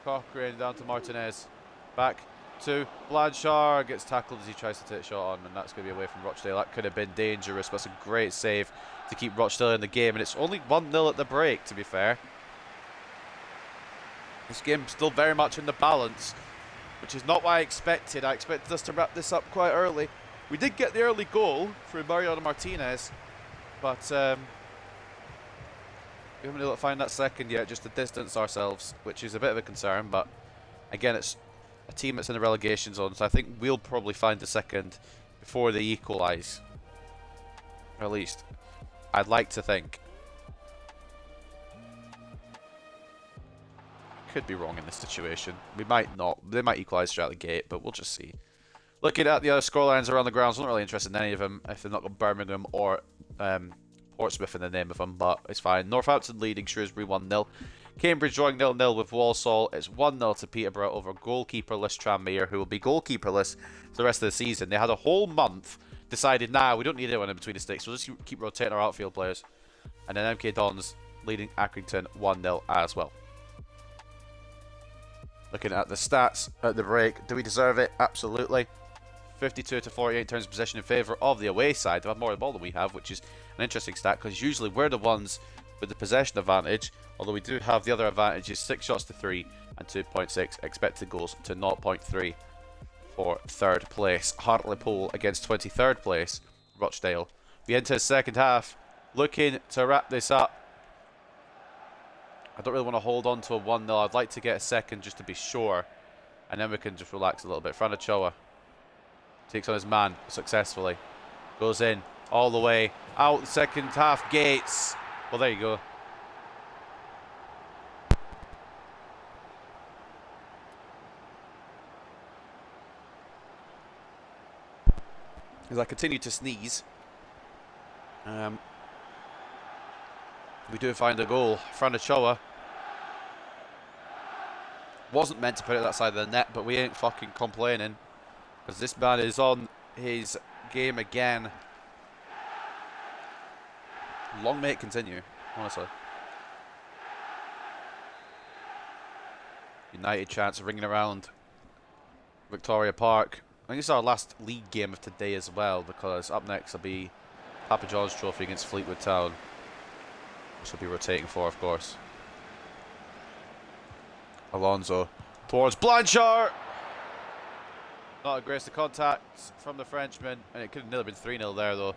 Cochrane down to Martinez. Back to Blanchard. Gets tackled as he tries to take the shot on, and that's going to be away from Rochdale. That could have been dangerous, but it's a great save to keep Rochdale in the game, and it's only 1-0 at the break, to be fair. This game's still very much in the balance, which is not what I expected. I expected us to wrap this up quite early. We did get the early goal through Mariano Martinez, but we haven't been able to find that second yet, just to distance ourselves, which is a bit of a concern, but again, it's a team that's in the relegation zone, so I think we'll probably find the second before they equalise. Or at least, I'd like to think. Could be wrong in this situation. We might not. They might equalise straight out the gate, but we'll just see. Looking at the other scorelines around the grounds, I'm not really interested in any of them if they've not got Birmingham or Portsmouth in the name of them, but it's fine. Northampton leading Shrewsbury 1-0. Cambridge drawing 0-0 with Walsall. It's 1-0 to Peterborough over goalkeeperless Tranmere, who will be goalkeeperless for the rest of the season. They had a whole month, decided, nah, we don't need anyone in between the sticks. We'll just keep rotating our outfield players. And then MK Dons leading Accrington 1-0 as well. Looking at the stats at the break, do we deserve it? Absolutely. 52 to 48 in terms of possession in favour of the away side. They have more of the ball than we have, which is an interesting stat because usually we're the ones with the possession advantage, although we do have the other advantages: 6 shots to 3 and 2.6 expected goals to 0.3 for third place. Hartlepool against 23rd place Rochdale. We enter the second half, looking to wrap this up. I don't really want to hold on to a 1-0. I'd like to get a second just to be sure, and then we can just relax a little bit. Fran Ochoa takes on his man successfully. Goes in all the way out the second half gates. Well, there you go. As I continue to sneeze, we do find a goal. Fran Ochoa wasn't meant to put it that side of the net, but we ain't fucking complaining because this man is on his game again. Long may it continue, honestly. United chants ringing around Victoria Park. I think it's our last league game of today as well, because up next will be Papa John's Trophy against Fleetwood Town, which will be rotating for, of course. Alonso towards Blanchard. Not a grace to contact from the Frenchman, and it could have nearly been 3-0 there though,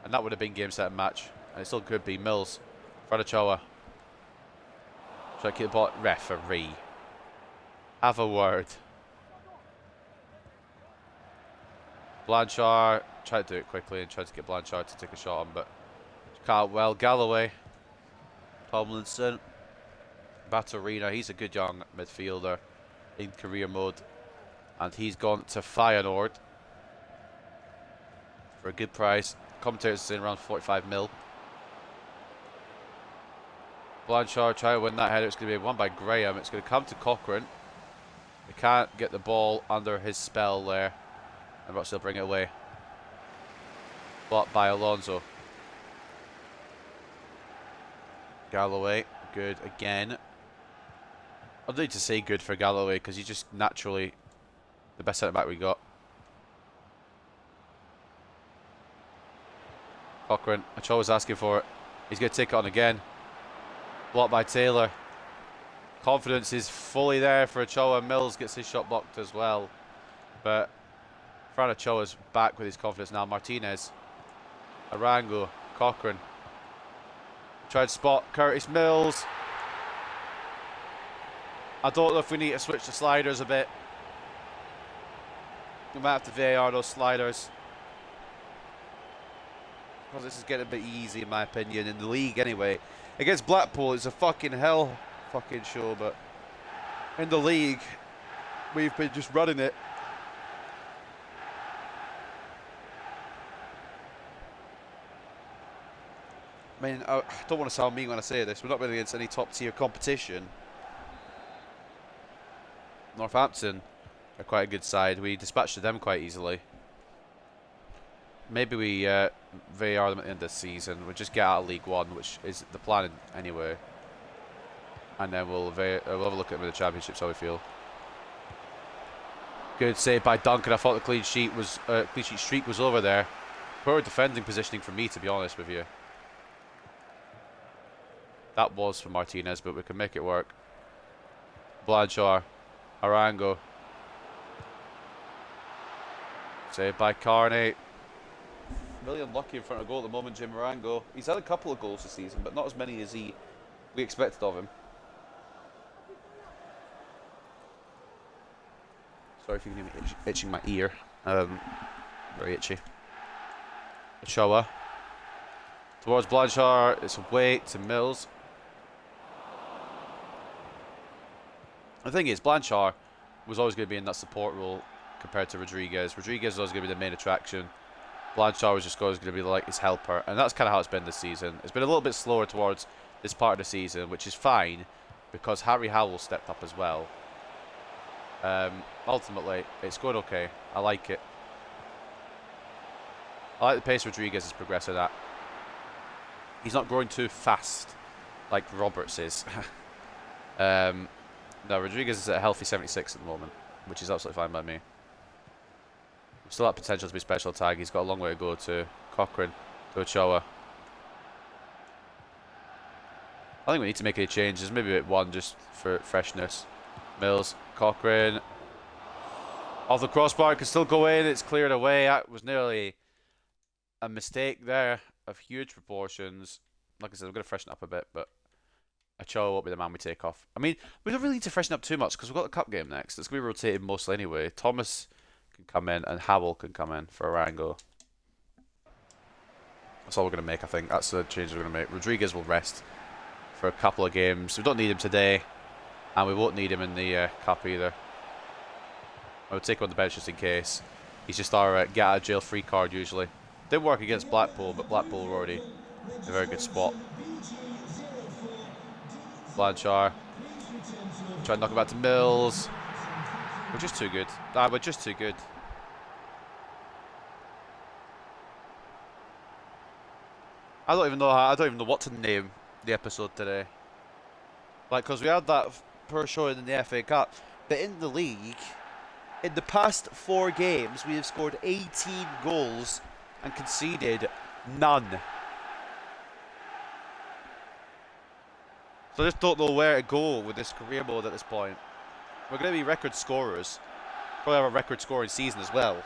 and that would have been game, set and match, and it still could be. Mills, Fran Ochoa. Try to keep the ball. Referee, have a word. Blanchard tried to do it quickly and tried to get Blanchard to take a shot on, but can't. Well, Galloway, Tomlinson, Baturina. He's a good young midfielder in career mode, and he's gone to Feyenoord for a good price. Commentators saying around 45 mil. Blanchard trying to win that header. It's going to be won by Graham. It's going to come to Cochrane. They can't get the ball under his spell there, and Rochdale bring it away. Blocked by Alonso. Galloway, good again. I don't need to say good for Galloway because he's just naturally the best centre back we got. Cochrane, Ochoa's asking for it. He's going to take it on again. Blocked by Taylor. Confidence is fully there for Ochoa. Mills gets his shot blocked as well, but Fran Ochoa's back with his confidence now. Martinez, Arango, Cochrane. Tried to spot Curtis Mills. I don't know if we need to switch the sliders a bit. We might have to VAR those sliders, because this is getting a bit easy in my opinion, in the league anyway. Against Blackpool it's a fucking hell fucking show, but in the league we've been just running it. I mean, I don't want to sound mean when I say this, we're not really against any top tier competition. Northampton are quite a good side. We dispatched them quite easily. Maybe we VAR them at the end of the season. We'll just get out of League One, which is the plan anyway. And then we'll have a look at them in the Championships, how we feel. Good save by Duncan. I thought the clean sheet streak was over there. Poor defending positioning for me, to be honest with you. That was for Martinez, but we can make it work. Blanchard, Arango. Saved by Carney. Really unlucky in front of goal at the moment, Jim Arango. He's had a couple of goals this season, but not as many as we expected of him. Sorry if you can hear me itching my ear. Very itchy. Ochoa. Towards Blanchard. It's away to Mills. The thing is, Blanchard was always going to be in that support role compared to Rodriguez. Rodriguez was always going to be the main attraction. Blanchard was just always going to be like his helper, and that's kind of how it's been this season. It's been a little bit slower towards this part of the season, which is fine because Harry Howell stepped up as well. Ultimately, it's going okay. I like it. I like the pace Rodriguez is progressing at. He's not growing too fast like Roberts is. No, Rodriguez is at a healthy 76 at the moment, which is absolutely fine by me. Still have potential to be special tag. He's got a long way to go to Cochrane, to Ochoa. I think we need to make any changes. Maybe one just for freshness. Mills, Cochrane. Off the crossbar, can still go in. It's cleared away. That was nearly a mistake there of huge proportions. Like I said, I'm going to freshen up a bit, but Ochoa won't be the man we take off. I mean, we don't really need to freshen up too much because we've got the cup game next. It's going to be rotated mostly anyway. Thomas can come in and Howell can come in for Arango. That's all we're going to make, I think. That's the change we're going to make. Rodriguez will rest for a couple of games. We don't need him today, and we won't need him in the cup either. I would take him on the bench just in case. He's just our get out of jail free card usually. Didn't work against Blackpool, but Blackpool were already in a very good spot. Blanchard. Try to knock it back to Mills. We're just too good. We're just too good. I don't even know what to name the episode today. Like, because we had that poor showing in the FA Cup, but in the league, in the past 4 games, we have scored 18 goals and conceded none. So I just don't know where to go with this career mode at this point. We're going to be record scorers. Probably have a record scoring season as well.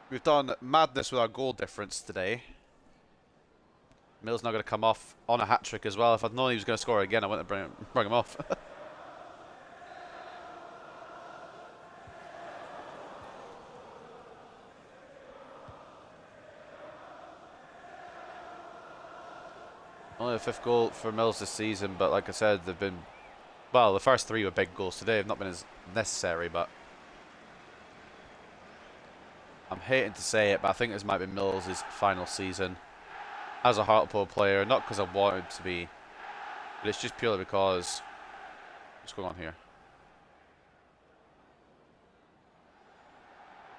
We've done madness with our goal difference today. Mills not going to come off on a hat-trick as well. If I'd known he was going to score again, I wouldn't have bring him off. Only the 5th goal for Mills this season, but like I said, they've been... Well, the first 3 were big goals today. Have not been as necessary, but... I'm hating to say it, but I think this might be Mills' final season as a Hartlepool player. Not because I want him to be, but it's just purely because... What's going on here?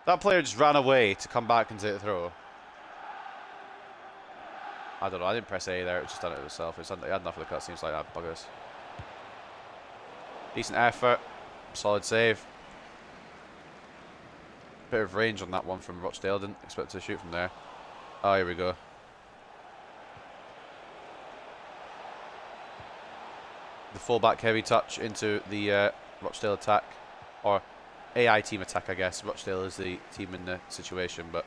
That player just ran away to come back and take the throw. I don't know, I didn't press A there, it just done it itself. He had enough of the cutscenes like that, buggers. Decent effort, solid save. Bit of range on that one from Rochdale, didn't expect to shoot from there. Oh, here we go. The fullback heavy touch into the Rochdale attack, or AI team attack, I guess. Rochdale is the team in the situation, but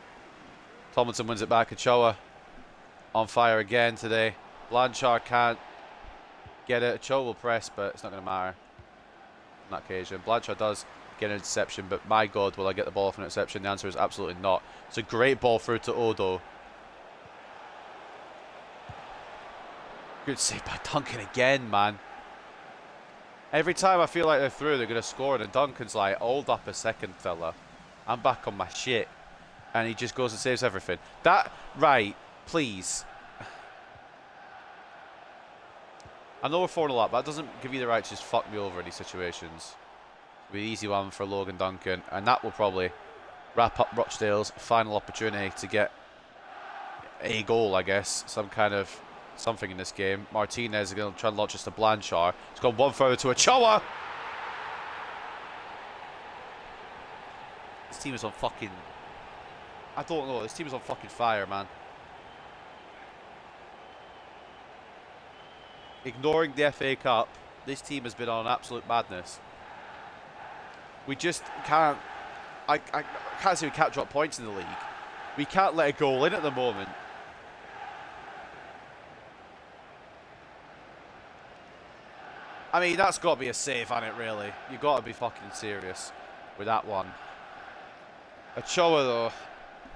Tomlinson wins it back. Ochoa on fire again today. Blanchard can't get it. Ochoa will press, but it's not going to matter on that occasion. Blanchard does get an interception, but my God, will I get the ball off an interception? The answer is absolutely not. It's a great ball through to Odo. Good save by Duncan again, man. Every time I feel like they're through, they're going to score, and Duncan's like, hold up a second, fella. I'm back on my shit. And he just goes and saves everything. Right, please. I know we're 4-0 up, but that doesn't give you the right to just fuck me over in these situations. It'll be an easy one for Logan Duncan, and that will probably wrap up Rochdale's final opportunity to get a goal, I guess. Some kind of something in this game. Martinez is going to try and launch this to Blanchard. He's got one further to Ochoa. This team is on fucking... I don't know. This team is on fucking fire, man. Ignoring the FA Cup, this team has been on absolute madness. We just can't... I can't say we can't drop points in the league. We can't let a goal in at the moment. I mean, that's got to be a save, hasn't it, really? You've got to be fucking serious with that one. Ochoa, though,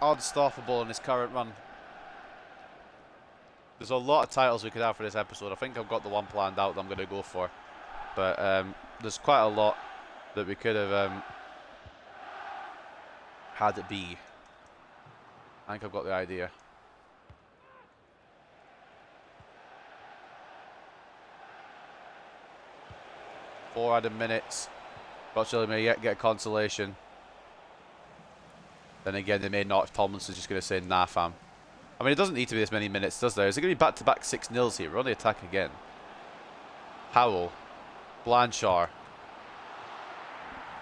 unstoppable in his current run. There's a lot of titles we could have for this episode. I think I've got the one planned out that I'm going to go for. But there's quite a lot that we could have had it be. I think I've got the idea. Four added minutes. Rochdale may yet get a consolation. Then again, they may not if Tomlinson's just going to say, nah, fam. I mean, it doesn't need to be this many minutes, does there? Is it going to be back-to-back 6-0s here? We're on the attack again. Howell. Blanchard.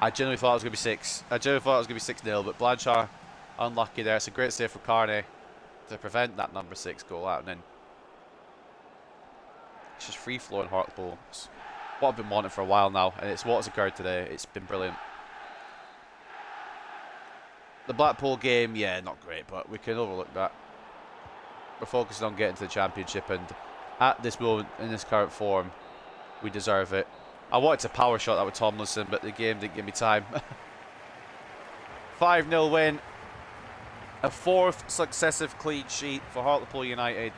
I genuinely thought it was going to be 6. I genuinely thought it was going to be 6-0, but Blanchard unlucky there. It's a great save for Carney to prevent that number 6 goal happening. It's just free-flowing Hartlepool. It's what I've been wanting for a while now, and it's what has occurred today. It's been brilliant. The Blackpool game, yeah, not great, but we can overlook that. We're focusing on getting to the Championship, and at this moment, in this current form, we deserve it. I wanted to power shot that with Tomlinson, but the game didn't give me time. 5-0 win. A 4th successive clean sheet for Hartlepool United.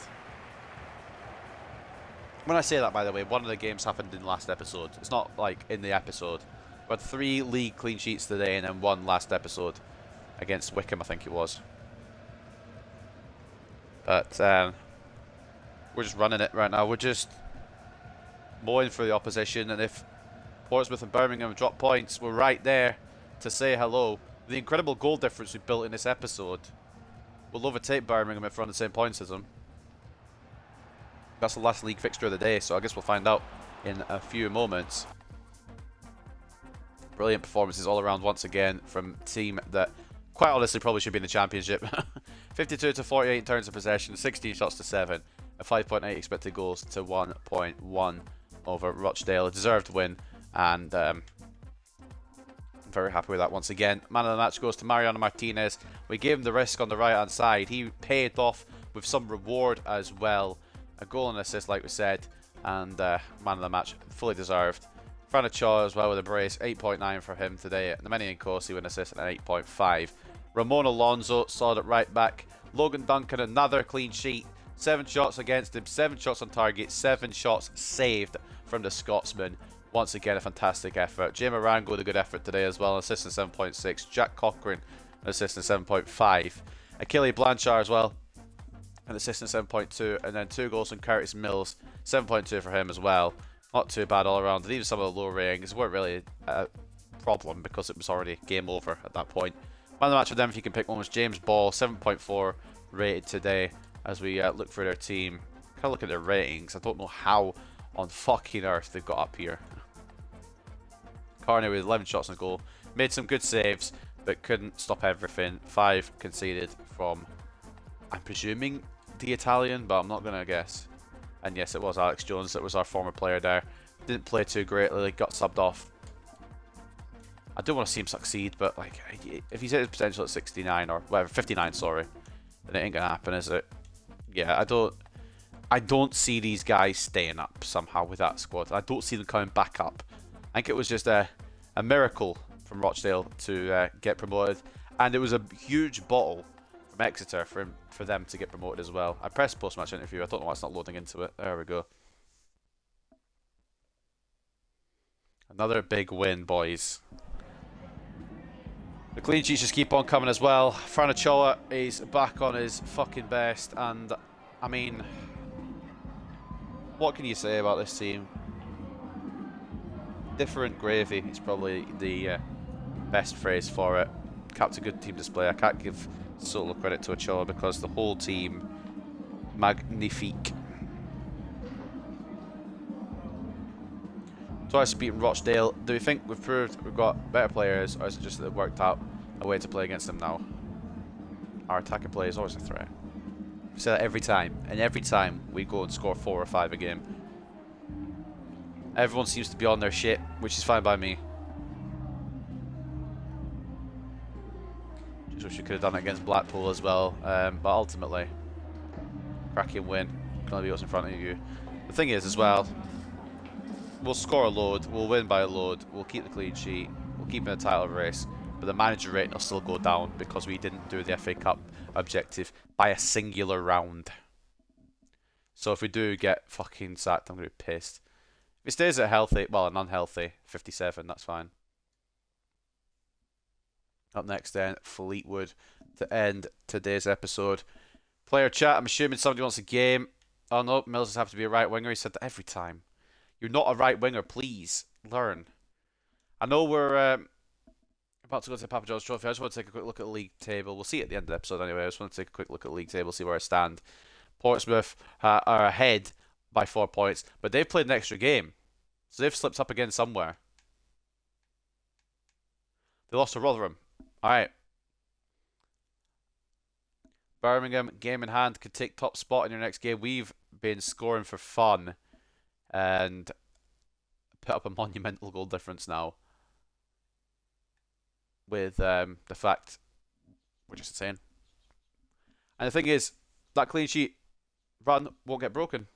When I say that, by the way, one of the games happened in the last episode. It's not like in the episode. We had 3 league clean sheets today and then 1 last episode against Wickham, I think it was. But we're just running it right now. We're just mowing for the opposition, and if Portsmouth and Birmingham drop points, we're right there to say hello. The incredible goal difference we built in this episode will overtake Birmingham if we're on the same points as them. That's the last league fixture of the day, so I guess we'll find out in a few moments. Brilliant performances all around once again from a team that quite honestly probably should be in the Championship. 52 to 48 turns of possession, 16 shots to 7, a 5.8 expected goals to 1.1 over Rochdale. A deserved win, and I'm very happy with that once again. Man of the match goes to Mariano Martinez. We gave him the risk on the right hand side. He paid off with some reward as well. A goal and assist, like we said, and man of the match, fully deserved. Franachaw as well with a brace, 8.9 for him today. The Manny and Corsi with an assist and an 8.5. Ramon Alonso solid at right back. Logan Duncan, another clean sheet. 7 shots against him, 7 shots on target, 7 shots saved from the Scotsman. Once again, a fantastic effort. Jay Morango with a good effort today as well, assist in 7.6. Jack Cochran, an assist in 7.5. Achille Blanchard as well, an assist in 7.2. And then 2 goals from Curtis Mills, 7.2 for him as well. Not too bad all around. And even some of the low ratings weren't really a problem because it was already game over at that point. Man of the match for them, if you can pick one, was James Ball, 7.4 rated today. As we look for their team, kind of look at their ratings. I don't know how on fucking earth they've got up here. Carney with 11 shots on goal, made some good saves, but couldn't stop everything. 5 conceded from, I'm presuming, the Italian, but I'm not going to guess. And yes, it was Alex Jones that was our former player there. Didn't play too greatly, got subbed off. I do want to see him succeed, but like, if he's at his potential at 69 or whatever, 59, sorry, then it ain't going to happen, is it? Yeah, I don't see these guys staying up somehow with that squad. I don't see them coming back up. I think it was just a miracle from Rochdale to get promoted, and it was a huge bottle from Exeter for them to get promoted as well. I pressed post-match interview. I don't know why it's not loading into it. There we go. Another big win, boys. The clean sheets just keep on coming as well. Franachoa is back on his fucking best, and I mean, what can you say about this team? Different gravy is probably the best phrase for it. Capped a good team display. I can't give solo credit to Ochoa because the whole team, magnifique. Twice beaten Rochdale. Do we think we've proved we've got better players, or is it just that it worked out a way to play against them now? Our attacking play is always a threat. We say that every time, and every time we go and score 4 or 5 a game. Everyone seems to be on their shit, which is fine by me. Just wish we could have done it against Blackpool as well, but ultimately, cracking win. Can only be what's in front of you. The thing is as well, we'll score a load, we'll win by a load, we'll keep the clean sheet, we'll keep in the title race, but the manager rating will still go down because we didn't do the FA Cup objective by a singular round. So if we do get fucking sacked, I'm going to be pissed. If it stays at healthy, well, an unhealthy 57, that's fine. Up next then, Fleetwood to end today's episode. Player chat, I'm assuming somebody wants a game. Oh no, Mills doesn't have to be a right winger. He said that every time. You're not a right winger, please learn. I know we're about to go to the Papa John's Trophy. I just want to take a quick look at the league table. We'll see it at the end of the episode anyway. I just want to take a quick look at the league table, see where I stand. Portsmouth are ahead by 4 points, but they've played an extra game. So they've slipped up again somewhere. They lost to Rotherham. Alright. Birmingham, game in hand, could take top spot in your next game. We've been scoring for fun and put up a monumental goal difference now. With the fact we're just insane. And the thing is, that clean sheet run won't get broken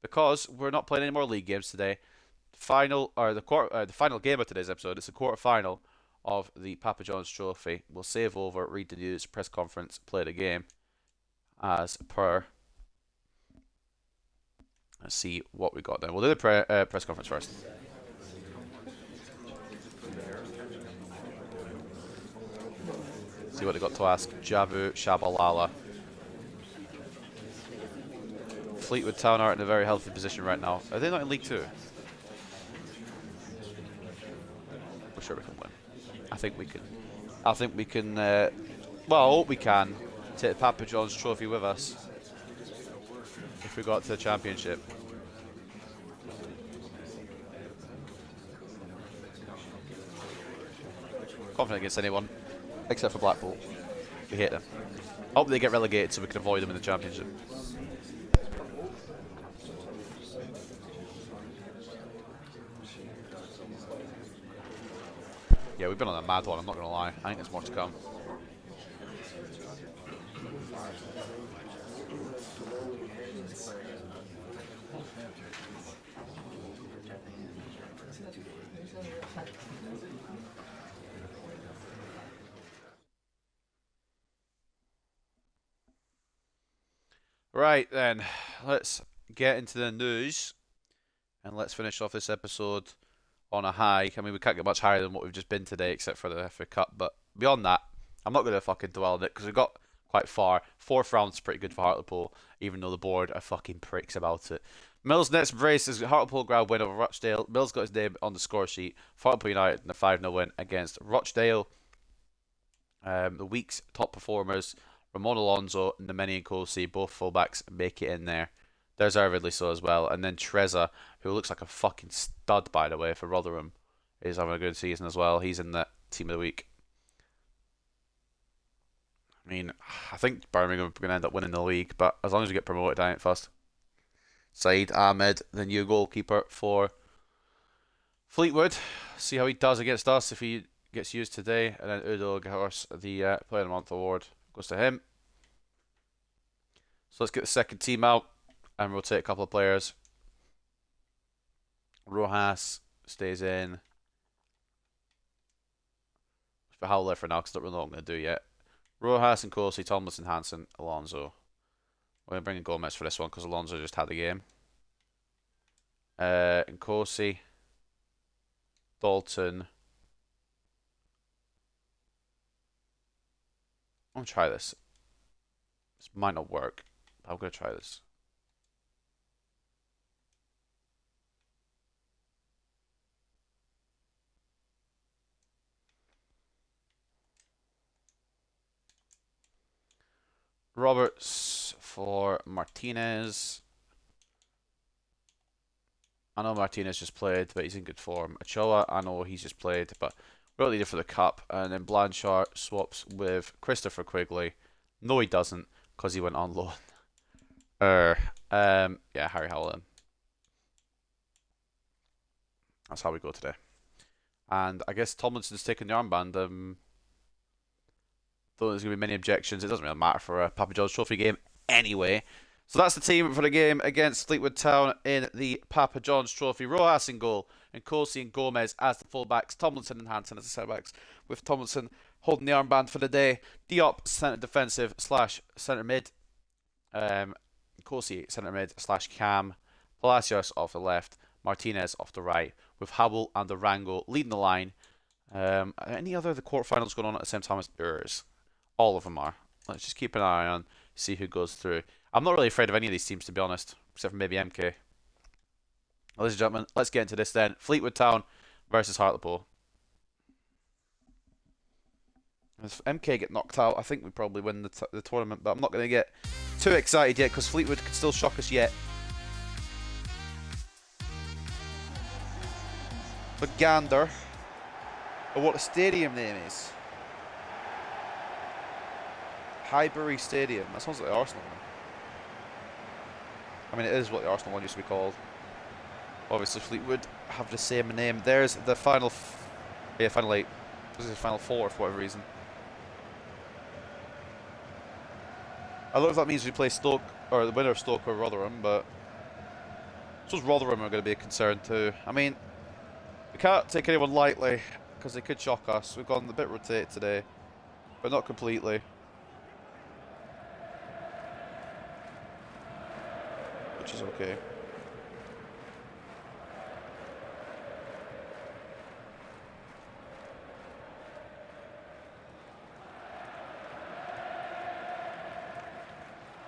because we're not playing any more league games today. The final game of today's episode. It's the quarter final of the Papa John's Trophy. We'll save over, read the news, press conference, play the game as per. Let's see what we got then. We'll do the press conference first. See what they got to ask. Jabu Shabalala. Fleetwood Town are in a very healthy position right now. Are they not in League 2? We're sure we can win. I think we can. Well, I hope we can take the Papa John's Trophy with us if we got to the Championship. Confident against anyone except for Blackpool. We hate them. I hope they get relegated so we can avoid them in the Championship. Yeah, we've been on a mad one, I'm not going to lie. I think there's more to come. Right then, let's get into the news and let's finish off this episode on a high. I mean, we can't get much higher than what we've just been today except for the FA Cup, but beyond that, I'm not going to fucking dwell on it because we got quite far. 4th round's pretty good for Hartlepool, even though the board are fucking pricks about it. Mills' next brace is Hartlepool ground win over Rochdale. Mills got his name on the score sheet for Hartlepool United in a 5-0 win against Rochdale. The week's top performers, Ramon Alonso and Nemeni Nkosi, both fullbacks, make it in there. Deservedly so as well. And then Trezor, who looks like a fucking stud, by the way, for Rotherham, is having a good season as well. He's in the team of the week. I mean, I think Birmingham are going to end up winning the league, but as long as we get promoted, I ain't fussed. Saeed Ahmed, the new goalkeeper for Fleetwood. See how he does against us if he gets used today. And then Udo Gahors, the Player of the Month award, goes to him. So let's get the second team out and rotate a couple of players. Rojas stays in. For Howler for now, because I don't really know what I'm going to do yet. Rojas and Nkosi, Tomlinson, Hansen, Alonso. We're going to bring in Gomez for this one because Alonso just had the game. Nkosi, Dalton. I'm going to try this. This might not work, but I'm going to try this. Roberts for Martinez. I know Martinez just played, but he's in good form. Ochoa, I know he's just played, but we're leader for the cup. And then Blanchard swaps with Christopher Quigley. No, he doesn't, because he went on loan. Yeah, Harry Howland. That's how we go today. And I guess Tomlinson's taking the armband. Don't think there's going to be many objections. It doesn't really matter for a Papa John's Trophy game anyway. So that's the team for the game against Fleetwood Town in the Papa John's Trophy. Rojas in goal, and Nkosi and Gomez as the fullbacks. Tomlinson and Hansen as the centre-backs, with Tomlinson holding the armband for the day. Diop, centre defensive / centre mid. Nkosi, centre mid / cam. Palacios off the left. Martinez off the right, with Howell and Durango leading the line. Any other of the quarterfinals going on at the same time as yours? All of them are. Let's just keep an eye on, see who goes through. I'm not really afraid of any of these teams, to be honest, except for maybe MK. Ladies and gentlemen, let's get into this then. Fleetwood Town versus Hartlepool. If MK get knocked out, I think we probably win the tournament, but I'm not going to get too excited yet because Fleetwood can still shock us yet. But Gander, Or what the stadium name is. Highbury Stadium. That sounds like the Arsenal one. I mean, it is what the Arsenal one used to be called. Obviously, Fleetwood have the same name. There's the final... final 8. This is the final 4 for whatever reason. I don't know if that means we play Stoke, or the winner of Stoke or Rotherham, but... I suppose Rotherham are going to be a concern too. I mean, we can't take anyone lightly, because they could shock us. We've gone a bit rotate today, but not completely. Which is okay.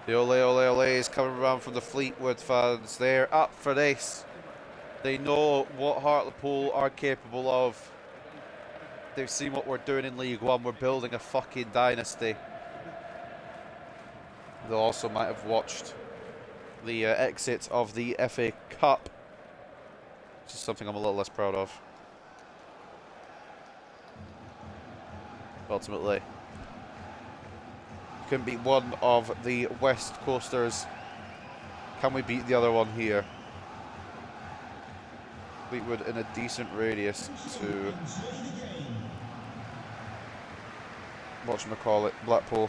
The ole ole ole is coming around from the Fleetwood fans. They're up for this. They know what Hartlepool are capable of. They've seen what we're doing in League One. We're building a fucking dynasty. They also might have watched the exit of the FA Cup, which is something I'm a little less proud of. Ultimately, can beat one of the West Coasters. Can we beat the other one here? Fleetwood in a decent radius to whatchamacallit, Blackpool.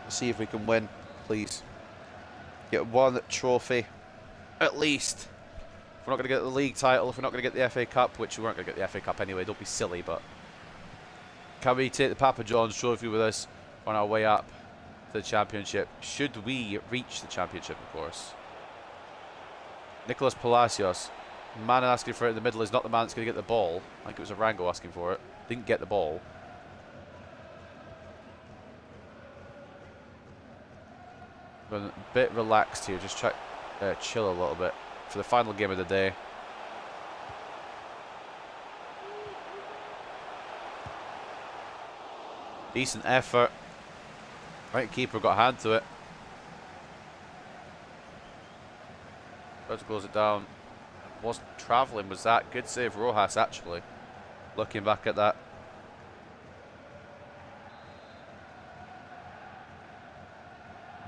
Let's see if we can win, please. Get one trophy, at least. If we're not going to get the league title, if we're not going to get the FA Cup, which we weren't going to get the FA Cup anyway, don't be silly, but... Can we take the Papa John's trophy with us on our way up to the Championship? Should we reach the Championship, of course. Nicolas Palacios. The man asking for it in the middle is not the man that's going to get the ball. I think it was Arango asking for it. Didn't get the ball. Been a bit relaxed here, just try chill a little bit for the final game of the day. Decent effort. Right, keeper got a hand to it. Tries to close it down. Wasn't travelling, was that? Good save, Rojas, actually. Looking back at that.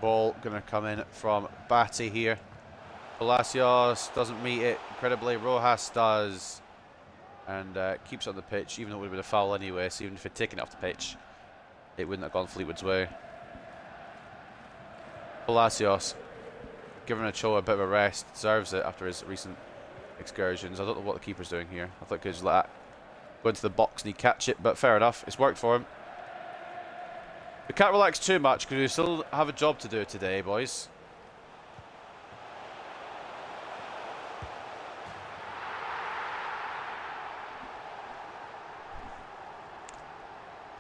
Ball going to come in from Batty here. Palacios doesn't meet it incredibly. Rojas does. And keeps it on the pitch, even though it would have been a foul anyway. So even if he'd taken it off the pitch, it wouldn't have gone Fleetwood's way. Palacios, giving Ochoa a bit of a rest, deserves it after his recent excursions. I don't know what the keeper's doing here. I thought he could just let that go into the box and he'd catch it, but fair enough. It's worked for him. We can't relax too much because we still have a job to do today, boys.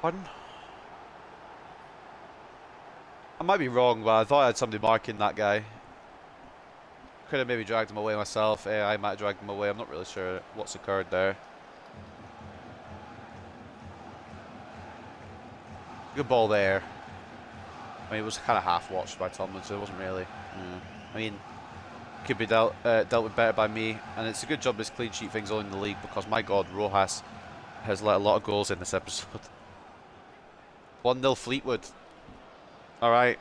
Pardon? I might be wrong, but I thought I had somebody marking that guy. Could have maybe dragged him away myself. I might have dragged him away. I'm not really sure what's occurred there. Good ball there. I mean, it was kind of half-watched by Tomlin, so it wasn't really. I mean, could be dealt with better by me, and it's a good job this clean sheet thing's only in the league because, my God, Rojas has let a lot of goals in this episode. 1-0 Fleetwood. All right.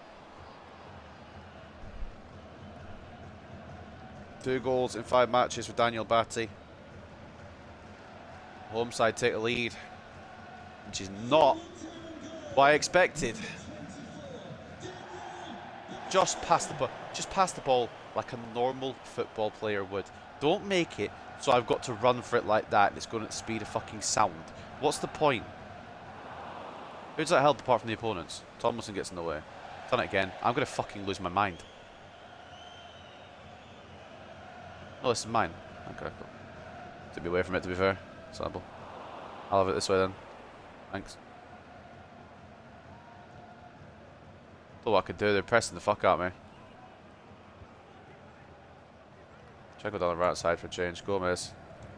2 goals in 5 matches for Daniel Batty. Home side take the lead, which is not what I expected. Just pass the ball like a normal football player would. Don't make it so I've got to run for it like that and it's going at the speed of fucking sound. What's the point? Who's that help apart from the opponents? Tomlinson gets in the way. Done it again. I'm going to fucking lose my mind. Oh, this is mine. Okay, cool. Took me away from it, to be fair. Sample. I'll have it this way then. Thanks. Don't know what I could do. They're pressing the fuck out of me. Try to go down the right side for a change. Gomez.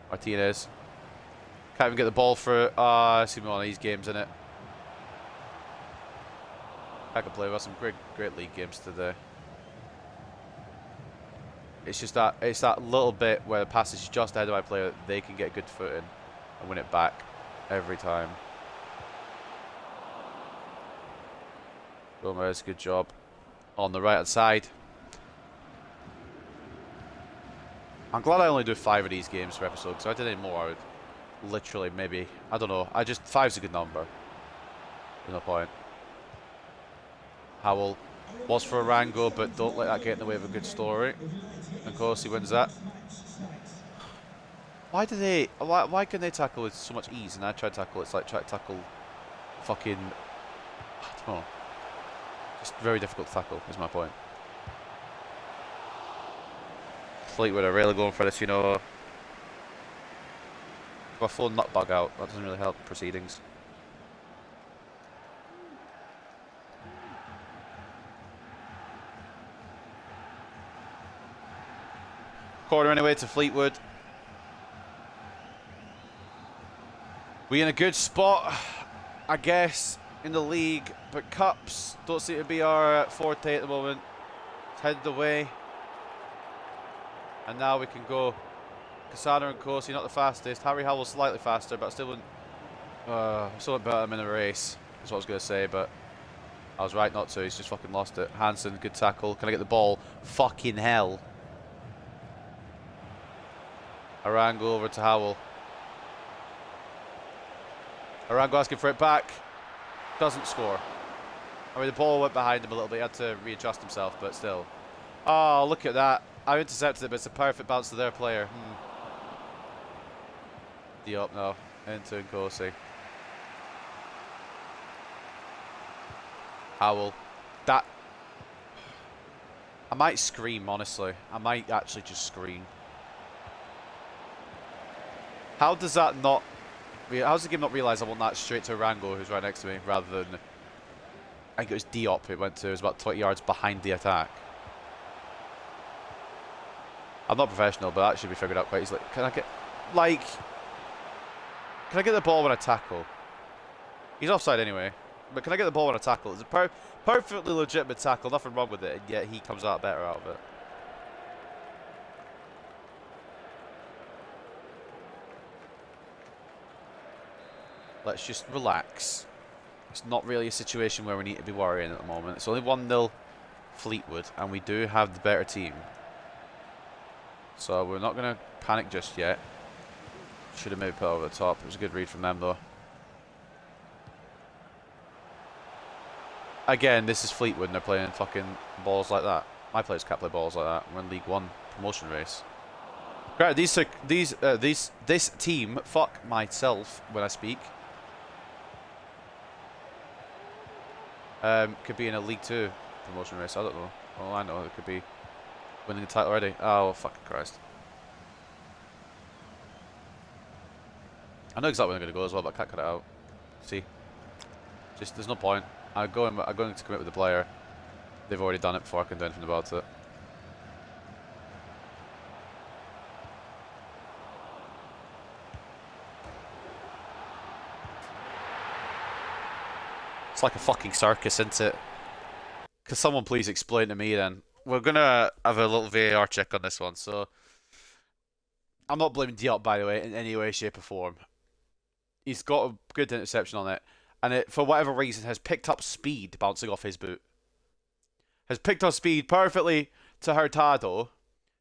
Martinez. Can't even get the ball through. I see me one of these games, innit? I can play. We've got some great league games today. It's just that little bit where the pass is just ahead of my player, they can get a good footing and win it back every time. Gomez, good job on the right hand side. I'm glad I only do 5 of these games per episode, because if I did any more, I would literally maybe, I don't know, 5's a good number. There's no point. Howell was for Arango, but don't let that get in the way of a good story. And Corsi wins that. Why can they tackle with so much ease and I try to tackle it's like try to tackle fucking, I don't know. Just very difficult to tackle is my point. Fleetwood are really going for this, you know. Got a full nut bug out, that doesn't really help proceedings. Corner anyway to Fleetwood. We in a good spot, I guess, in the league, but cups don't seem to be our forte at the moment. It's headed away. And now we can go. Cassano and Corsi not the fastest. Harry Howell slightly faster, but still wouldn't better him in a race. That's what I was going to say, but I was right not to. He's just fucking lost it. Hansen, good tackle. Can I get the ball? Fucking hell. Arango over to Howell. Arango asking for it back. Doesn't score. I mean, the ball went behind him a little bit. He had to readjust himself, but still. Oh, look at that. I intercepted it, but it's a perfect bounce to their player. Diop now. Into Nkosi. Howell. That. I might scream, honestly. I might actually just scream. How does that not... How does the game not realise I want that straight to Arango, who's right next to me, rather than... I think it was Diop it went to. It was about 20 yards behind the attack. I'm not professional, but that should be figured out quite easily. Can I get... Like... Can I get the ball when I tackle? He's offside anyway. But can I get the ball when I tackle? It's a perfectly legitimate tackle. Nothing wrong with it. And yet he comes out better out of it. Let's just relax. It's not really a situation where we need to be worrying at the moment. It's only 1-0 Fleetwood, and we do have the better team. So we're not going to panic just yet. Should have maybe put it over the top. It was a good read from them, though. Again, this is Fleetwood, and they're playing fucking balls like that. My players can't play balls like that. We're in League One promotion race. Right, this team, fuck myself when I speak. Could be in a League 2 promotion race. I don't know. Well, I know it could be winning the title already. Oh, fucking Christ. I know exactly where I'm going to go as well, but I can't cut it out. See? Just, there's no point. I'm going to commit with the player. They've already done it before I can do anything about it. It's like a fucking circus, isn't it? Can someone please explain to me then? We're going to have a little VAR check on this one, so... I'm not blaming Diop, by the way, in any way, shape or form. He's got a good interception on it, and it, for whatever reason, has picked up speed bouncing off his boot. Has picked up speed perfectly to Hurtado,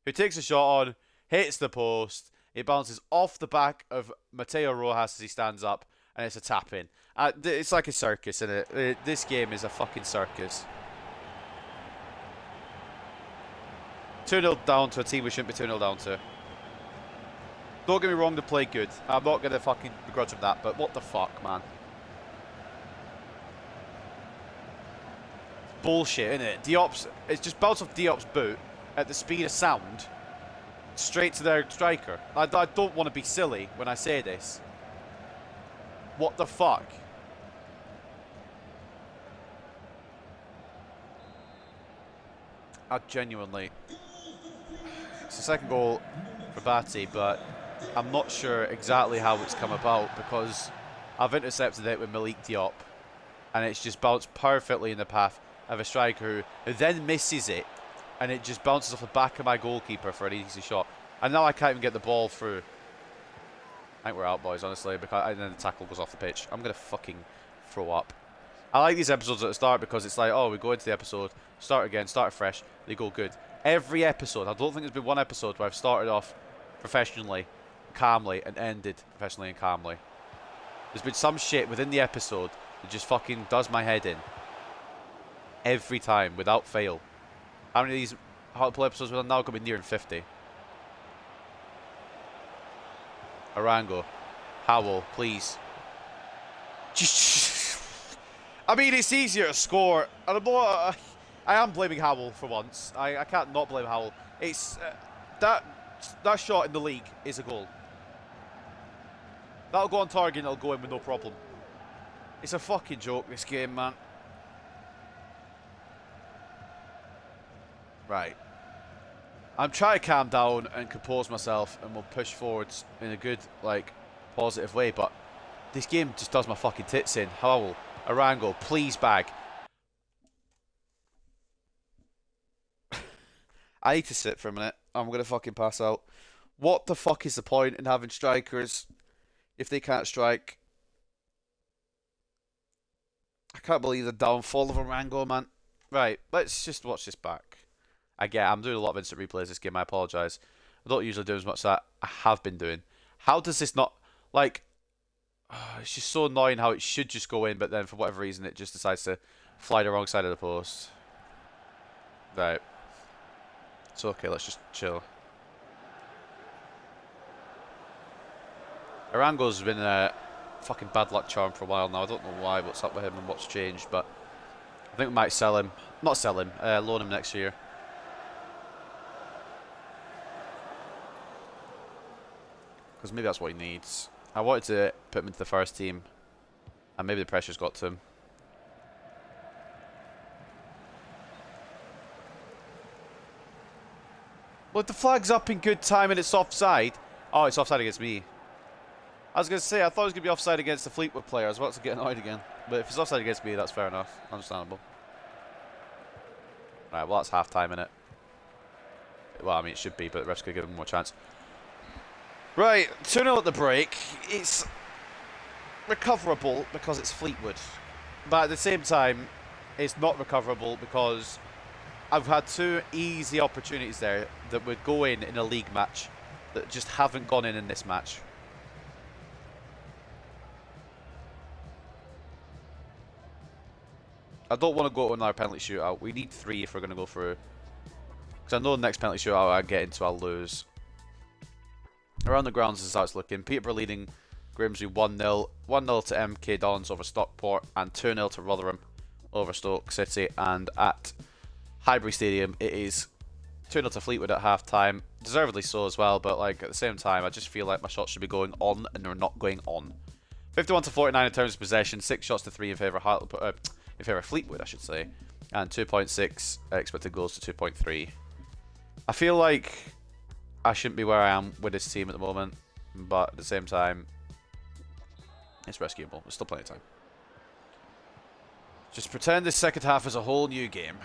who takes a shot on, hits the post, it bounces off the back of Mateo Rojas as he stands up, and it's a tap-in. It's like a circus, isn't it? This game is a fucking circus. 2-0 down to a team we shouldn't be 2-0 down to. Don't get me wrong, they play good. I'm not going to fucking begrudge them that, but what the fuck, man? It's bullshit, isn't it? Diop's... It's just bounced off Diop's boot at the speed of sound straight to their striker. I don't want to be silly when I say this. What the fuck? I genuinely... It's the second goal for Batty, but I'm not sure exactly how it's come about because I've intercepted it with Malik Diop and it's just bounced perfectly in the path of a striker who then misses it, and it just bounces off the back of my goalkeeper for an easy shot. And now I can't even get the ball through. I think we're out, boys, honestly, because and then the tackle goes off the pitch. I'm going to fucking throw up. I like these episodes at the start because it's like, oh, we go into the episode, start again, start fresh, they go good. Every episode, I don't think there's been one episode where I've started off professionally, calmly, and ended professionally and calmly. There's been some shit within the episode that just fucking does my head in. Every time, without fail. How many of these Hartlepool episodes will now going to be nearing 50? Arango. Howell, please. I mean, it's easier to score. And I am blaming Howell for once. I can't not blame Howell. It's that shot in the league is a goal. That'll go on target and it'll go in with no problem. It's a fucking joke, this game, man. Right. I'm trying to calm down and compose myself, and we'll push forwards in a good, like, positive way, but this game just does my fucking tits in. Howell, Arango, please bag. I need to sit for a minute. I'm going to fucking pass out. What the fuck is the point in having strikers if they can't strike? I can't believe the downfall of Arango, man. Right, let's just watch this back. Again, I'm doing a lot of instant replays this game. I apologise. I don't usually do as much as I have been doing. How does this not... Like... it's just so annoying how it should just go in, but then for whatever reason it just decides to fly the wrong side of the post. Right. It's okay, let's just chill. Arango's been a fucking bad luck charm for a while now. I don't know why, what's up with him and what's changed, but I think we might sell him. Not sell him, loan him next year. Because maybe that's what he needs. I wanted to put him into the first team, and maybe the pressure's got to him. Well, the flag's up in good time and it's offside. Oh, it's offside against me. I was going to say, I thought it was going to be offside against the Fleetwood player. I was about to get annoyed again. But if it's offside against me, that's fair enough. Understandable. Right, well, that's half-time, innit? Well, I mean, it should be, but the refs could give him more chance. Right, 2-0 at the break. It's recoverable because it's Fleetwood. But at the same time, it's not recoverable because I've had two easy opportunities there that would go in a league match that just haven't gone in this match. I don't want to go to another penalty shootout. We need 3 if we're going to go through. Because I know the next penalty shootout I get into, I'll lose. Around the grounds is how it's looking. Peterborough leading Grimsby 1-0. 1-0 to MK Dons over Stockport. And 2-0 to Rotherham over Stoke City. And at Highbury Stadium, it is 2-0 to Fleetwood at half-time. Deservedly so as well, but like at the same time, I just feel like my shots should be going on, and they're not going on. 51 to 49 in terms of possession. 6 shots to 3 in favour of Fleetwood, I should say. And 2.6 expected goals to 2.3. I feel like I shouldn't be where I am with this team at the moment, but at the same time, it's rescuable. There's still plenty of time. Just pretend this second half is a whole new game.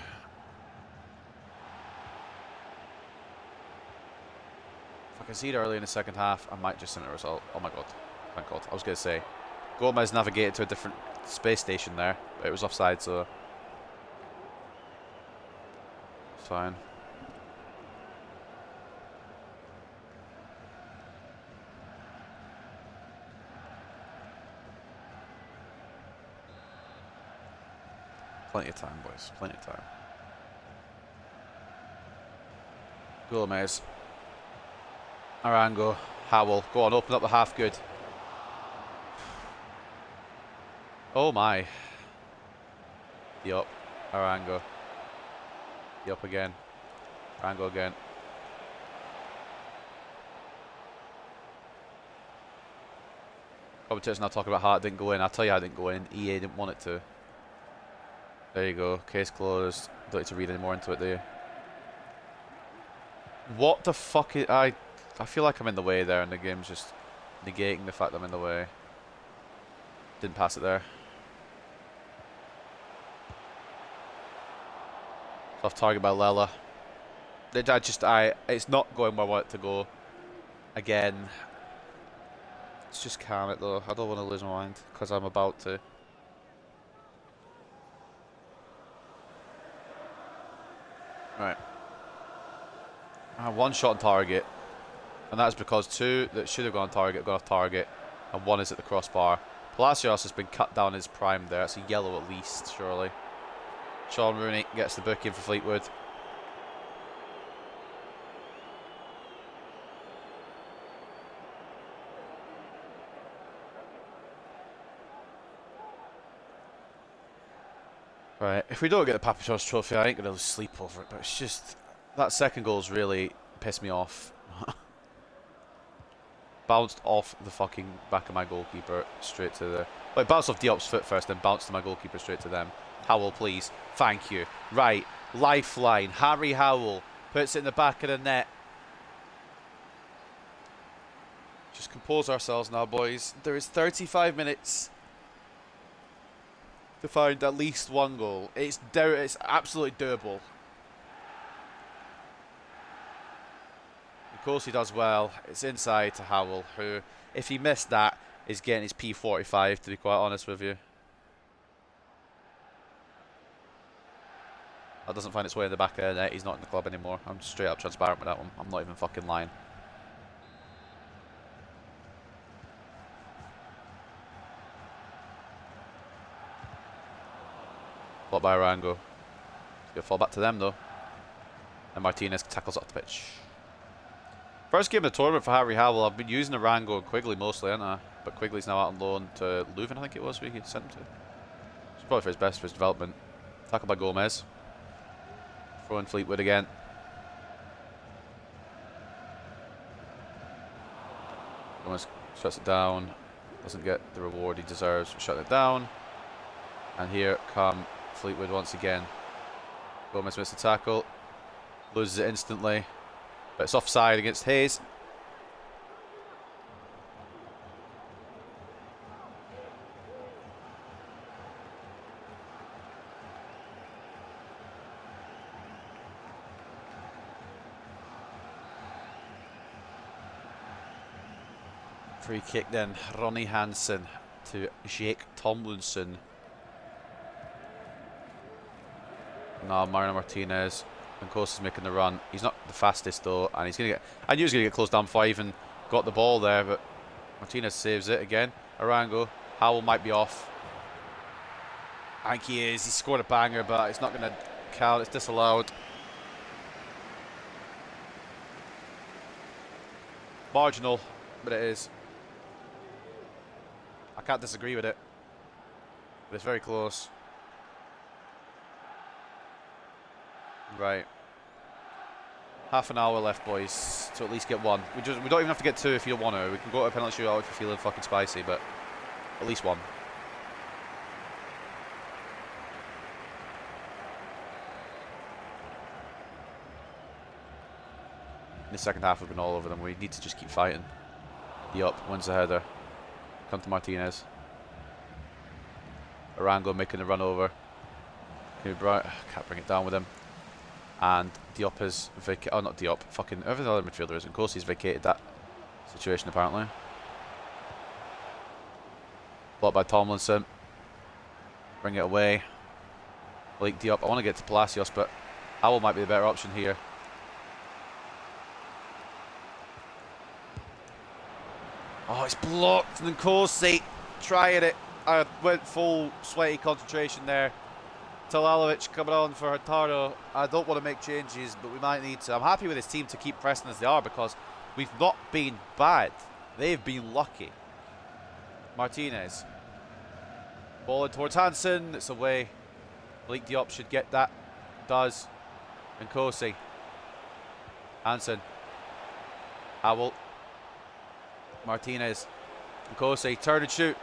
If I can see it early in the second half, I might just send a result. Oh my god. Thank god. I was going to say, Gomez navigated to a different space station there, but it was offside, so it's fine. Plenty of time, boys. Plenty of time. Gomez. Arango. Howell. Go on, open up the half. Good. Oh my. Yup. Arango. Yup again. Arango again. Commentators now talking about how it didn't go in. I'll tell you how it didn't go in. EA didn't want it to. There you go. Case closed. Don't need to read any more into it, do you? What the fuck is... I feel like I'm in the way there, and the game's just negating the fact that I'm in the way. Didn't pass it there. Off target by Lela. It's not going where I want it to go. Again. Let's just calm it though. I don't want to lose my mind because I'm about to. Right. I have one shot on target, and that's because two that should have gone on target have gone off target, and one is at the crossbar. Palacios has been cut down in his prime there. It's a yellow at least, surely. Sean Rooney gets the booking for Fleetwood. Right, if we don't get the Papachos trophy, I ain't going to sleep over it, but it's just, that second goal's really pissed me off. Bounced off the fucking back of my goalkeeper straight to the... Well, it bounced off Diop's foot first, then bounced to my goalkeeper straight to them. Howell, please. Thank you. Right, lifeline. Harry Howell puts it in the back of the net. Just compose ourselves now, boys. There is 35 minutes to find at least one goal. It's absolutely doable. Of course he does well. It's inside to Howell, who, if he missed that, is getting his P45, to be quite honest with you. That doesn't find its way in the back of the net. He's not in the club anymore. I'm straight up transparent with that one. I'm not even fucking lying. Blocked by Arango. He's gonna fall back to them though. And Martinez tackles up the pitch. First game of the tournament for Harry Howell. I've been using Arango and Quigley mostly, haven't I? But Quigley's now out on loan to Leuven, I think it was, where he sent him to. It's probably for his best for his development. Tackle by Gomez. Throwing Fleetwood again. Gomez shuts it down. Doesn't get the reward he deserves for shutting it down. And here come Fleetwood once again. Gomez missed the tackle. Loses it instantly. But it's offside against Hayes. Free kick then. Ronnie Hansen to Jake Tomlinson. Now Mariano Martinez. And Costa's making the run. He's not the fastest though, and he's gonna get. I knew he was gonna get closed down before I even got the ball there, but Martinez saves it again. Arango. Howell might be off. I think he is. He scored a banger, but it's not gonna count. It's disallowed. Marginal, but it is. I can't disagree with it. But it's very close. Right. Half an hour left, boys, to at least get one. We don't even have to get two if you don't want to. We can go to a penalty shootout if you're feeling fucking spicy, but at least one. In the second half, we've been all over them. We need to just keep fighting. Diop wins the header. Come to Martinez. Arango making the run over. Can't bring it down with him. And Diop has vacated. Oh, not Diop. Fucking every other midfielder is. Of course, he's vacated that situation apparently. Blocked by Tomlinson. Bring it away. Blake Diop. I want to get to Palacios, but Howell might be the better option here. Oh, it's blocked. And Nkosi trying it. I went full sweaty concentration there. Talalovic coming on for Hurtado. I don't want to make changes, but we might need to. I'm happy with this team to keep pressing as they are because we've not been bad. They've been lucky. Martinez. Ball in towards Hansen. It's away. Blake Diop should get that. Does. Nkosi. Hansen. Howell. Martinez. Nkosi. Turn and shoot.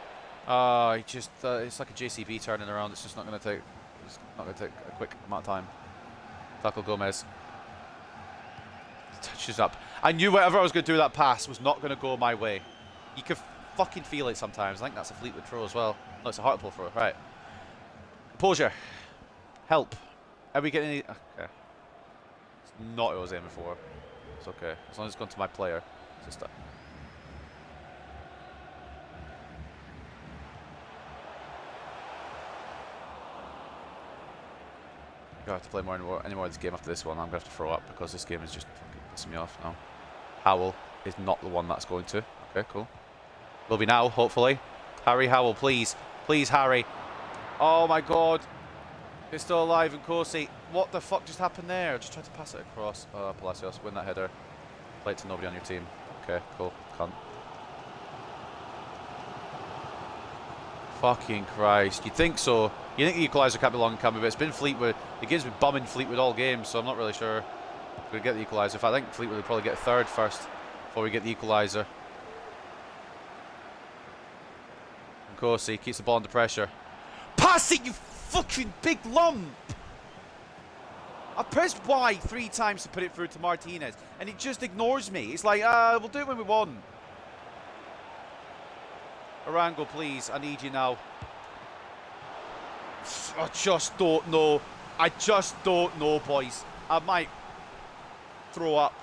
He just it's like a JCB turning around. It's just not going to take. It's not going to take a quick amount of time. Tackle Gomez. Touches up. I knew whatever I was going to do with that pass was not going to go my way. You could fucking feel it sometimes. I think that's a Fleetwood throw as well. No, it's a Hartlepool throw. Right. Composure. Help. Are we getting any? Okay. It's not what I was aiming for. It's okay. As long as it's gone to my player. It's just I have to play any more of this game after this one. I'm going to have to throw up because this game is just fucking pissing me off now. Howell is not the one that's going to. Okay, cool. Will be now, hopefully. Harry Howell, please. Please, Harry. Oh my god. It's still alive and Corsi. What the fuck just happened there? Just tried to pass it across. Oh, Palacios, win that header. Play it to nobody on your team. Okay, cool. Cunt. Fucking Christ. You'd think so. You think the equaliser can't be long coming, but it's been Fleetwood. The game's been bumming Fleetwood all game, so I'm not really sure if we get the equaliser. In fact, I think Fleetwood will probably get third first before we get the equaliser. And Corsi keeps the ball under pressure. Pass it, you fucking big lump! I pressed Y 3 times to put it through to Martinez, and it just ignores me. It's like, we'll do it when we want. Arango, please. I need you now. I just don't know. I just don't know, boys. I might throw up.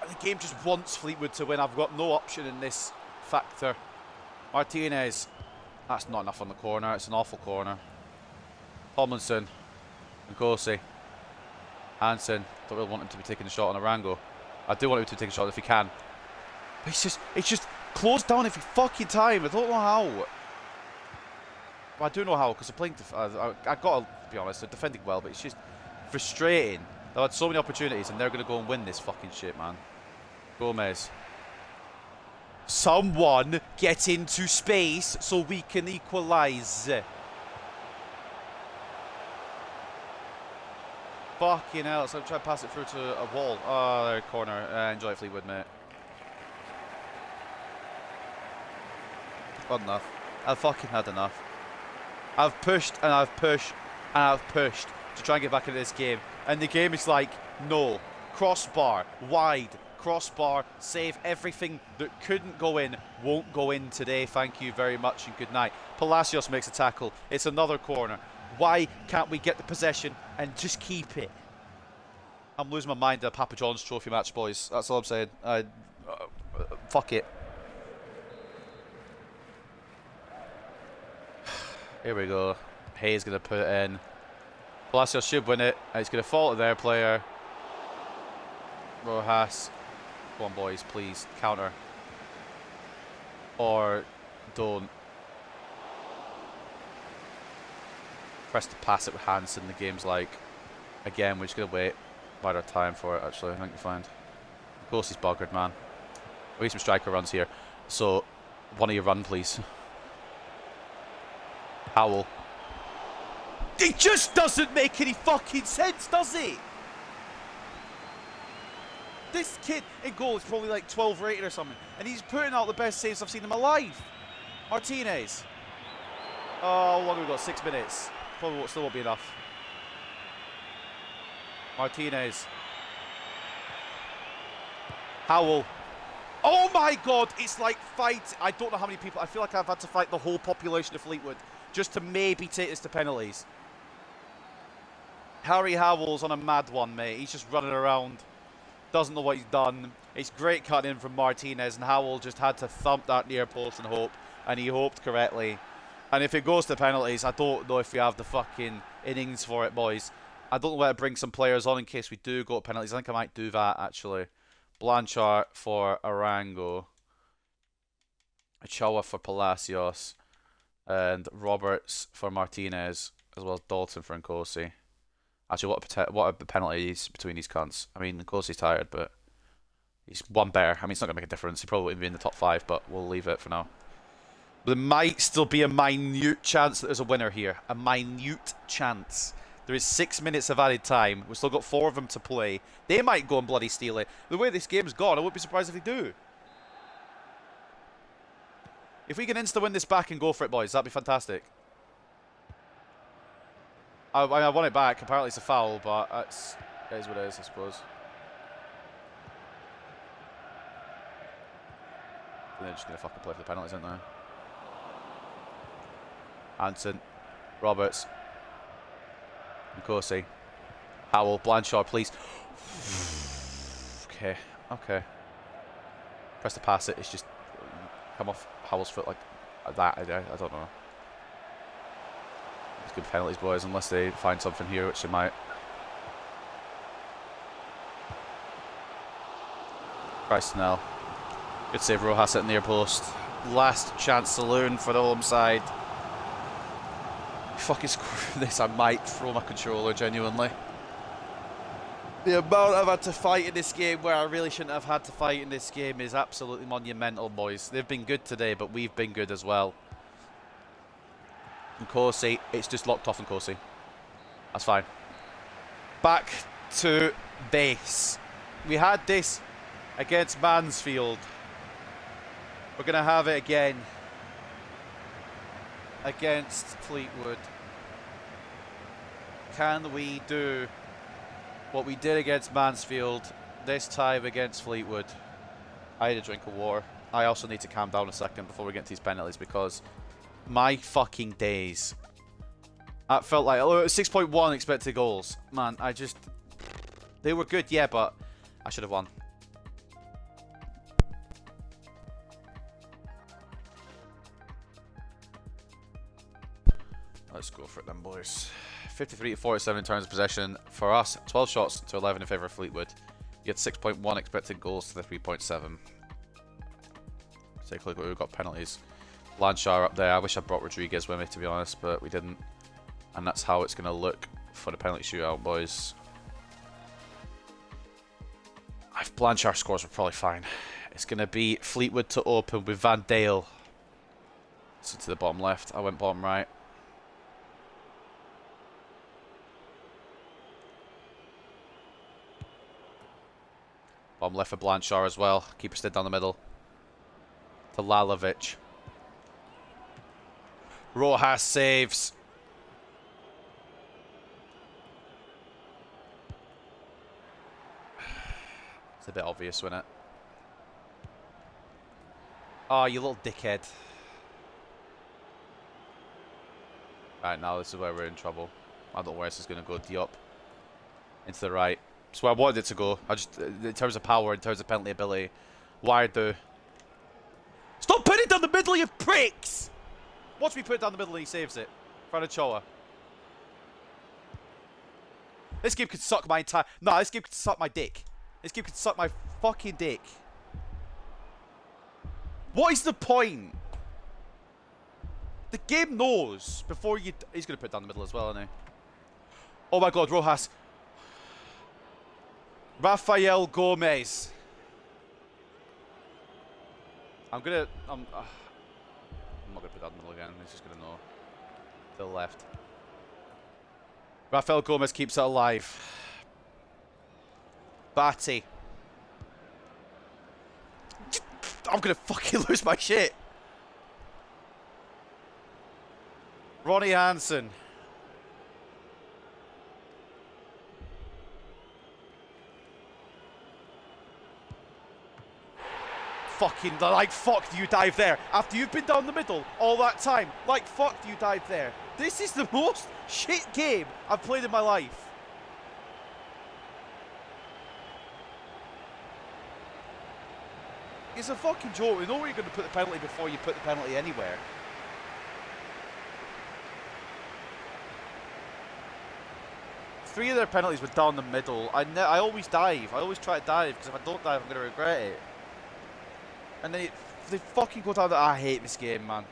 The game just wants Fleetwood to win. I've got no option in this factor. Martinez. That's not enough on the corner. It's an awful corner. Tomlinson. Nkosi. Hansen. Don't really want him to be taking the shot on Arango. I do want him to take a shot if he can. But it's just closed down every fucking time. I don't know how. Well, I do know how because they're playing. I got to be honest, they're defending well, but it's just frustrating. They've had so many opportunities and they're going to go and win this fucking shit, man. Gomez. Someone get into space so we can equalise. Fucking hell, so I'm trying to pass it through to a wall. Oh, there, corner. Enjoy it, Fleetwood, mate. Got enough. I've fucking had enough. I've pushed and I've pushed and I've pushed to try and get back into this game. And the game is like, no. Crossbar, wide, crossbar, save. Everything that couldn't go in won't go in today. Thank you very much and good night. Palacios makes a tackle. It's another corner. Why can't we get the possession and just keep it? I'm losing my mind at a Papa John's trophy match, boys. That's all I'm saying. Fuck it. Here we go. Hayes going to put it in. Palacios should win it. And it's going to fall to their player. Rojas. Come on, boys, please. Counter. Or don't. Press to pass it with Hansen. The game's like, again, we're just going to wait. Bide our time for it, actually. I think you'll find. Of course, he's buggered, man. We need some striker runs here. So, one of you run, please. Howell. It just doesn't make any fucking sense, does it? This kid in goal is probably like 12 rated or something. And he's putting out the best saves I've seen in my life. Martinez. Oh, what have we got? 6 minutes. Probably still won't be enough. Martinez. Howell. Oh my god, it's like fight. I don't know how many people. I feel like I've had to fight the whole population of Fleetwood just to maybe take this to penalties. Harry Howell's on a mad one, mate. He's just running around. Doesn't know what he's done. It's great cutting in from Martinez, and Howell just had to thump that near post and hope. And he hoped correctly. And if it goes to penalties, I don't know if we have the fucking innings for it, boys. I don't know whether to bring some players on in case we do go to penalties. I think I might do that, actually. Blanchard for Arango. Ochoa for Palacios. And Roberts for Martinez. As well as Dalton for Nkosi. Actually, what are the penalties between these cunts? I mean, Nkosi's tired, but he's one better. I mean, it's not going to make a difference. He probably wouldn't be in the top 5, but we'll leave it for now. There might still be a minute chance that there's a winner here. A minute chance. There is 6 minutes of added time. We've still got 4 of them to play. They might go and bloody steal it. The way this game's gone, I wouldn't be surprised if they do. If we can insta-win this back and go for it, boys, that'd be fantastic. I want it back. Apparently it's a foul, but it is what it is, I suppose. And they're just going to fucking play for the penalties, aren't they? Hansen. Roberts. Nkosi. Howell. Blanchard, please. Okay. Okay. Press to pass it. It's just come off Howell's foot like that. I don't know. It's good penalties, boys, unless they find something here, which they might. Christ, no. Good save, Rojas at near post. Last chance saloon for the home side. Fucking screw this, I might throw my controller, genuinely. The amount I've had to fight in this game where I really shouldn't have had to fight in this game is absolutely monumental, boys. They've been good today, but we've been good as well. Nkosi, it's just locked off Nkosi. That's fine. Back to base. We had this against Mansfield. We're going to have it again against Fleetwood. Can we do what we did against Mansfield this time against Fleetwood? I need a drink of water. I also need to calm down a second before we get to these penalties because my fucking days. That felt like 6.1 expected goals. Man, they were good, yeah, but I should have won. Let's go for it then, boys. 53 to 47 in terms of possession for us. 12 shots to 11 in favour of Fleetwood. You had 6.1 expected goals to the 3.7. Take a look at who got penalties. Blanchard up there. I wish I brought Rodriguez with me, to be honest, but we didn't. And that's how it's going to look for the penalty shootout, boys. If Blanchard scores, we're probably fine. It's going to be Fleetwood to open with Van Dale. So to the bottom left. I went bottom right. Bottom left for Blanchard as well. Keeper stayed down the middle. To Lalovic. Rojas saves. It's a bit obvious, isn't it? Oh, you little dickhead. Right, now this is where we're in trouble. I don't know where this is going to go. Diop. Into the right. That's where I wanted it to go. In terms of power, in terms of penalty ability. Why do? Stop putting it down the middle, you pricks! Watch me put it down the middle and he saves it. Franachoa. This game could suck my entire... No, this game could suck my dick. This game could suck my fucking dick. What is the point? The game knows before you... He's going to put it down the middle as well, isn't he? Oh my god, Rojas. Rafael Gomez. I'm not going to put that in the middle again. He's just going to know. To the left. Rafael Gomez keeps it alive. Batty. I'm going to fucking lose my shit. Ronnie Hansen. Fucking, like, fuck do you dive there? After you've been down the middle all that time, like, fuck do you dive there? This is the most shit game I've played in my life. It's a fucking joke. We know where you're going to put the penalty before you put the penalty anywhere. Three of their penalties were down the middle. I always dive. I always try to dive because if I don't dive, I'm going to regret it. And then they fucking go down. I hate this game, man.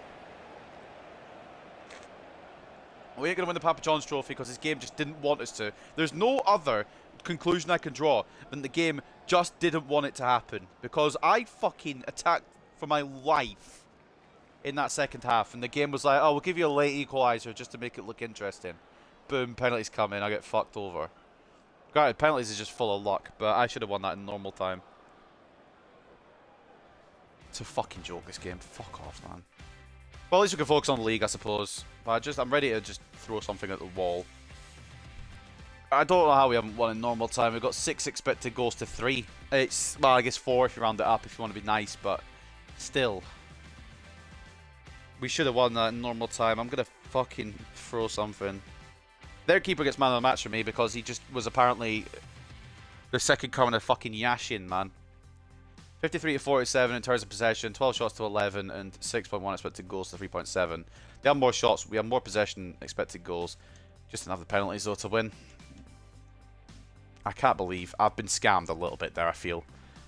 We ain't going to win the Papa John's trophy because this game just didn't want us to. There's no other conclusion I can draw than the game just didn't want it to happen. Because I fucking attacked for my life in that second half. And the game was like, oh, we'll give you a late equaliser just to make it look interesting. Boom, penalties come in. I get fucked over. Granted, penalties is just full of luck. But I should have won that in normal time. It's a fucking joke, this game. Fuck off, man. Well, at least we can focus on the league, I suppose. But I'm ready to just throw something at the wall. I don't know how we haven't won in normal time. We've got 6 expected goals to 3. It's, well, I guess 4 if you round it up if you want to be nice, but still. We should have won that in normal time. I'm going to fucking throw something. Their keeper gets man of the match for me because he just was apparently the second coming of fucking Yashin, man. 53 to 47 in terms of possession, 12 shots to 11, and 6.1 expected goals to 3.7. They have more shots, we have more possession, expected goals. Just didn't have the penalties though to win. I can't believe I've been scammed a little bit there, I feel.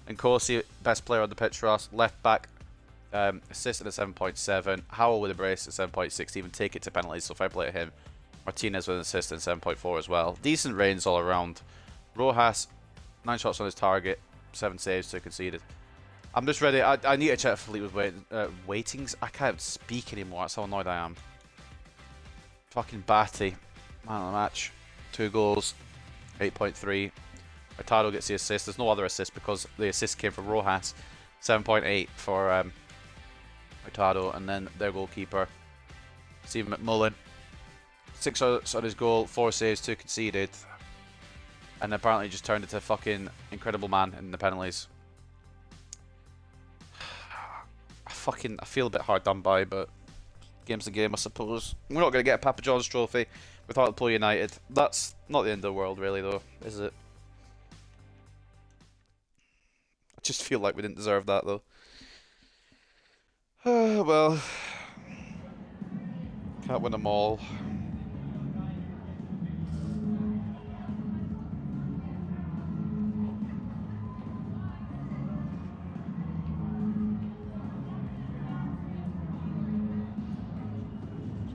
And Nkosi, best player on the pitch for us. Left back, assisted at 7.7. Howell with a brace at 7.6, even take it to penalties, so fair play to him. Martinez with an assist at 7.4 as well. Decent reigns all around. Rojas, 9 shots on his target, 7 saves, 2 conceded. I'm just ready. I need to check Fleetwood waitings. I can't speak anymore. That's how annoyed I am. Fucking Batty. Man of the match. 2 goals. 8.3. Hurtado gets the assist. There's no other assist because the assist came from Rojas. 7.8 for Hurtado. And then their goalkeeper, Stephen McMullen. 6 shots on his goal. 4 saves, 2 conceded. And apparently just turned into a fucking incredible man in the penalties. I feel a bit hard done by, but game's the game, I suppose. We're not going to get a Papa John's trophy with Hartlepool United. That's not the end of the world, really, though, is it? I just feel like we didn't deserve that, though. Well, can't win them all.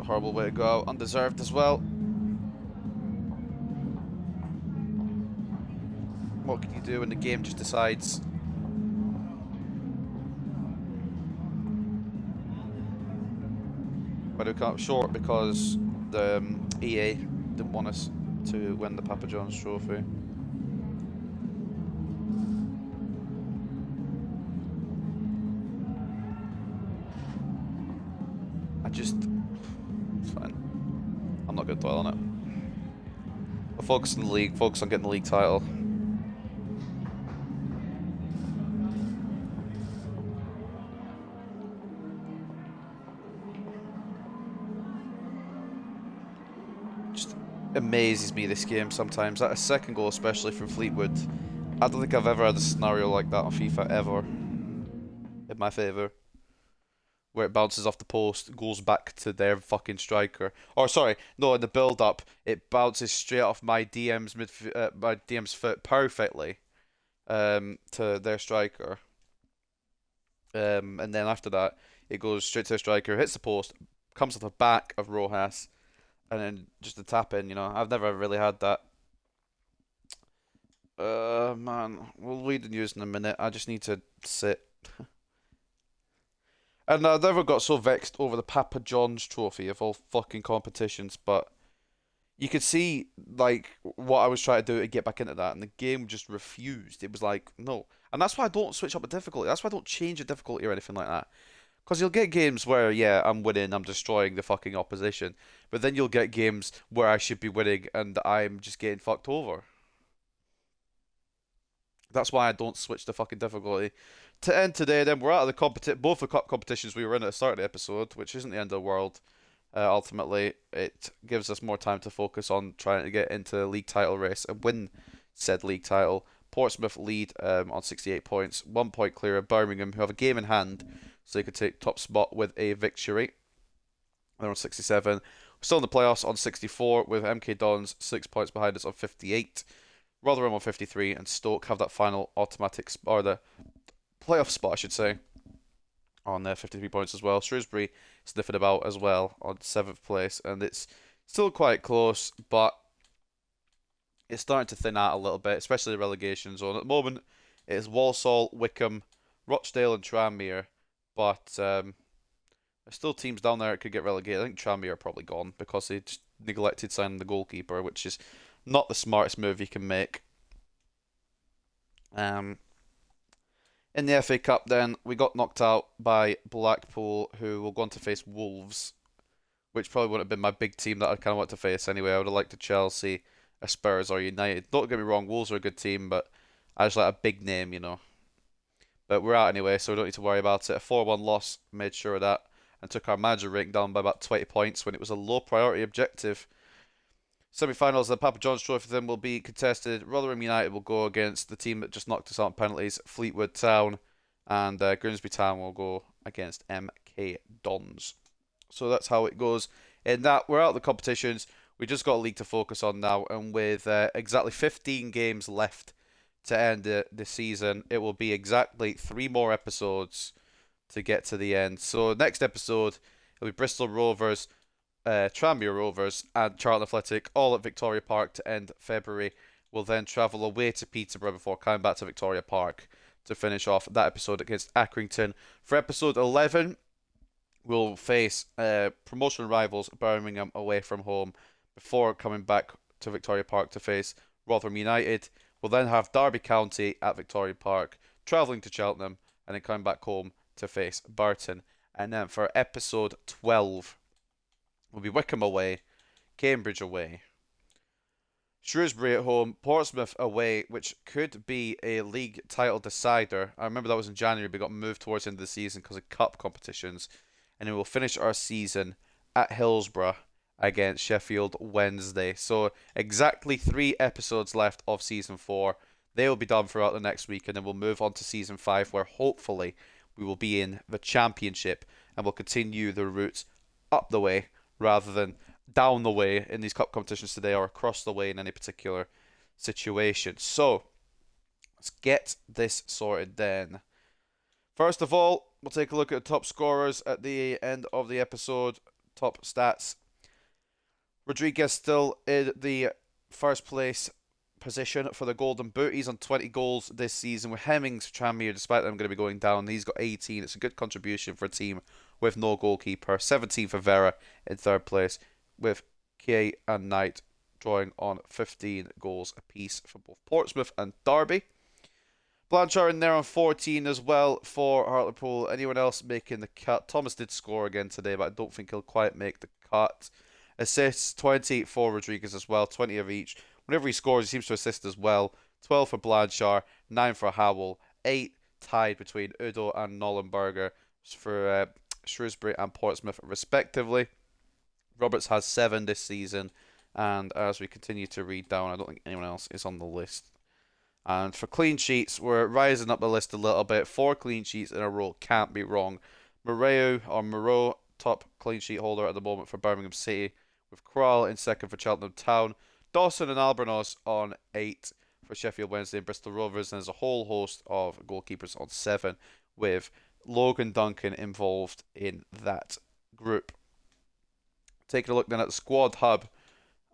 Horrible way to go out, undeserved as well. What can you do when the game just decides? But we come up short because the EA didn't want us to win the Papa John's trophy. It's fine. I'm not going to dwell on it. We'll focus on the league, focus on getting the league title. Just amazes me, this game, sometimes. That a second goal, especially from Fleetwood. I don't think I've ever had a scenario like that on FIFA, ever. In my favour. Where it bounces off the post, goes back to their fucking striker. Or sorry, no, in the build-up, it bounces straight off my DM's foot perfectly, to their striker. And then after that, it goes straight to the striker, hits the post, comes off the back of Rojas, and then just a tap in. You know, I've never really had that. Man, we'll read the news in a minute. I just need to sit. And I never got so vexed over the Papa John's trophy of all fucking competitions, but you could see, like, what I was trying to do to get back into that, and the game just refused. It was like, no. And that's why I don't switch up the difficulty. That's why I don't change the difficulty or anything like that. Because you'll get games where, yeah, I'm winning, I'm destroying the fucking opposition. But then you'll get games where I should be winning and I'm just getting fucked over. That's why I don't switch the fucking difficulty. To end today, then, we're out of the both the cup competitions we were in at the start of the episode, which isn't the end of the world. Ultimately, it gives us more time to focus on trying to get into the league title race and win said league title. Portsmouth lead on 68 points, 1 point clear of Birmingham, who have a game in hand, so they could take top spot with a victory. They're on 67. We're still in the playoffs on 64, with MK Dons 6 points behind us on 58. Rotherham on 53, and Stoke have that final automatic, or the playoff spot, I should say, on 53 points as well. Shrewsbury sniffing about as well on 7th place, and it's still quite close, but it's starting to thin out a little bit, especially the relegation zone. At the moment, it is Walsall, Wickham, Rochdale, and Tranmere, but there's still teams down there that could get relegated. I think Tranmere are probably gone because they just neglected signing the goalkeeper, which is not the smartest move you can make. In the FA Cup, then, we got knocked out by Blackpool, who will go on to face Wolves, which probably wouldn't have been my big team that I kind of want to face anyway. I would have liked a Chelsea, a Spurs, or United. Don't get me wrong, Wolves are a good team, but I just like a big name, you know. But we're out anyway, so we don't need to worry about it. A 4-1 loss, made sure of that, and took our manager rank down by about 20 points when it was a low priority objective. Semi-finals, the Papa John's Trophy then will be contested. Rotherham United will go against the team that just knocked us out on penalties, Fleetwood Town, and Grimsby Town will go against MK Dons. So that's how it goes. In that, we're out of the competitions. We just got a league to focus on now, and with exactly 15 games left to end the season, it will be exactly 3 more episodes to get to the end. So next episode, it'll be Bristol Rovers, Tranmere Rovers, and Charlton Athletic, all at Victoria Park to end February. We'll then travel away to Peterborough before coming back to Victoria Park to finish off that episode against Accrington. For episode 11, we'll face promotion rivals Birmingham away from home before coming back to Victoria Park to face Rotherham United. We'll then have Derby County at Victoria Park, travelling to Cheltenham, and then coming back home to face Burton. And then for episode 12, we'll be Wickham away, Cambridge away, Shrewsbury at home, Portsmouth away, which could be a league title decider. I remember that was in January, but got moved towards the end of the season because of cup competitions. And then we'll finish our season at Hillsborough against Sheffield Wednesday. So exactly 3 episodes left of season 4. They will be done throughout the next week, and then we'll move on to season 5, where hopefully we will be in the championship and we'll continue the route up the way rather than down the way in these cup competitions today, or across the way in any particular situation. So let's get this sorted then. First of all, we'll take a look at the top scorers at the end of the episode. Top stats. Rodriguez still in the first place position for the Golden Boot. He's on 20 goals this season, with Hemmings, Tranmere, despite them going to be going down, he's got 18. It's a good contribution for a team with no goalkeeper. 17 for Vera in third place, with Kay and Knight drawing on 15 goals apiece for both Portsmouth and Derby. Blanchard in there on 14 as well for Hartlepool. Anyone else making the cut? Thomas did score again today, but I don't think he'll quite make the cut. Assists, 20 for Rodriguez as well, 20 of each. Whenever he scores, he seems to assist as well. 12 for Blanchard, 9 for Howell, 8 tied between Udo and Nollenberger for Shrewsbury and Portsmouth respectively. Roberts has 7 this season, and as we continue to read down, I don't think anyone else is on the list. And for clean sheets, we're rising up the list a little bit. 4 clean sheets in a row, can't be wrong. Moreau, top clean sheet holder at the moment for Birmingham City, with Kral in second for Cheltenham Town. Dawson and Albornoz on 8 for Sheffield Wednesday and Bristol Rovers, and there's a whole host of goalkeepers on 7, with Logan Duncan involved in that group. Taking a look then at the squad hub,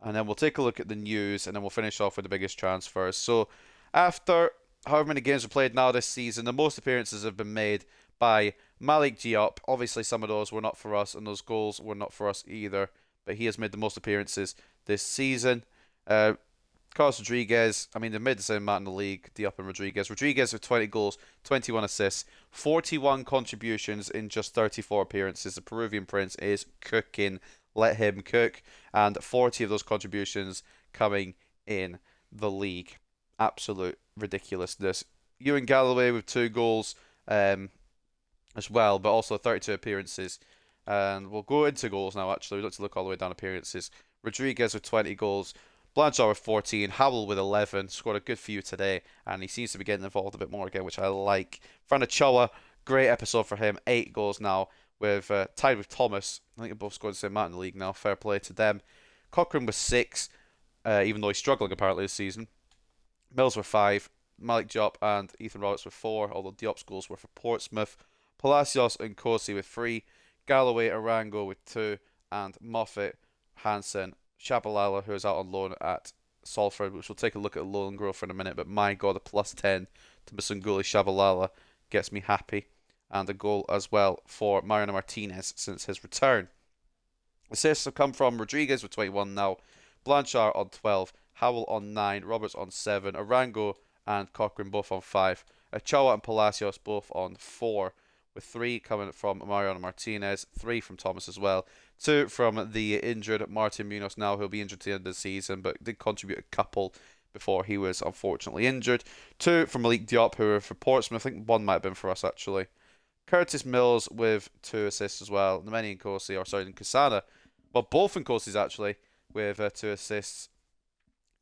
and then we'll take a look at the news, and then we'll finish off with the biggest transfers. So after however many games we played now this season, the most appearances have been made by Malik Diop. Obviously some of those were not for us, and those goals were not for us either, but he has made the most appearances this season. Carlos Rodriguez, I mean, they made the same amount in the league, Diop and Rodriguez. Rodriguez with 20 goals, 21 assists, 41 contributions in just 34 appearances. The Peruvian Prince is cooking. Let him cook. And 40 of those contributions coming in the league. Absolute ridiculousness. Ewan Galloway with 2 goals as well, but also 32 appearances. And we'll go into goals now, actually. We'd like to look all the way down appearances. Rodriguez with 20 goals. Blanchard with 14, Howell with 11, scored a good few today, and he seems to be getting involved a bit more again, which I like. Franachoa, great episode for him, 8 goals now, with tied with Thomas. I think they both scored the same amount in the league now, fair play to them. Cochrane with 6, even though he's struggling apparently this season. Mills with 5, Malik Diop and Ethan Roberts with 4, although Diop's goals were for Portsmouth. Palacios and Kosi with 3, Galloway, Arango with 2, and Moffat, Hansen, Shabalala, who is out on loan at Salford, which we'll take a look at loan growth in a minute, but my god, a +10 to Msunguli Shabalala gets me happy, and a goal as well for Mariano Martinez since his return. Assists have come from Rodriguez with 21 now, Blanchard on 12, Howell on 9, Roberts on 7, Arango and Cochrane both on 5, Ochoa and Palacios both on 4, with 3 coming from Mariano Martinez, 3 from Thomas as well, 2 from the injured Martin Munoz now, who'll be injured to the end of the season, but did contribute a couple before he was unfortunately injured. 2 from Malik Diop, who are for Portsmouth. I think 1 might have been for us, actually. Curtis Mills with 2 assists as well. Nemeni Nkosi, or sorry, Nkosana. Well, both Nkosi's actually, with 2 assists.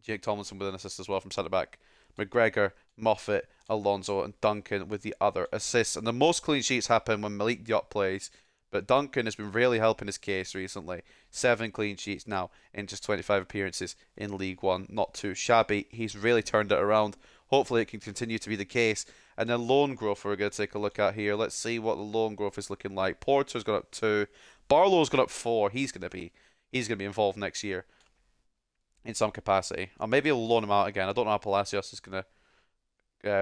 Jake Tomlinson with an assist as well from centre back. McGregor, Moffat, Alonso, and Duncan with the other assists. And the most clean sheets happen when Malik Diop plays. But Duncan has been really helping his case recently. 7 clean sheets now in just 25 appearances in League One. Not too shabby. He's really turned it around. Hopefully it can continue to be the case. And then loan growth we're going to take a look at here. Let's see what the loan growth is looking like. Porter's gone up 2. Barlow's gone up 4. He's going to be involved next year in some capacity. Or maybe we'll loan him out again. I don't know how Palacios is going to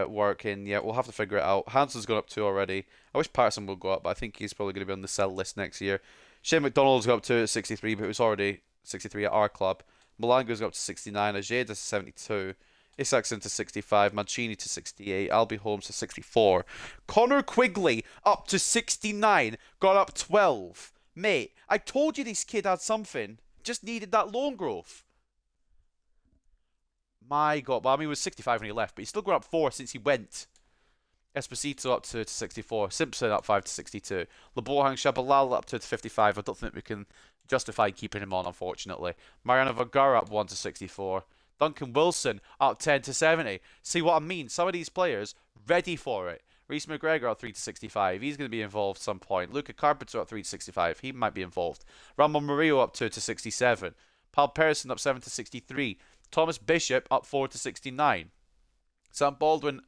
work in yet. We'll have to figure it out. Hansen's gone up 2 already. I wish Patterson would go up, but I think he's probably going to be on the sell list next year. Shane McDonald's got up 2 at 63, but it was already 63 at our club. Malanga's got up to 69. Ajeda to 72. Isakson to 65. Mancini to 68. Albie Holmes to 64. Connor Quigley up to 69. Got up 12. Mate, I told you this kid had something. Just needed that loan growth. My God. Well, I mean, he was 65 when he left, but he's still gone up 4 since he went. Esposito up to 64. Simpson up 5 to 62. Labohang Shabalala up to 55. I don't think we can justify keeping him on, unfortunately. Mariano Vergara up 1 to 64. Duncan Wilson up 10 to 70. See what I mean? Some of these players ready for it. Reece McGregor up 3 to 65. He's going to be involved at some point. Luca Carpenter up 3 to 65. He might be involved. Ramon Murillo up 2 to 67. Paul Persson up 7 to 63. Thomas Bishop up 4 to 69. Sam Baldwin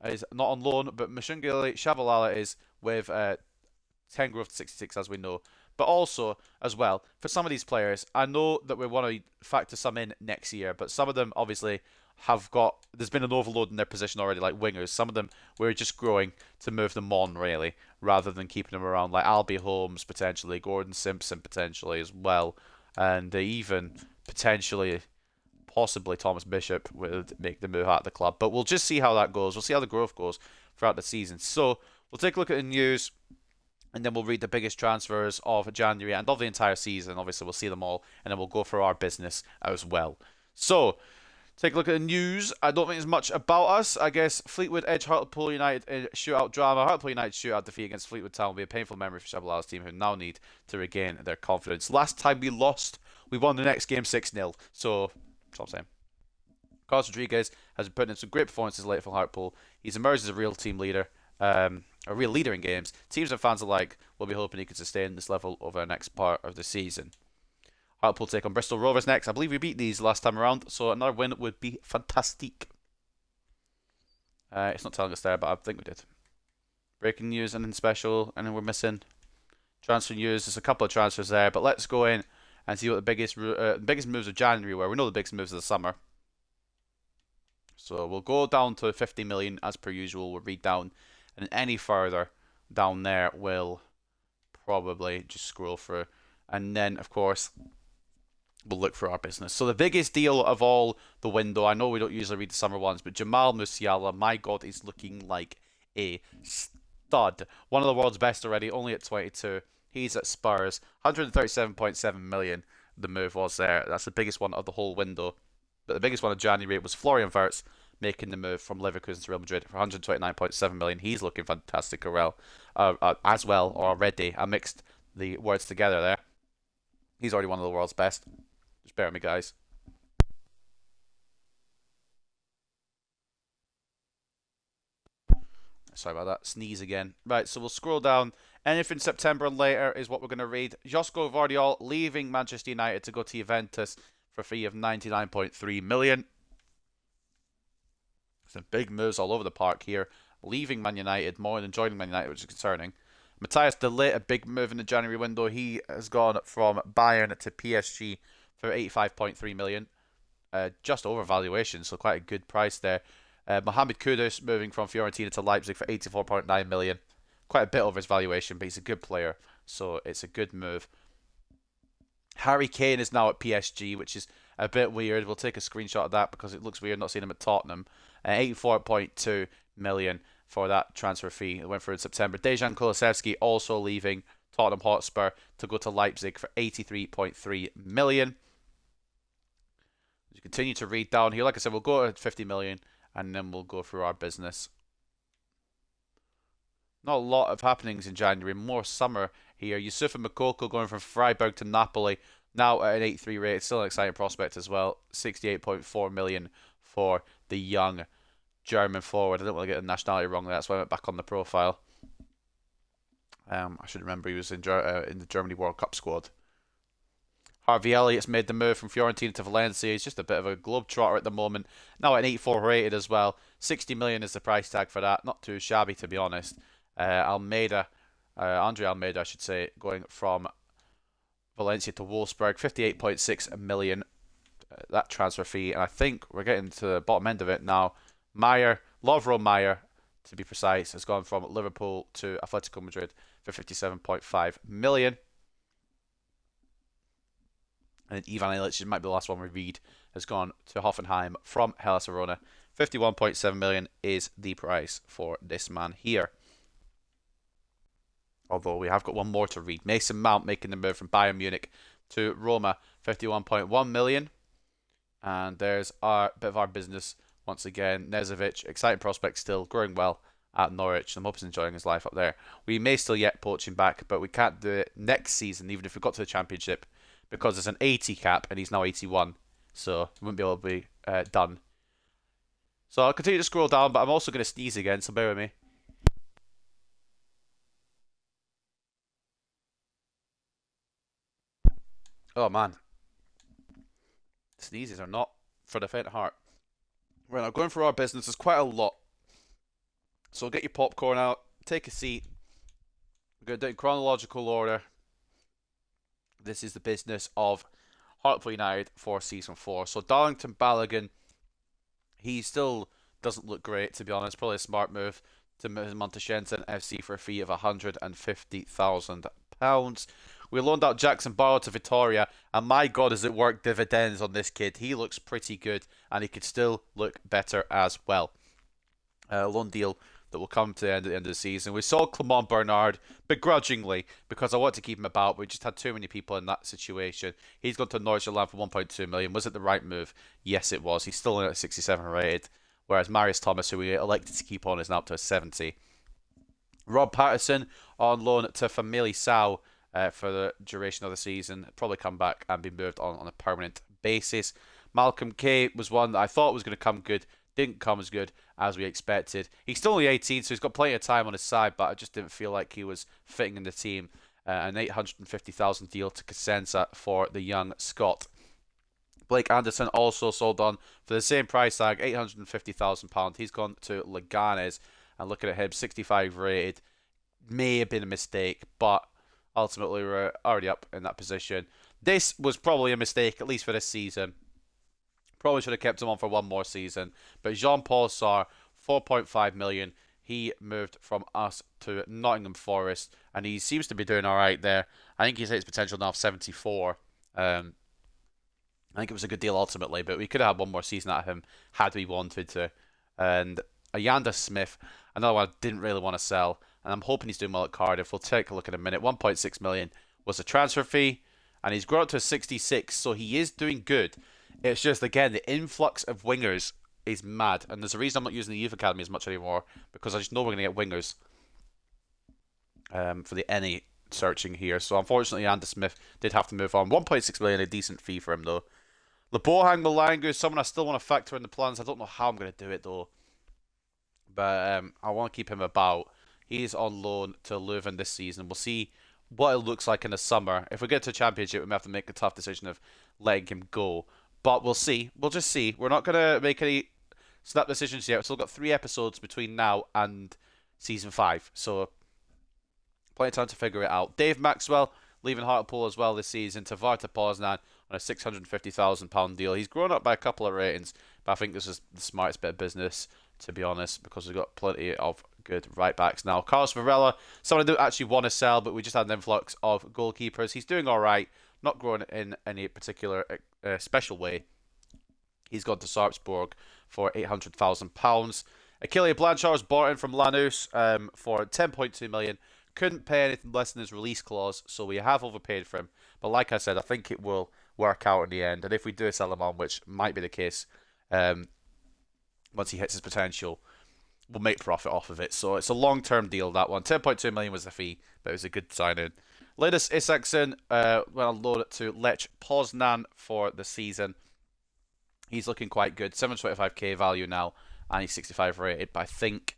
is not on loan, but Mashungili Shabalala is with 10 growth to 66, as we know. But also, as well, for some of these players, I know that we want to factor some in next year, but some of them obviously have got, there's been an overload in their position already, like wingers. Some of them, we're just growing to move them on, really, rather than keeping them around, like Albie Holmes, potentially, Gordon Simpson, potentially, as well, and even, potentially, possibly Thomas Bishop would make the move out of the club. But we'll just see how that goes. We'll see how the growth goes throughout the season. So, we'll take a look at the news, and then we'll read the biggest transfers of January and of the entire season. Obviously, we'll see them all, and then we'll go for our business as well. So, take a look at the news. I don't think there's much about us. I guess Fleetwood edge Hartlepool United in shootout drama. Hartlepool United shootout defeat against Fleetwood Town will be a painful memory for Shabalala's team, who now need to regain their confidence. Last time we lost, we won the next game 6-0. So, that's what I'm saying. Carlos Rodriguez has been putting in some great performances lately for Hartlepool. He's emerged as a real team leader. A real leader in games. Teams and fans alike will be hoping he can sustain this level over the next part of the season. Hartlepool take on Bristol Rovers next. I believe we beat these last time around, so another win would be fantastic. It's not telling us there, but I think we did. Breaking news and then special, and then we're missing transfer news. There's a couple of transfers there, but let's go in and see what the biggest moves of January were. We know the biggest moves of the summer. So we'll go down to 50 million as per usual. We'll read down. And any further down there, we'll probably just scroll through. And then, of course, we'll look for our business. So the biggest deal of all the window, I know we don't usually read the summer ones, but Jamal Musiala, my God, he's looking like a stud. One of the world's best already, only at 22. He's at Spurs. 137.7 million the move was there. That's the biggest one of the whole window. But the biggest one of January was Florian Wirtz making the move from Leverkusen to Real Madrid for 129.7 million. He's looking fantastic as well already. I mixed the words together there. He's already one of the world's best. Just bear with me, guys. Sorry about that. Sneeze again. Right, so we'll scroll down. Anything September and later is what we're going to read. Josko Vardiol leaving Manchester United to go to Juventus for a fee of 99.3 million. Some big moves all over the park here. Leaving Man United more than joining Man United, which is concerning. Matthias De Ligt, a big move in the January window. He has gone from Bayern to PSG for 85.3 million. Just over valuation, so quite a good price there. Mohamed Kudus moving from Fiorentina to Leipzig for 84.9 million. Quite a bit over his valuation, but he's a good player, so it's a good move. Harry Kane is now at PSG, which is a bit weird. We'll take a screenshot of that because it looks weird not seeing him at Tottenham. 84.2 million for that transfer fee. It went through in September. Dejan Kulusevski also leaving Tottenham Hotspur to go to Leipzig for 83.3 million. As you continue to read down here, like I said, we'll go at 50 million and then we'll go through our business. Not a lot of happenings in January, more summer here. Yusufa Makoko going from Freiburg to Napoli. Now at an 83 rate, it's still an exciting prospect as well. 68.4 million for the young German forward. I don't want to get the nationality wrong there, that's why I went back on the profile. I should remember he was in the Germany World Cup squad. Harvey Elliott's made the move from Fiorentina to Valencia. He's just a bit of a globetrotter at the moment. Now at an 84 rated as well. 60 million is the price tag for that. Not too shabby, to be honest. Andre Almeida, I should say, going from Valencia to Wolfsburg. 58.6 million. That transfer fee. And I think we're getting to the bottom end of it now. Lovro Meyer, to be precise, has gone from Liverpool to Atletico Madrid for 57.5 million. And then Ivan Illich, might be the last one we read, has gone to Hoffenheim from Hellas Verona. 51.7 million is the price for this man here. Although we have got one more to read. Mason Mount making the move from Bayern Munich to Roma. 51.1 million. And there's our bit of our business once again. Nezovic, exciting prospect still, growing well at Norwich. I'm hoping he's enjoying his life up there. We may still yet poach him back, but we can't do it next season, even if we got to the Championship, because it's an 80 cap and he's now 81, so we wouldn't be able to be done. So I'll continue to scroll down, but I'm also going to sneeze again, so bear with me. Oh man, sneezes are not for the faint of heart. Right now, going through our business is quite a lot, so get your popcorn out, take a seat. We're going to do it in chronological order. This is the business of Hartlepool United for Season 4. So Darlington Balogun, he still doesn't look great, to be honest. Probably a smart move to move him on to Shenzhen FC for a fee of £150,000. We loaned out Jackson Barlow to Vitoria, and my God, has it worked dividends on this kid. He looks pretty good, and he could still look better as well. Loan deal that will come to the end of the season. We sold Clement Bernard begrudgingly because I want to keep him about. We just had too many people in that situation. He's gone to Norwich Land for 1.2 million. Was it the right move? Yes, it was. He's still at 67 rated, whereas Marius Thomas, who we elected to keep on, is now up to a 70. Rob Patterson on loan to Famalicão for the duration of the season. Probably come back and be moved on a permanent basis. Malcolm Kay was one that I thought was going to come good. Didn't come as good as we expected. He's still only 18, so he's got plenty of time on his side, but I just didn't feel like he was fitting in the team. An 850,000 deal to Cosenza for the young Scot. Blake Anderson also sold on for the same price tag, £850,000. He's gone to Leganes, and looking at him, 65 rated. May have been a mistake, but ultimately we're already up in that position. This was probably a mistake, at least for this season. Probably should have kept him on for one more season. But Jean-Paul Sarr, 4.5 million. He moved from us to Nottingham Forest, and he seems to be doing all right there. I think he's hit his potential now of 74. I think it was a good deal ultimately, but we could have had one more season out of him had we wanted to. And Ayanda Smith, another one I didn't really want to sell, and I'm hoping he's doing well at Cardiff. We'll take a look in a minute. 1.6 million was the transfer fee, and he's grown up to 66, so he is doing good. It's just, again, the influx of wingers is mad. And there's a reason I'm not using the Youth Academy as much anymore, because I just know we're going to get wingers for the any searching here. So, unfortunately, Andy Smith did have to move on. 1.6 million, a decent fee for him, though. Lebohang Malangu is someone I still want to factor in the plans. I don't know how I'm going to do it, though. But I want to keep him about. He's on loan to Leuven this season. We'll see what it looks like in the summer. If we get to a championship, we may have to make a tough decision of letting him go. But we'll see. We'll just see. We're not going to make any snap decisions yet. We've still got 3 episodes between now and Season 5. So, plenty of time to figure it out. Dave Maxwell leaving Hartlepool as well this season to Varta Poznan on a £650,000 deal. He's grown up by a couple of ratings, but I think this is the smartest bit of business, to be honest, because we've got plenty of good right-backs now. Carlos Varela, someone I don't actually want to sell, but we just had an influx of goalkeepers. He's doing all right. Not growing in any particular special way. He's gone to Sarpsborg for £800,000. Achille Blanchard was bought in from Lanús for 10.2 million. Couldn't pay anything less than his release clause, so we have overpaid for him. But like I said, I think it will work out in the end. And if we do sell him on, which might be the case, once he hits his potential, will make profit off of it. So it's a long-term deal, that one. 10.2 million was the fee, but it was a good signing. Linus Isaacson, well, load it to Lech Poznan for the season. He's looking quite good. 725k value now, and he's 65 rated, but I think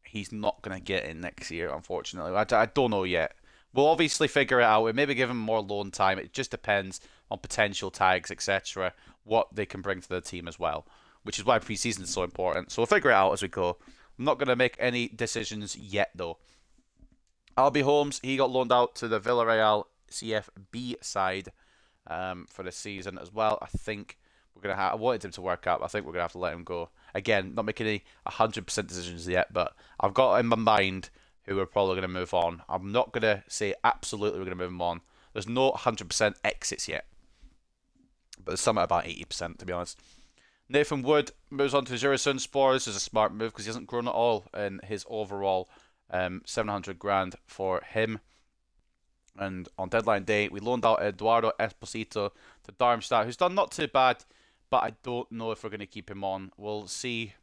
he's not going to get in next year, unfortunately. I don't know yet. We'll obviously figure it out. We maybe give him more loan time. It just depends on potential tags, etc., what they can bring to the team as well, which is why preseason is so important. So we'll figure it out as we go. I'm not going to make any decisions yet, though. Albie Holmes, he got loaned out to the Villarreal CFB side for the season as well. I think we're going to have... I wanted him to work out, but I think we're going to have to let him go. Again, not making any 100% decisions yet, but I've got in my mind who we're probably going to move on. I'm not going to say absolutely we're going to move him on. There's no 100% exits yet, but there's some at about 80%, to be honest. Nathan Wood moves on to Giresunspor. This is a smart move because he hasn't grown at all in his overall 700 grand for him. And on deadline day, we loaned out Eduardo Esposito to Darmstadt, who's done not too bad, but I don't know if we're going to keep him on. We'll see.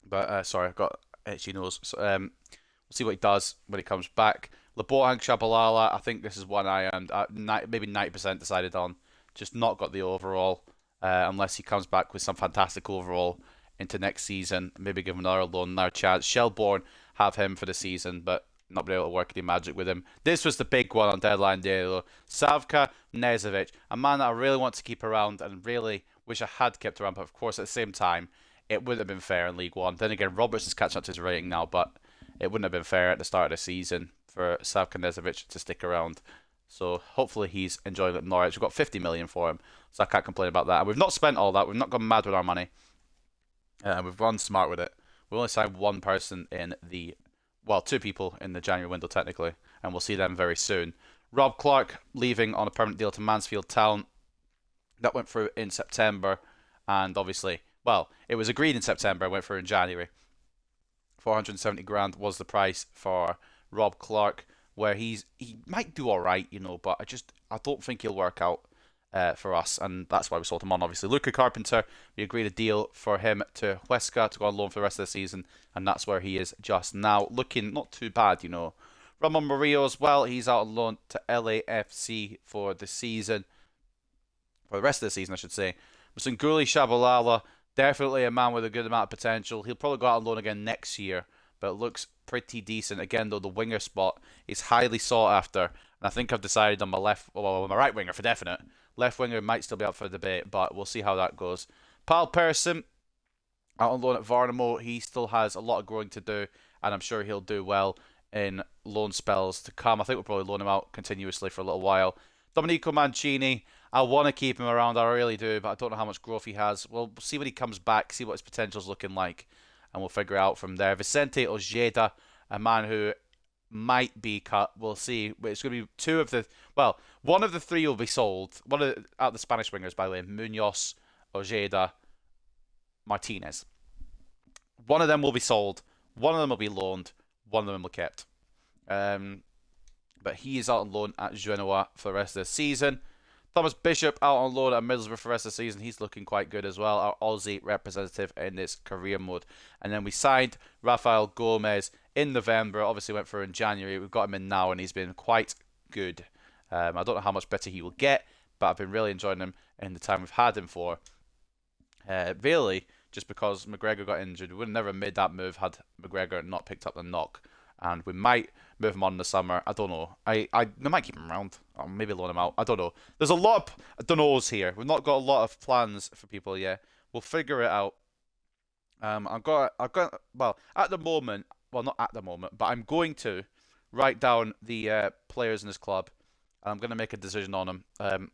But, sorry, I've got itchy nose. So, we'll see what he does when he comes back. Lebohang Shabalala, I think this is one I am maybe 90% decided on. Just not got the overall, unless he comes back with some fantastic overall into next season. Maybe give him another loan, another chance. Shelbourne have him for the season, but not been able to work any magic with him. This was the big one on deadline day, though. Savka Nezovic, a man that I really want to keep around and really wish I had kept around, but of course at the same time, it would have been fair in League One. Then again, Roberts is catching up to his rating now, but it wouldn't have been fair at the start of the season for Savka Nezovic to stick around. So hopefully he's enjoying it at Norwich. We've got 50 million for him, so I can't complain about that. And we've not spent all that. We've not gone mad with our money. We've gone smart with it. We only signed one person in the... Well, two people in the January window, technically. And we'll see them very soon. Rob Clark leaving on a permanent deal to Mansfield Town. That went through in September. And obviously... Well, it was agreed in September, went through in January. 470 grand was the price for Rob Clark, where he might do all right, you know, but I don't think he'll work out for us, and that's why we sold him on, obviously. Luca Carpenter, we agreed a deal for him to Huesca to go on loan for the rest of the season, and that's where he is just now, looking not too bad, you know. Ramon Murillo as well, he's out on loan to LAFC for the season, for the rest of the season, I should say. Msunguli Shabalala, definitely a man with a good amount of potential. He'll probably go out on loan again next year, but it looks pretty decent. Again, though, the winger spot is highly sought after, and I think I've decided on my my right winger for definite. Left winger might still be up for debate, but we'll see how that goes. Pal Persson, out on loan at Varnamo, he still has a lot of growing to do, and I'm sure he'll do well in loan spells to come. I think we'll probably loan him out continuously for a little while. Domenico Mancini, I want to keep him around, I really do, but I don't know how much growth he has. We'll see when he comes back, see what his potential's looking like, and we'll figure it out from there. Vicente Ojeda, a man who might be cut, we'll see. It's going to be two of the... Well, one of the three will be sold. One of the Spanish wingers, by the way, Munoz, Ojeda, Martinez. One of them will be sold, one of them will be loaned, one of them will be kept. But he is out on loan at Genoa for the rest of the season. Thomas Bishop out on loan at Middlesbrough for the rest of the season. He's looking quite good as well. Our Aussie representative in this career mode. And then we signed Rafael Gomez in November. Obviously went through in January. We've got him in now and he's been quite good. I don't know how much better he will get, but I've been really enjoying him in the time we've had him for. Really, just because McGregor got injured. We would have never made that move had McGregor not picked up the knock. And we might move him on in the summer. I don't know. I might keep him around. Or maybe loan him out. I don't know. There's a lot of don't knows here. We've not got a lot of plans for people yet. We'll figure it out. I've got well, at the moment, well, not at the moment, but I'm going to write down the players in this club. And I'm going to make a decision on them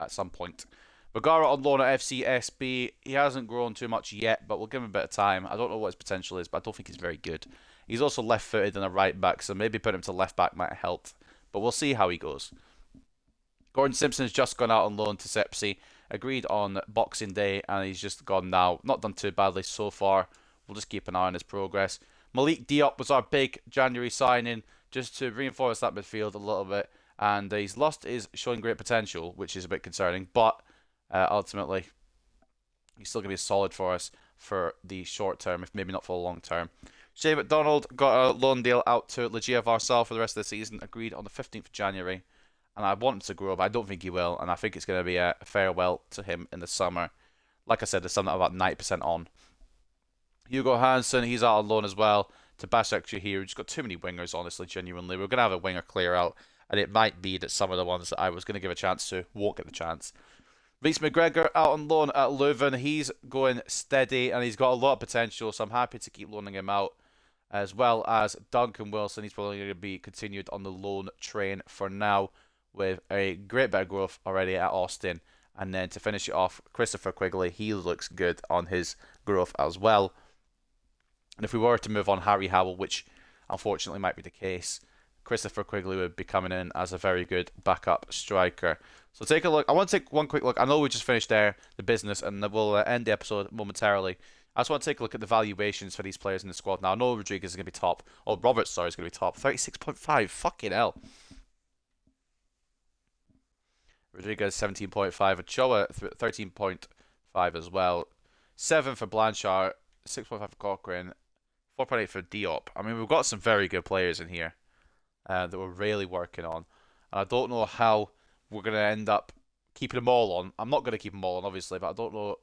at some point. Bagara on loan at FCSB. He hasn't grown too much yet, but we'll give him a bit of time. I don't know what his potential is, but I don't think he's very good. He's also left-footed and a right-back, so maybe put him to left-back might help. But we'll see how he goes. Gordon Simpson's just gone out on loan to Sepsi. Agreed on Boxing Day, and he's just gone now. Not done too badly so far. We'll just keep an eye on his progress. Malik Diop was our big January signing, just to reinforce that midfield a little bit. And he's lost his showing great potential, which is a bit concerning. But ultimately, He's still going to be solid for us for the short term, if maybe not for the long term. Shay McDonald got a loan deal out to Legia Varsal for the rest of the season, agreed on the 15th of January. And I want him to grow, but I don't think he will. And I think it's going to be a farewell to him in the summer. Like I said, there's something about 90% on. Hugo Hansen, he's out on loan as well to Başakşehir here. We've just got too many wingers, honestly, genuinely. We're going to have a winger clear out. And it might be that some of the ones that I was going to give a chance to won't get the chance. Reece McGregor out on loan at Leuven. He's going steady and he's got a lot of potential, so I'm happy to keep loaning him out. As well as Duncan Wilson. He's probably going to be continued on the loan train for now with a great bit of growth already at Austin. And then to finish it off, Christopher Quigley. He looks good on his growth as well. And if we were to move on Harry Howell, which unfortunately might be the case, Christopher Quigley would be coming in as a very good backup striker. So take a look. I want to take one quick look. I know we just finished there, the business, and we'll end the episode momentarily. I just want to take a look at the valuations for these players in the squad. Now, I know Rodriguez is going to be top. Oh, Roberts, sorry, is going to be top. 36.5. Fucking hell. Rodriguez, 17.5. Ochoa, 13.5 as well. 7 for Blanchard. 6.5 for Cochrane. 4.8 for Diop. I mean, we've got some very good players in here that we're really working on. And I don't know how we're going to end up keeping them all on. I'm not going to keep them all on, obviously, but I don't know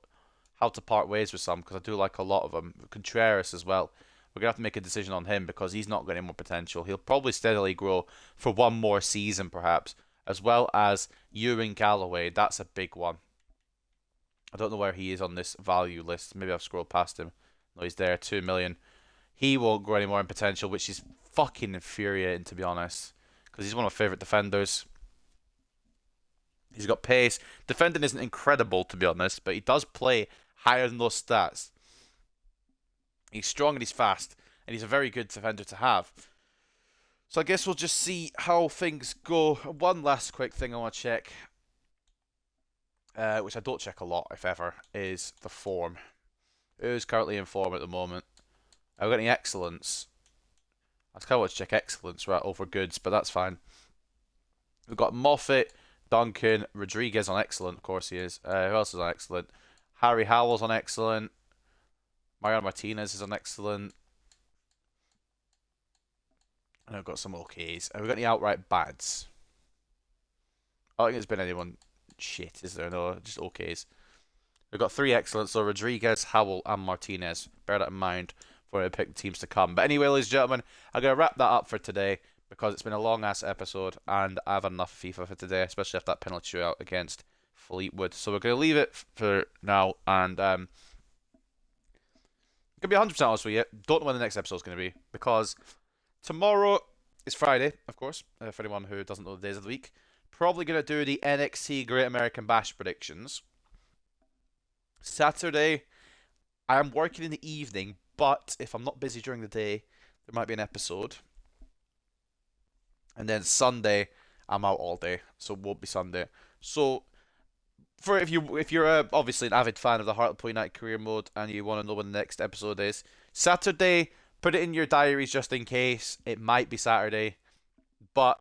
how to part ways with some because I do like a lot of them. Contreras as well. We're going to have to make a decision on him because he's not got any more potential. He'll probably steadily grow for one more season, perhaps. As well as Ewan Galloway. That's a big one. I don't know where he is on this value list. Maybe I've scrolled past him. No, he's there. 2 million. He won't grow any more in potential, which is fucking infuriating, to be honest. Because he's one of my favourite defenders. He's got pace. Defending isn't incredible, to be honest, but he does play higher than those stats. He's strong and he's fast, and he's a very good defender to have. So I guess we'll just see how things go. One last quick thing I want to check, which I don't check a lot, if ever, is the form. Who's currently in form at the moment? Have we got any excellence? I kind of want to check excellence right over goods, but that's fine. We've got Moffat, Duncan, Rodriguez on excellent, of course he is. Who else is on excellent? Harry Howell's on excellent. Mariano Martinez is on excellent. And I've got some okays. Have we got any outright bads? I don't think there's been anyone shit, is there? No, just okays. We've got 3 excellents, so Rodriguez, Howell, and Martinez. Bear that in mind when I pick the teams to come. But anyway, ladies and gentlemen, I'm going to wrap that up for today because it's been a long-ass episode, and I've had enough FIFA for today, especially after that penalty shootout against Fleetwood. So we're going to leave it for now, and going to be 100% honest with you, don't know when the next episode is going to be, because tomorrow is Friday, of course, for anyone who doesn't know the days of the week. Probably going to do the NXT Great American Bash predictions. Saturday, I am working in the evening, but if I'm not busy during the day, there might be an episode. And then Sunday, I'm out all day, so it won't be Sunday. So, if you're obviously an avid fan of the Hartlepool United career mode and you want to know when the next episode is, Saturday, put it in your diaries just in case. It might be Saturday, but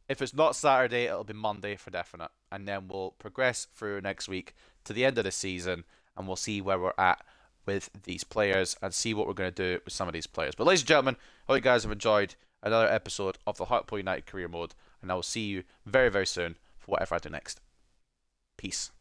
if it's not Saturday, it'll be Monday for definite. And then we'll progress through next week to the end of the season, and we'll see where we're at with these players and see what we're going to do with some of these players. But ladies and gentlemen, I hope you guys have enjoyed another episode of the Hartlepool United career mode, and I will see you very, very soon for whatever I do next. Peace.